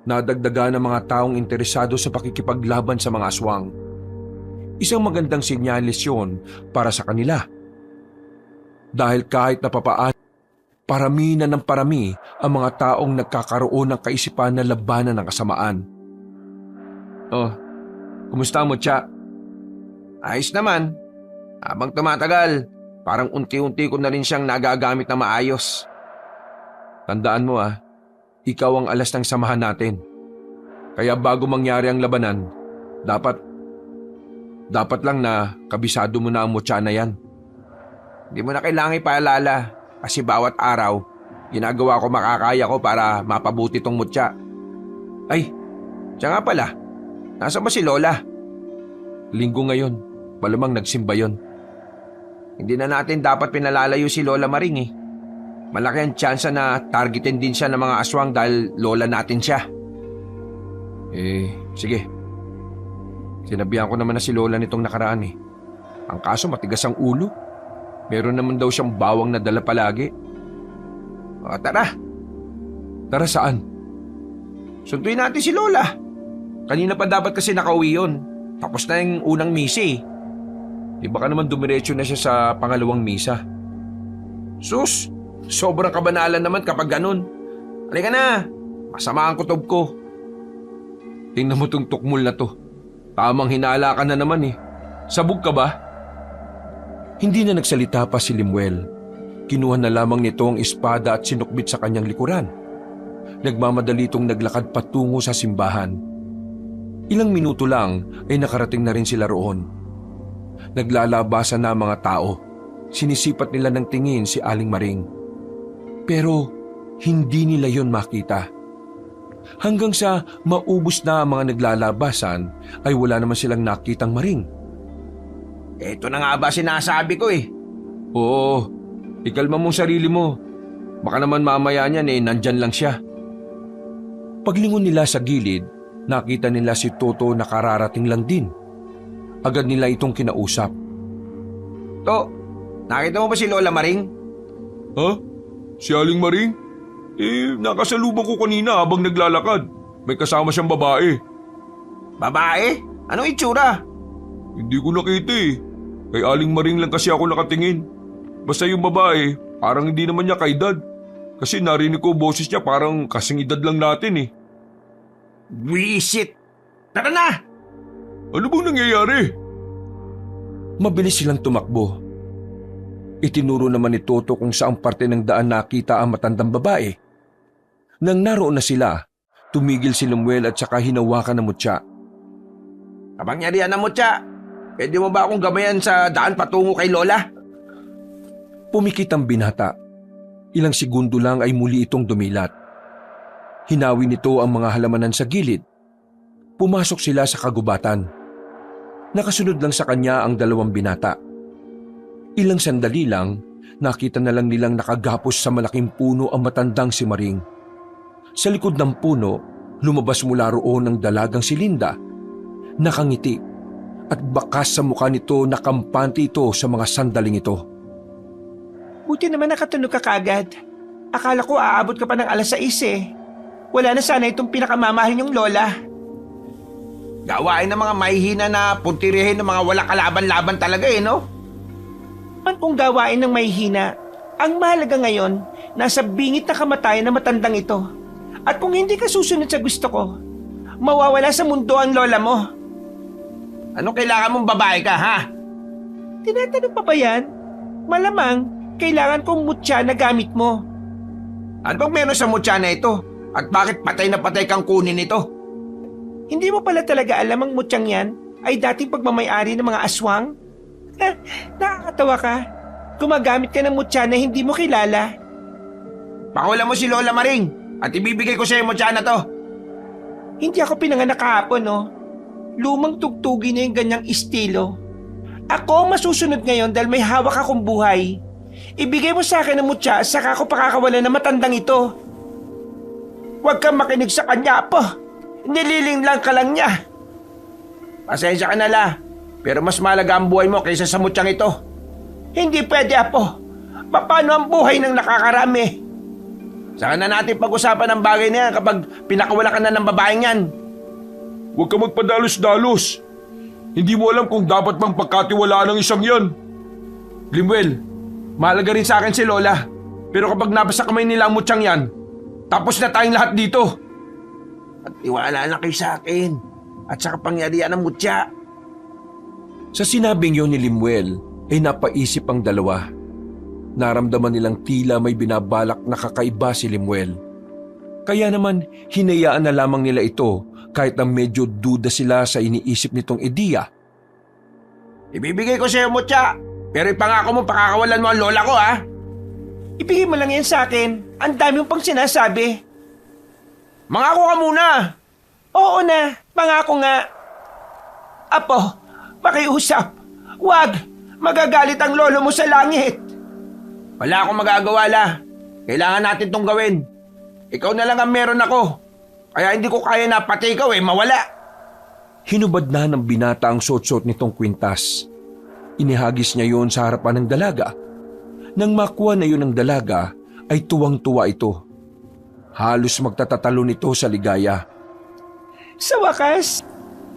Nadagdagan ng mga taong interesado sa pakikipaglaban sa mga aswang. Isang magandang senyales yun para sa kanila. Dahil kahit napapaan, parami na ng parami ang mga taong nagkakaroon ng kaisipan na labanan ng kasamaan. Oh, kumusta mo, Tsa? Ayos naman. Habang tumatagal, parang unti-unti ko na rin siyang nagagamit na maayos. Tandaan mo ikaw ang alas ng samahan natin. Kaya bago mangyari ang labanan, dapat lang na kabisado mo na ang mutya na yan. Hindi mo na kailangan ipaalala kasi bawat araw, ginagawa ko makakaya ko para mapabuti tong mutya. Ay, siya nga pala, nasa ba si Lola? Linggo ngayon, malamang nagsimba yon. Hindi na natin dapat pinalalayo si Lola Maring eh. Malaki ang tsansa na targetin din siya ng mga aswang dahil lola natin siya. Sige. Sinabihan ko naman na si Lola nitong nakaraan eh. Ang kaso matigas ang ulo. Meron naman daw siyang bawang na dala palagi. O tara. Tara saan? Sunduin natin si Lola. Kanina pa dapat kasi nakauwi yun. Tapos na yung unang misi. Baka naman dumiretso na siya sa pangalawang misa. Sus, sobrang kabanalan naman kapag ganun. Halika na, masama ang kutob ko. Tingnan mo tong tukmol na to. Tamang hinala ka na naman eh. Sabog ka ba? Hindi na nagsalita pa si Limuel. Kinuha na lamang nito ang espada at sinukbit sa kanyang likuran. Nagmamadali itong naglakad patungo sa simbahan. Ilang minuto lang ay nakarating na rin sila roon. Naglalabasan na ang mga tao. Sinisipat nila ng tingin si Aling Maring. Pero hindi nila yon makita. Hanggang sa maubos na ang mga naglalabasan ay wala naman silang nakitang Maring. Ito na nga ba sinasabi ko eh. Oo, ikalma mong sarili mo. Baka naman mamaya niyan nandyan lang siya. Paglingon nila sa gilid, nakita nila si Toto na kararating lang din. Agad nila itong kinausap. To, nakita mo ba si Lola Maring? Ha? Si Aling Maring? Nakasalubong ko kanina habang naglalakad. May kasama siyang babae. Babae? Anong itsura? Hindi ko nakita eh. Kay Aling Maring lang kasi ako nakatingin. Basta yung babae, parang hindi naman niya kaedad. Kasi narinig ko boses niya parang kasing edad lang natin eh. Wisit! Tara na! Ano bang nangyayari? Mabilis silang tumakbo. Itinuro naman ni Toto kung saang parte ng daan nakita ang matandang babae. Nang naroon na sila, tumigil si Lemuel at saka hinawakan ng mutya. Kapangyarihan ng mutya, pwede mo ba akong gamayan sa daan patungo kay Lola? Pumikit ang binata. Ilang segundo lang ay muli itong dumilat. Hinawi nito ang mga halamanan sa gilid. Pumasok sila sa kagubatan. Nakasunod lang sa kanya ang dalawang binata. Ilang sandali lang, nakita na lang nilang nakagapos sa malaking puno ang matandang si Maring. Sa likod ng puno, lumabas mula roon ang dalagang si Linda. Nakangiti at bakas sa mukha nito nakampante ito sa mga sandaling ito. Buti naman nakatunog ka kagad. Akala ko aabot ka pa ng 6:00 eh. Wala na sana itong pinakamamahal niyong lola. Gawain ng mga mahihina na puntirihin ng mga wala kalaban-laban talaga eh, no? Man kung gawain ng may hina, ang mahalaga ngayon, nasa bingit na kamatayan na matandang ito. At kung hindi ka susunod sa gusto ko, mawawala sa mundo ang lola mo. Anong kailangan mong babae ka, ha? Tinatanong pa ba yan? Malamang, kailangan kong mutya na gamit mo. Ano bang meron sa mutya na ito? At bakit patay na patay kang kunin ito? Hindi mo pala talaga alam ang mutyang yan ay dating pagmamayari ng mga aswang? Nakakatawa ka. Gumagamit ka ng mutya na hindi mo kilala. Pakawala mo si Lola Maring at ibibigay ko sa iyo mutya na to. Hindi ako pinanganak kahapon, no? Lumang tugtugin na yung ganyang estilo. Ako ang masusunod ngayon dahil may hawak akong buhay. Ibigay mo sa akin ang mutya at saka ako pakakawalan ng matandang ito. Huwag kang makinig sa kanya, Apo. Nililing lang ka lang niya. Pasensya ka na la, pero mas malaga ang buhay mo kaysa sa mutyang ito. Hindi pwede, Apo. Paano ang buhay ng nakakarami? Saka na natin pag-usapan ng bagay na yan kapag pinakawala ka na ng babaeng yan. Huwag ka magpadalos-dalos. Hindi mo alam kung dapat bang pagkatiwalaan ng isang yan. Limuel, mahalaga rin sa akin si Lola. Pero kapag nabasa kamay nila ang mutyang yan, tapos na tayong lahat dito. At iwala lang kayo sa akin at sa kapangyarihan ng mutya. Sa sinabing yon ni Limuel ay napaisip ang dalawa. Naramdaman nilang tila may binabalak na kakaiba si Limuel. Kaya naman hinayaan na lamang nila ito kahit na medyo duda sila sa iniisip nitong ideya. Ibibigay ko sa iyo mutya, pero ipangako mo pakakawalan mo ang lola ko, ha? Ibigay mo lang yan sa akin. Ang dami mong pang sinasabi. Mangako ka muna. Oo na, pangako nga. Apo, pakiusap. Huwag, magagalit ang lolo mo sa langit. Wala akong magagawa, la. Kailangan natin tong gawin. Ikaw na lang ang meron ako. Kaya hindi ko kaya na pati ikaw mawala. Hinubad na ng binata ang suot-suot nitong kwintas. Inihagis niya yon sa harapan ng dalaga. Nang makuha na yun ng dalaga, ay tuwang-tuwa ito. Halos magtatatalo nito sa ligaya. Sa wakas,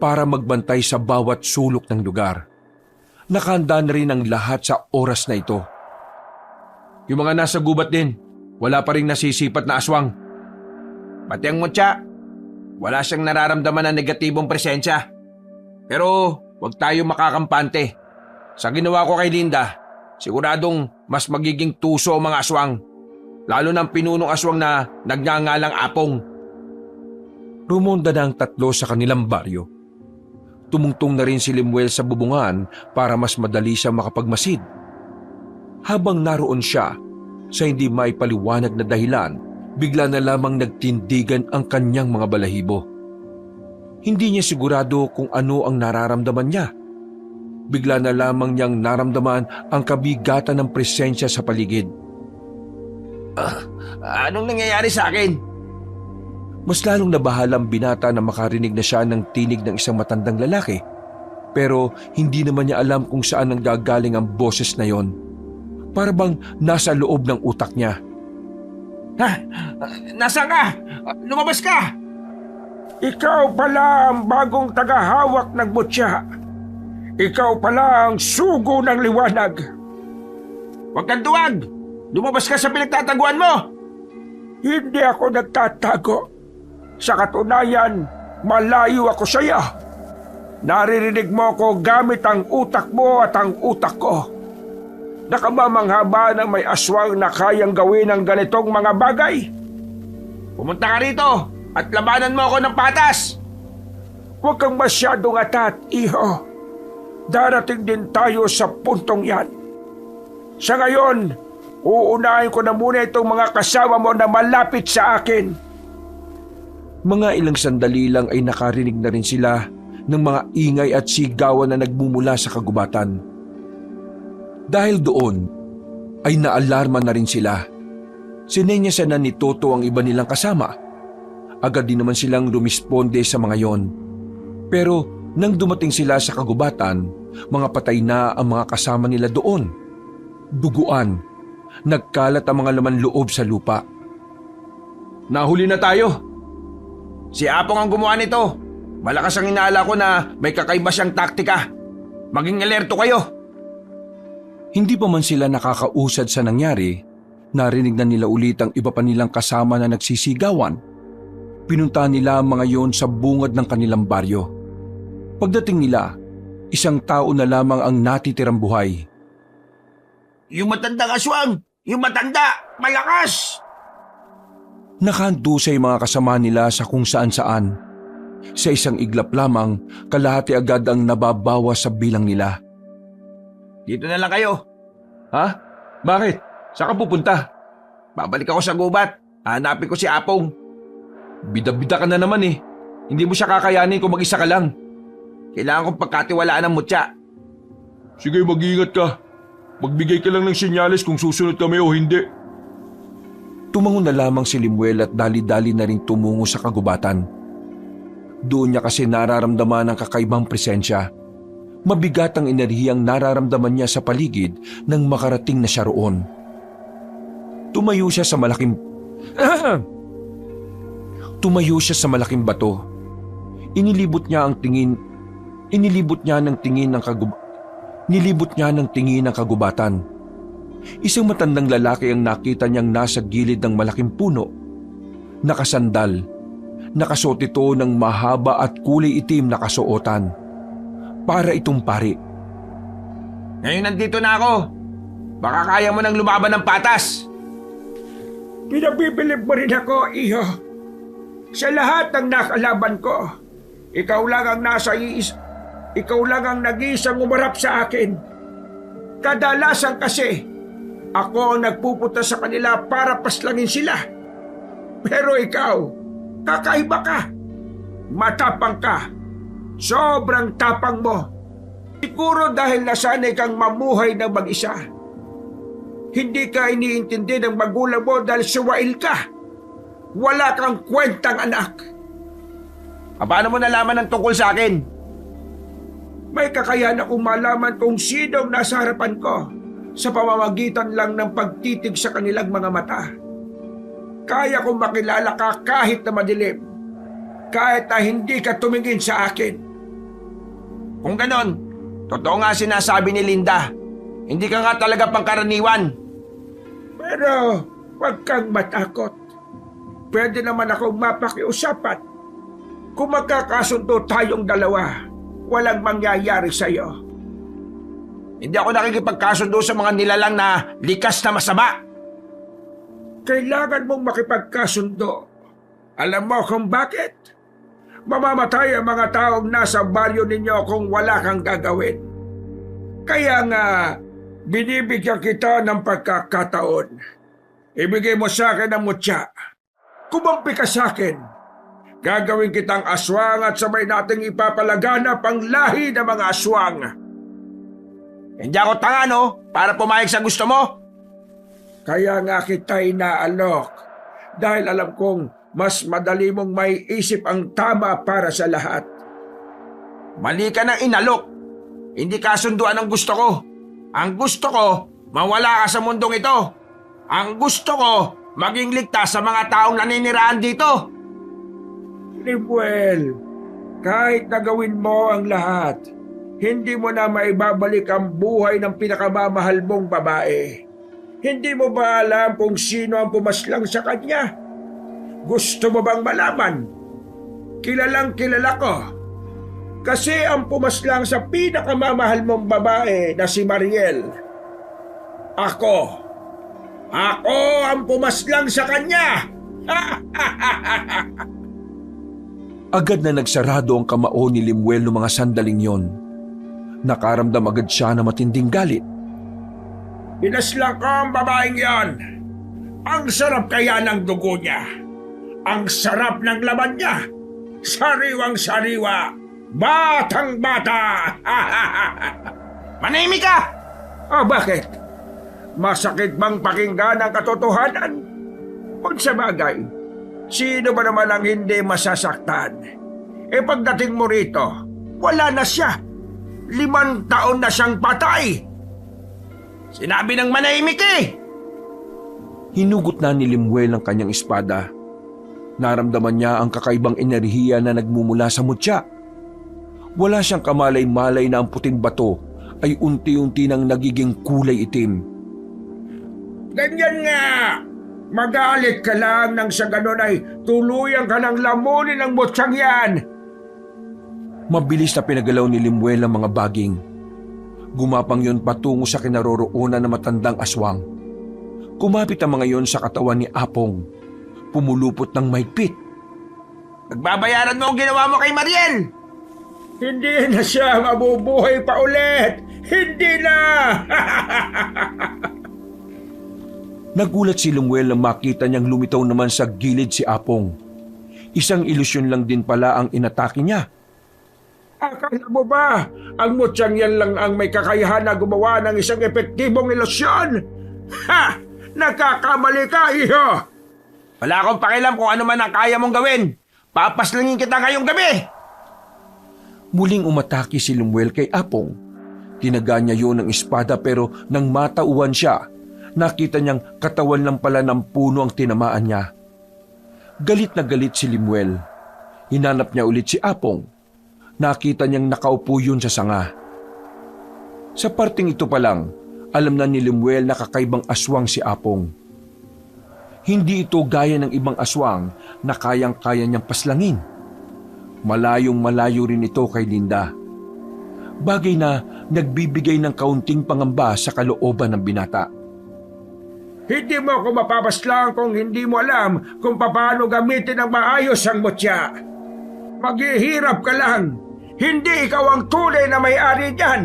para magbantay sa bawat sulok ng lugar. Nakahanda na rin ang lahat sa oras na ito. Yung mga nasa gubat din, wala pa rin nasisipat na aswang. Pati ang mutya, wala siyang nararamdaman na negatibong presensya. Pero huwag tayo makakampante. Sa ginawa ko kay Linda, siguradong mas magiging tuso ang mga aswang. Lalo ng pinunong aswang na nagngangalang Apong. Rumonda na ang tatlo sa kanilang baryo. Tumungtong na rin si Lemuel sa bubungan para mas madali siyang makapagmasid. Habang naroon siya, sa hindi maipaliwanag na dahilan, bigla na lamang nagtindigan ang kanyang mga balahibo. Hindi niya sigurado kung ano ang nararamdaman niya. Bigla na lamang niyang naramdaman ang kabigatan ng presensya sa paligid. Anong nangyayari sa akin? Mas lalong nabahalang binata na makarinig na siya ng tinig ng isang matandang lalaki. Pero hindi naman niya alam kung saan nanggagaling ang boses na yon. Para bang nasa loob ng utak niya. Ha? Nasaan ka? Lumabas ka! Ikaw pala ang bagong tagahawak ng mutya. Ikaw pala ang sugo ng liwanag. Huwag kang tuwag! Lumabas ka sa pinagtataguan mo! Hindi ako nagtatago. Sa katunayan, malayo ako sa iyo. Naririnig mo ko gamit ang utak mo at ang utak ko. Nakamamangha ba na may aswang na kayang gawin ang ganitong mga bagay? Pumunta ka rito at labanan mo ako ng patas! Huwag kang masyadong atat, iho. Darating din tayo sa puntong yan. Sa ngayon, uunahin ko na muna itong mga kasama mo na malapit sa akin. Mga ilang sandali lang ay nakarinig na rin sila ng mga ingay at sigawan na nagmumula sa kagubatan. Dahil doon, ay naalarma na rin sila. Sinenyasan na ni Toto ang iba nilang kasama. Agad din naman silang lumisponde sa mga yon. Pero nang dumating sila sa kagubatan, mga patay na ang mga kasama nila doon. Duguan, nagkalat ang mga laman loob sa lupa. Nahuli na tayo! Si Apong ang gumawa nito. Malakas ang inaala ko na may kakaiba siyang taktika. Maging alerto kayo! Hindi pa man sila nakakausad sa nangyari, narinig na nila ulit ang iba pa nilang kasama na nagsisigawan. Pinuntahan nila ang mga yon sa bungad ng kanilang baryo. Pagdating nila, isang tao na lamang ang natitirang buhay. Yung matandang aswang! Yung matanda! Malakas! Nakahandusay mga kasama nila sa kung saan-saan. Sa isang iglap lamang, kalahati agad ang nababawa sa bilang nila. Dito na lang kayo. Ha? Bakit? Saan ka pupunta? Babalik ako sa gubat. Hanapin ko si Apong. Bida-bida ka na naman eh. Hindi mo siya kakayanin kung mag-isa ka lang. Kailangan kong pagkatiwalaan ng mutya. Sige, mag-ingat ka. Magbigay ka lang ng senyales kung susunod kami o hindi. Tumangon na lamang si Lemuel at dali-dali na rin tumungo sa kagubatan. Doon niya kasi nararamdaman ang kakaibang presensya. Mabigat ang enerhiyang nararamdaman niya sa paligid nang makarating na siya roon. Tumayo siya sa malaking bato. Nilibot niya ng tingin ng kagubatan. Isang matandang lalaki ang nakita niyang nasa gilid ng malaking puno. Nakasandal. Nakasuot ito ng mahaba at kulay itim na kasuotan. Para itong pari. Ngayon nandito na ako. Baka kaya mo nang lumaban ng patas. Pinabibilib mo rin ako, iho. Sa lahat ng nakalaban ko, ikaw lang ang nag-iisang umarap sa akin. Kadalasan kasi, ako ang nagpupunta sa kanila para paslangin sila. Pero ikaw, kakaiba ka. Matapang ka. Sobrang tapang mo. Siguro dahil nasanay kang mamuhay ng mag-isa. Hindi ka iniintindi ng magulang mo dahil suwail ka. Wala kang kwentang anak. Paano mo nalaman ang tungkol sa akin? May kakayahan akong malaman kung sino ang nasa harapan ko sa pamamagitan lang ng pagtitig sa kanilang mga mata. Kaya kong makilala ka kahit na madilim, kahit na hindi ka tumingin sa akin. Kung ganon, totoo nga sinasabi ni Linda. Hindi ka nga talaga pangkaraniwan. Pero huwag kang matakot. Pwede naman akong mapakiusapan. Kung magkakasundo tayong dalawa, walang mangyayari sa'yo. Hindi ako nakikipagkasundo sa mga nilalang na likas na masama. Kailangan mong makipagkasundo. Alam mo kung bakit? Mamamatay ang mga taong nasa baryo ninyo kung wala kang gagawin. Kaya nga, binibigyan kita ng pagkakataon. Ibigay mo sa akin ang mutya. Kumampi ka sa akin. Gagawin kitang aswang at sabay nating ipapalaganap ang lahi ng mga aswang. Hindi ako tanga, no? Para pumayag sa gusto mo. Kaya nga kita inaalok. Dahil alam kong mas madali mong may isip ang tama para sa lahat. Mali ka ng inalok. Hindi kasunduan ang gusto ko. Ang gusto ko, mawala ka sa mundong ito. Ang gusto ko, maging ligtas sa mga taong naniniraan dito. Limuel, kahit nagawin mo ang lahat, hindi mo na maibabalik ang buhay ng pinakamamahal mong babae. Hindi mo ba alam kung sino ang pumaslang sa kanya? Gusto mo bang malaman? Kilalang kilala ko. Kasi ang pumaslang sa pinakamamahal mong babae na si Mariel. Ako ang pumaslang sa kanya! Agad na nagsarado ang kamao ni Limuel noong mga sandaling yon. Nakaramdam agad siya na matinding galit. Pinaslang ko ang babaeng yon. Ang sarap kaya ng dugo niya. Ang sarap ng laman niya. Sariwang-sariwa. Batang-bata. Manahimik ka! Oh, bakit? Masakit bang pakinggan ang katotohanan? Kung sa bagay, sino ba naman ang hindi masasaktan? E pagdating mo rito, wala na siya. 5 taon na siyang patay. Sinabi ng manahimik eh! Hinugot na ni Limuel ang kanyang espada. Naramdaman niya ang kakaibang enerhiya na nagmumula sa mutya. Wala siyang kamalay-malay na ang puting bato ay unti-unti nang nagiging kulay itim. Ganyan nga! Magalit ka lang nang sa ganon ay tuluyan ka ng lamunin ng mutyang yan! Mabilis na pinagalaw ni Limuel ang mga baging. Gumapang yon patungo sa kinaroroonan ng matandang aswang. Kumapit ang mga yon sa katawan ni Apong. Pumulupot ng mahigpit. Nagbabayaran mo ang ginawa mo kay Mariel! Hindi na siya mabubuhay pa ulit! Hindi na! Nagulat si Limuel nang makita niyang lumitaw naman sa gilid si Apong. Isang ilusyon lang din pala ang inatake niya. Akala mo ba, ang mutyang yan lang ang may kakayahan na gumawa ng isang epektibong ilusyon? Ha! Nakakamali ka, iho! Wala akong pakialam kung ano man ang kaya mong gawin. Papaslangin kita ngayong gabi! Muling umatake si Limuel kay Apong. Tinaga niya yun ng espada pero nang matauhan siya, nakita niyang katawan lang pala ng puno ang tinamaan niya. Galit na galit si Limuel. Hinanap niya ulit si Apong. Nakita niyang nakaupo yun sa sanga. Sa parting ito pa lang, alam na ni Limuel na kakaibang aswang si Apong. Hindi ito gaya ng ibang aswang na kayang-kaya niyang paslangin. Malayong malayo rin ito kay Linda. Bagay na nagbibigay ng kaunting pangamba sa kalooban ng binata. Hindi mo ako mapapaslang kung hindi mo alam kung paano gamitin ng maayos ang mutya. Maghihirap ka lang. Hindi ikaw ang tunay na may-ari niyan.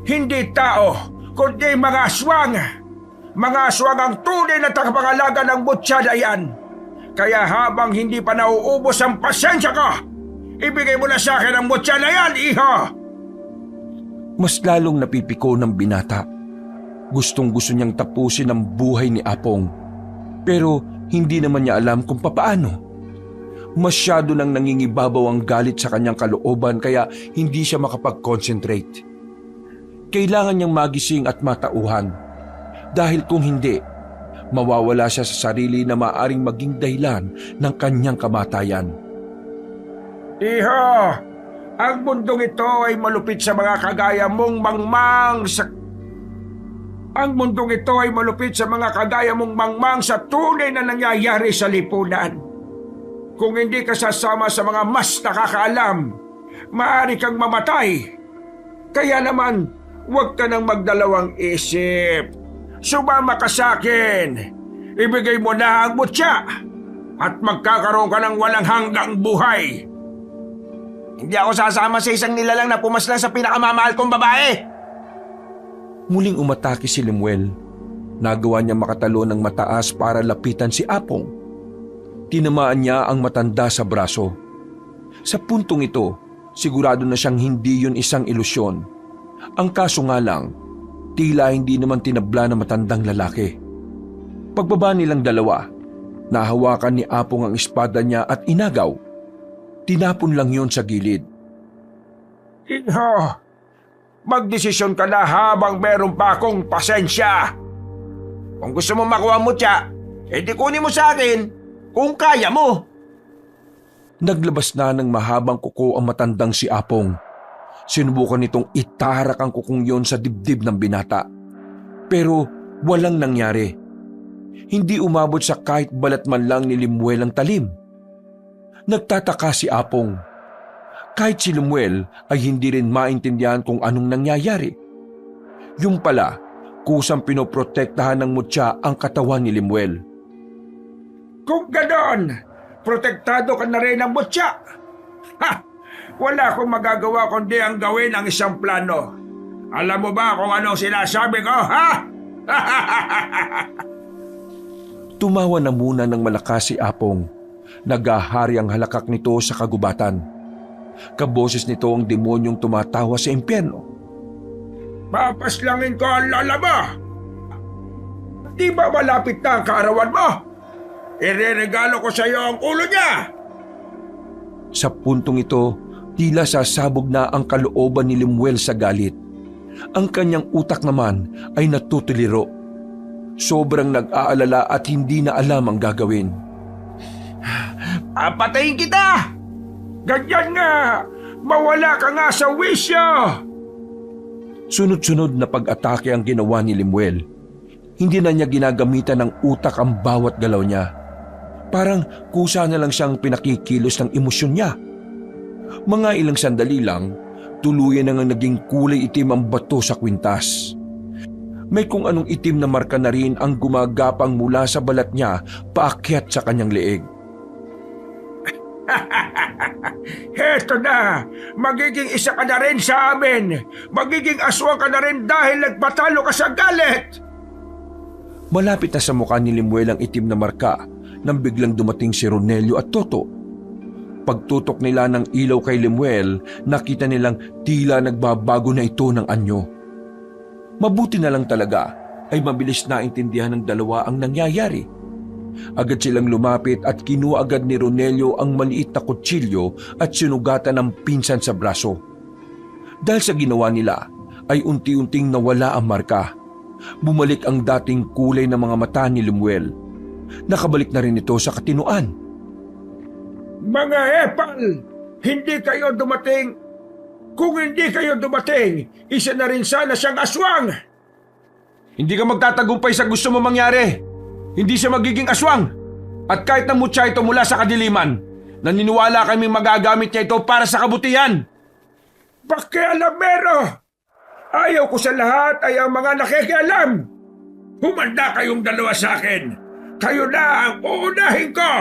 Hindi tao, kundi mga aswang. Mga aswang ang tunay na tagapangalaga ng mutya na yan. Kaya habang hindi pa nauubos ang pasensya ko, ibigay mo na sa akin ang mutya na yan, iho! Mas lalong napipiko ng binata. Gustong-gusto niyang tapusin ang buhay ni Apong. Pero hindi naman niya alam kung papaano. Masyado nang nangingibabaw ang galit sa kanyang kalooban kaya hindi siya makapag-concentrate. Kailangan niyang magising at matauhan. Dahil kung hindi, mawawala siya sa sarili na maaring maging dahilan ng kanyang kamatayan. Iho! Ang mundong ito ay malupit sa mga kagaya mong mangmang sa... Ang mundong ito ay malupit sa mga kagaya mong mangmang sa tunay na nangyayari sa lipunan. Kung hindi ka sasama sa mga mas nakakaalam, maaari kang mamatay. Kaya naman, huwag ka nang magdalawang isip. Sumama ka sa akin. Ibigay mo na ang mutya at magkakaroon ka ng walang hanggang buhay. Hindi ako sasama sa isang nilalang na pumaslang sa pinakamamahal kong babae. Muling umatake si Lemuel. Nagawa niya makatalo ng mataas para lapitan si Apong. Tinamaan niya ang matanda sa braso. Sa puntong ito, sigurado na siyang hindi yun isang ilusyon. Ang kaso nga lang, tila hindi naman tinabla ng matandang lalaki. Pagbaba nilang dalawa, nahawakan ni Apong ang espada niya at inagaw. Tinapon lang yon sa gilid. Iho, magdesisyon ka na habang meron pa akong pasensya. Kung gusto mo makuha mo siya, edi kunin mo sa akin kung kaya mo. Naglabas na ng mahabang kuko ang matandang si Apong. Sinubukan nitong itarak ang kukong yon sa dibdib ng binata. Pero walang nangyari. Hindi umabot sa kahit balat man lang ni Lemuel ang talim. Nagtataka si Apong. Kahit si Lemuel ay hindi rin maintindihan kung anong nangyayari. Yung pala, kusang pinoprotektahan ng mutya ang katawan ni Lemuel. Kung ganon, protektado ka na rin ng mutya. Ha! Wala akong magagawa kundi ang gawin ang isang plano. Alam mo ba kung anong sinasabi ko, ha? Tumawa na muna ng malakas si Apong. Nagahari ang halakak nito sa kagubatan. Kaboses nito ang demonyong tumatawa sa impyerno. Papaslangin ko ang lola mo. Di ba malapit na ang kaarawan mo? Ireregalo ko sa iyo ang ulo niya. Sa puntong ito, tila sasabog na ang kalooban ni Lemuel sa galit. Ang kanyang utak naman ay natutuliro. Sobrang nag-aalala at hindi na alam ang gagawin. Patayin kita! Ganyan nga! Mawala ka nga sa wisyo! Sunod-sunod na pag-atake ang ginawa ni Lemuel. Hindi na niya ginagamitan ng utak ang bawat galaw niya. Parang kusa na lang siyang pinakikilos ng emosyon niya. Mga ilang sandali lang, tuluyan na nga naging kulay itim ang bato sa kwintas. May kung anong itim na marka na rin ang gumagapang mula sa balat niya paakyat sa kanyang leeg. Heto na! Magiging isa ka na rin sa amin! Magiging aswang ka na rin dahil nagpatalo ka sa galit! Malapit na sa mukha ni Lemuel ang itim na marka nang biglang dumating si Ronelio at Toto. Pagtutok nila ng ilaw kay Lemuel, nakita nilang tila nagbabago na ito ng anyo. Mabuti na lang talaga ay mabilis na intindihan ng dalawa ang nangyayari. Agad silang lumapit at kinuha agad ni Ronelio ang maliit na kutsilyo at sinugatan ng pinsan sa braso. Dahil sa ginawa nila ay unti-unting nawala ang marka. Bumalik ang dating kulay ng mga mata ni Lemuel. Nakabalik na rin ito sa katinuan. Mga epal! Hindi kayo dumating! Kung hindi kayo dumating, isa na rin sana siyang aswang! Hindi ka magtatagumpay sa gusto mo mangyari. Hindi siya magiging aswang. At kahit na mutya ito mula sa kadiliman, naniniwala kaming magagamit niya ito para sa kabutihan. Pakialamero! Ayaw ko sa lahat ay ang mga nakikialam! Humanda kayong dalawa sa akin! Kayo na ang uunahin ko!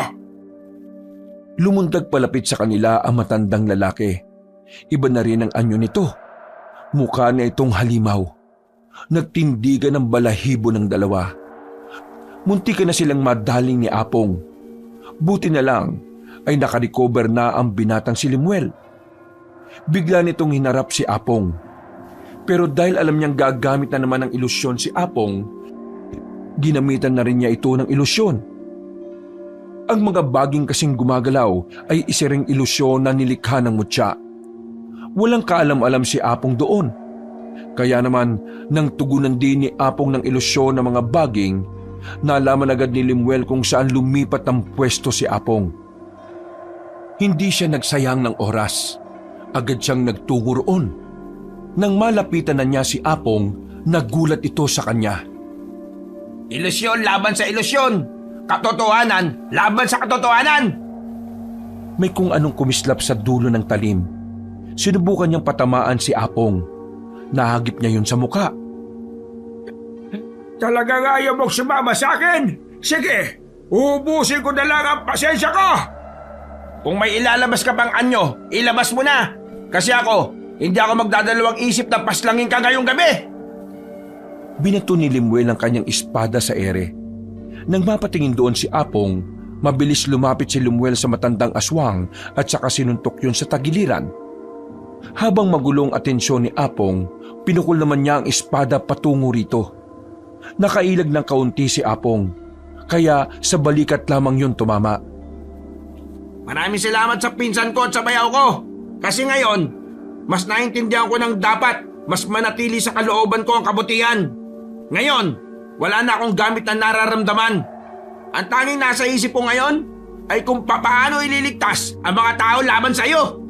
Lumundag palapit sa kanila ang matandang lalaki. Iba na rin ang anyo nito. Mukha na itong halimaw. Nagtindigan ng balahibo ng dalawa. Munti ka na silang madaling ni Apong. Buti na lang ay nakarecover na ang binatang si Lemuel. Bigla nitong hinarap si Apong. Pero dahil alam niyang gagamit na naman ng ilusyon si Apong, ginamitan na rin niya ito ng ilusyon. Ang mga baging kasing gumagalaw ay isa ring ilusyon na nilikha ng mutya. Walang kaalam-alam si Apong doon. Kaya naman, nang tugunan din ni Apong ng ilusyon ng mga baging, nalaman agad ni Lemuel kung saan lumipat ng pwesto si Apong. Hindi siya nagsayang ng oras. agad siyang nagtungo roon. Nang malapitan na niya si Apong, nagulat ito sa kanya. Ilusyon laban sa ilusyon! Katotohanan laban sa katotohanan! May kung anong kumislap sa dulo ng talim. Sinubukan niyang patamaan si Apong. Nahagip niya yun sa muka. Talagang ayaw mong sumama sa akin? Sige, ubusin ko na lang ang pasensya ko! Kung may ilalabas ka pang anyo, ilabas mo na! Kasi ako, hindi ako magdadalawang isip na paslangin ka ngayong gabi! Binato ni Lemuel ang kanyang espada sa ere. Nang mapatingin doon si Apong, mabilis lumapit si Lemuel sa matandang aswang at saka sinuntok yun sa tagiliran. Habang magulong atensyon ni Apong, pinukol naman niya ang espada patungo rito. Nakailag ng kaunti si Apong, kaya sa balikat lamang yun tumama. Maraming salamat sa pinsan ko at sa bayaw ko. Kasi ngayon, mas naintindihan ko ng dapat mas manatili sa kalooban ko ang kabutihan. Ngayon, wala na akong gamit na nararamdaman. Ang tanging nasa isip ko ngayon ay kung papaano ililigtas ang mga tao laban sa iyo.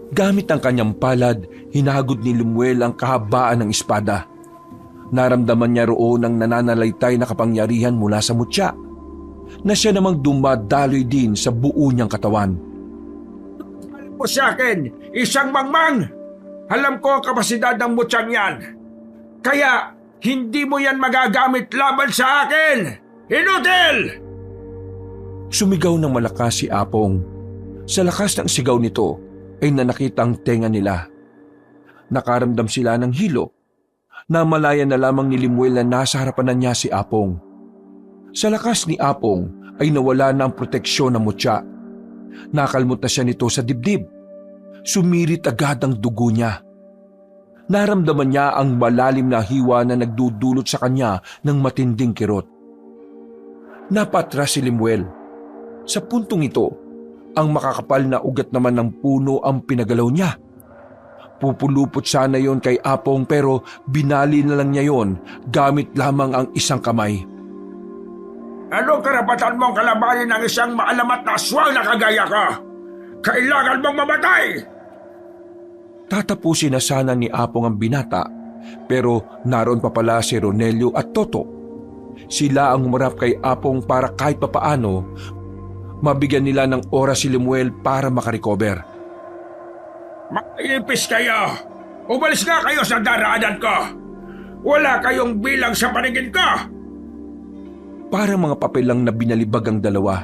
Gamit ang kanyang palad, hinagod ni Lemuel ang kahabaan ng espada. Naramdaman niya roon ang nananalaytay na kapangyarihan mula sa mutya, na siya namang dumadaloy din sa buo niyang katawan. Alam mo sa akin, isang mangmang. Alam ko ang kapasidad ng mutyang yan. Kaya hindi mo yan magagamit laban sa akin. Inutil! Sumigaw ng malakas si Apong. Sa lakas ng sigaw nito ay nanakita ang tenga nila. Nakaramdam sila ng hilo. Namalaya na lamang ni Lemuel na nasa harapan na niya si Apong. Sa lakas ni Apong ay nawala na ang proteksyon ng mutya. Nakalmot na siya nito sa dibdib. Sumirit agad ang dugo niya. Naramdaman niya ang malalim na hiwa na nagdudulot sa kanya ng matinding kirot. Napatras si Lemuel. Sa puntong ito, ang makakapal na ugat naman ng puno ang pinagalaw niya. Pupulupot sana yon kay Apong pero binali na lang niya yon gamit lamang ang isang kamay. Anong karapatan mong kalabanin ng isang maalamat na aswang na kagaya ka? Kailangan mong mamatay! Tatapusin na sana ni Apong ang binata pero naroon pa pala si Ronelio at Toto. Sila ang humarap kay Apong para kahit papaano mabigyan nila ng oras si Lemuel para makarecover. Maipis kayo! Umalis nga kayo sa daraanan ko! Wala kayong bilang sa paningin ko! Parang mga papel lang na binalibag ang dalawa.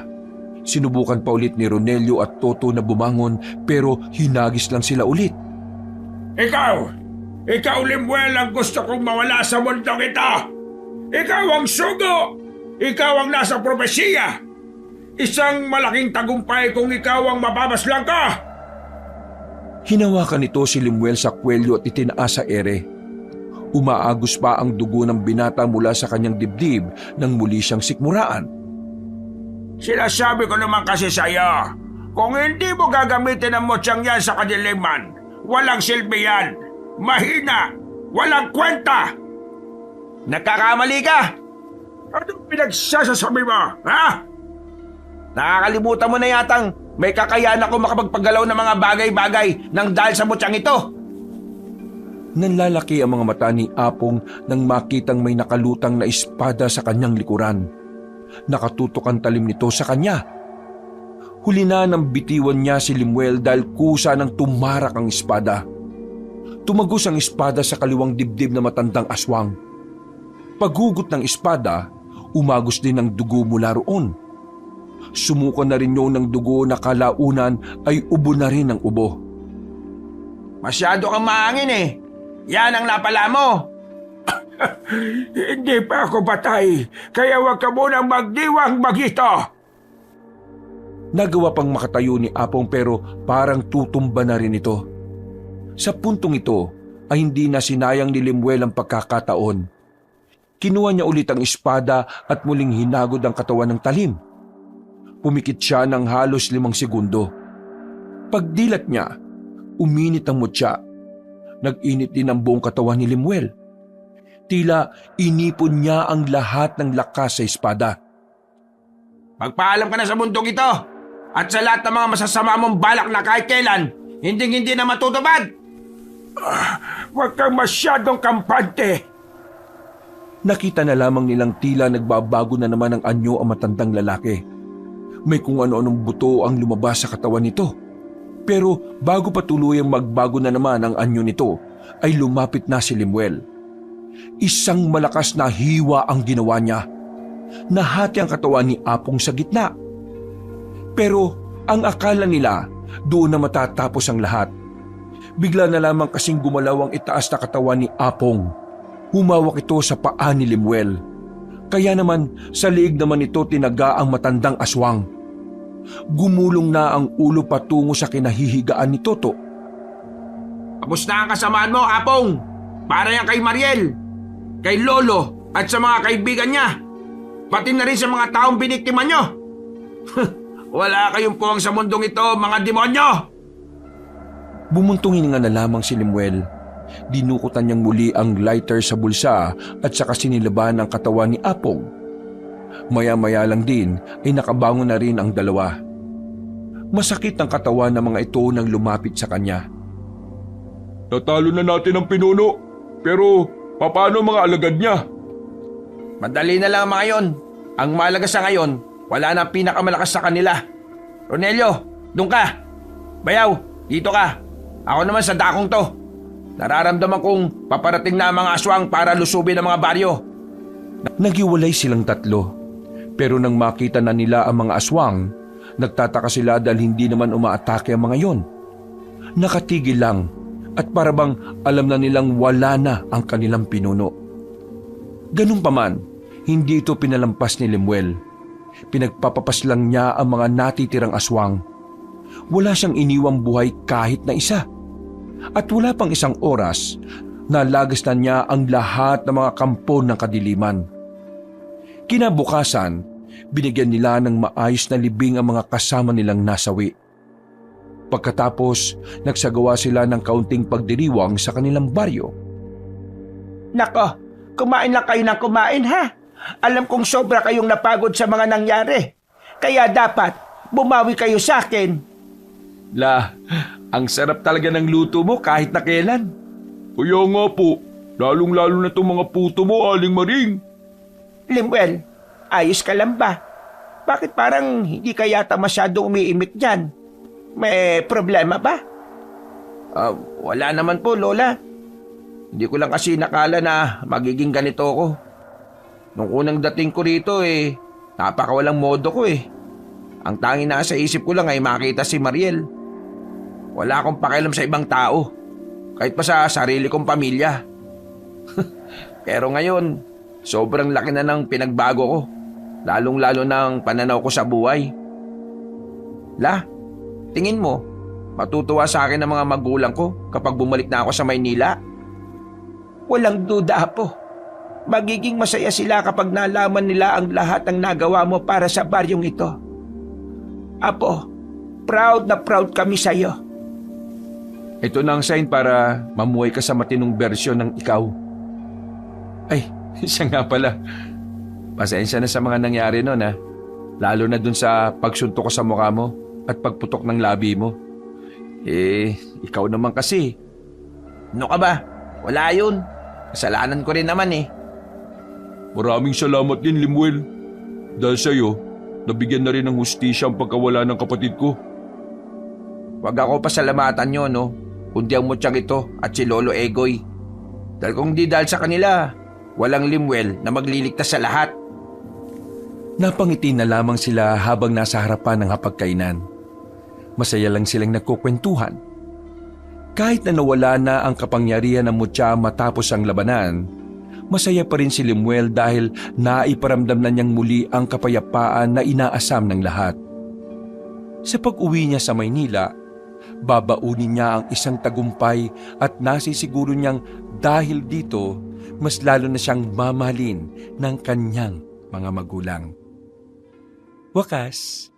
Sinubukan pa ulit ni Ronelio at Toto na bumangon pero hinagis lang sila ulit. Ikaw Lemuel ang gusto kong mawala sa mundong ito! Ikaw ang sugo! Ikaw ang nasa propesiya! Isang malaking tagumpay kung ikaw ang mababaslang ka! Hinawakan nito si Lemuel sa kwelyo at itinaas sa ere. Umaagos pa ang dugo ng binata mula sa kanyang dibdib nang muli siyang sikmuraan. Sinasabi ko naman kasi sa iyo, kung hindi mo gagamitin ang mutyang yan sa kadiliman, walang silbi yan, mahina, walang kwenta. Nagkakamali ka! Anong pinagsasasabi mo, ha? Nakakalimutan mo na yatang may kakayahan ako makapagpagalaw ng mga bagay-bagay nang dahil sa mutyang ito. Nanlalaki ang mga mata ni Apong nang makitang may nakalutang na espada sa kanyang likuran. Nakatutok ang talim nito sa kanya. Huli na nang bitiwan niya si Lemuel dahil kusa nang tumarak ang espada. Tumagos ang espada sa kaliwang dibdib na matandang aswang. Paghugot ng espada, umagos din ang dugo mula roon. Sumuko na rin yun ng dugo na kalaunan ay ubo na rin ang ubo. Masyado kang maangin eh. Yan ang napala mo. Hindi pa ako patay, kaya huwag ka munang magdiwang magito. Nagawa pang makatayo ni Apong pero parang tutumba na rin ito. Sa puntong ito ay hindi na sinayang ni Lemuel ang pagkakataon. Kinuha niya ulit ang espada at muling hinagod ang katawan ng talim. Pumikit siya ng halos 5 segundo. Pagdilat niya, uminit ang mutya. Nag-init din ang buong katawan ni Lemuel. Tila inipon niya ang lahat ng lakas sa espada. Magpaalam ka na sa mundong ito at sa lahat ng mga masasama mong balak na kahit kailan, Hindi na matutupad. Huwag kang masyadong kampante. Nakita na lamang nilang tila nagbabago na naman ang anyo ang matandang lalaki. May kung ano-anong buto ang lumabas sa katawan nito. Pero bago pa tuluyang magbago na naman ang anyo nito, ay lumapit na si Lemuel. Isang malakas na hiwa ang ginawa niya. Nahati ang katawan ni Apong sa gitna. Pero ang akala nila, doon na matatapos ang lahat. Bigla na lamang kasing gumalaw ang itaas na katawan ni Apong. Humawak ito sa paa ni Lemuel. Kaya naman sa liig naman ito tinaga ang matandang aswang. Gumulong na ang ulo patungo sa kinahihigaan ni Toto. Tapos na ang kasamaan mo, Apong. Para yan kay Mariel, kay Lolo, at sa mga kaibigan niya. Pati na rin sa mga taong biniktima nyo. Wala kayong puwang sa mundong ito, mga demonyo! Bumuntong hininga na lamang si Lemuel. Dinukutan niyang muli ang lighter sa bulsa at saka sinilaban ang katawan ni Apong. Maya-maya lang din ay nakabangon na rin ang dalawa. Masakit ang katawan ng mga ito nang lumapit sa kanya. Natalo na natin ang pinuno, pero paano mga alagad niya? Madali na lang mga yon. Ang malaga sa ngayon, wala na pinakamalakas sa kanila. Ronelio, doon ka. Bayaw, dito ka. Ako naman sa dakong to. Nararamdaman kong paparating na ang mga aswang para lusubin ang mga baryo. Nagiwalay silang tatlo. Pero nang makita na nila ang mga aswang, nagtataka sila dahil hindi naman umaatake ang mga yon. Nakatigil lang at parabang alam na nilang wala na ang kanilang pinuno. Ganun pa man, hindi ito pinalampas ni Lemuel. Pinagpapapas lang niya ang mga natitirang aswang. Wala siyang iniwang buhay kahit na isa. At wala pang isang oras, nalagas na niya ang lahat ng mga kampo ng kadiliman. Kinabukasan, binigyan nila ng maayos na libing ang mga kasama nilang nasawi. Pagkatapos, nagsagawa sila ng kaunting pagdiriwang sa kanilang baryo. Nako, kumain lang kayo ng kumain ha. Alam kong sobra kayong napagod sa mga nangyari. Kaya dapat bumawi kayo sa akin. Ang sarap talaga ng luto mo kahit na kailan. Kaya nga po, lalong-lalo na itong mga puto mo, Aling Maring. Lemuel, ayos ka lang ba? Bakit parang hindi ka yata masyadong umiimik dyan? May problema ba? Wala naman po, Lola. Hindi ko lang kasi nakala na magiging ganito ako. Nung unang dating ko rito napakawalang modo ko Ang tanging nasa isip ko lang ay makita si Mariel. Wala akong pakialam sa ibang tao. Kahit pa sa sarili kong pamilya. Pero ngayon, sobrang laki na ng pinagbago ko. Lalong-lalo ng pananaw ko sa buhay. Tingin mo, matutuwa sa akin ang mga magulang ko kapag bumalik na ako sa Maynila? Walang duda po. Magiging masaya sila kapag nalaman nila ang lahat ng nagawa mo para sa baryong ito. Apo, proud na proud kami sa iyo. Ito na ang sign para mamuhay ka sa matinong bersyon ng ikaw. Ay, siya nga pala. Pasensya na sa mga nangyari noon Lalo na dun sa pagsuntok ko sa mukha mo at pagputok ng labi mo. Ikaw naman kasi. Ano ka ba? Wala yun. Kasalanan ko rin naman Maraming salamat din, Lemuel. Dahil sa'yo, nabigyan na rin ng hustisya ang pagkawala ng kapatid ko. Huwag ako pasalamatan nyo, kundi ang mutyang ito at si Lolo Egoy. Dahil kung di dahil sa kanila, walang Lemuel na magliligtas sa lahat. Napangiti na lamang sila habang nasa harapan ng hapagkainan. Masaya lang silang nagkukwentuhan. Kahit na nawala na ang kapangyarihan ng mutya matapos ang labanan, masaya pa rin si Lemuel dahil naiparamdam na niyang muli ang kapayapaan na inaasam ng lahat. Sa pag-uwi niya sa Maynila, babaunin niya ang isang tagumpay at nasisiguro niyang dahil dito, mas lalo na siyang mamahalin ng kanyang mga magulang. Wakas,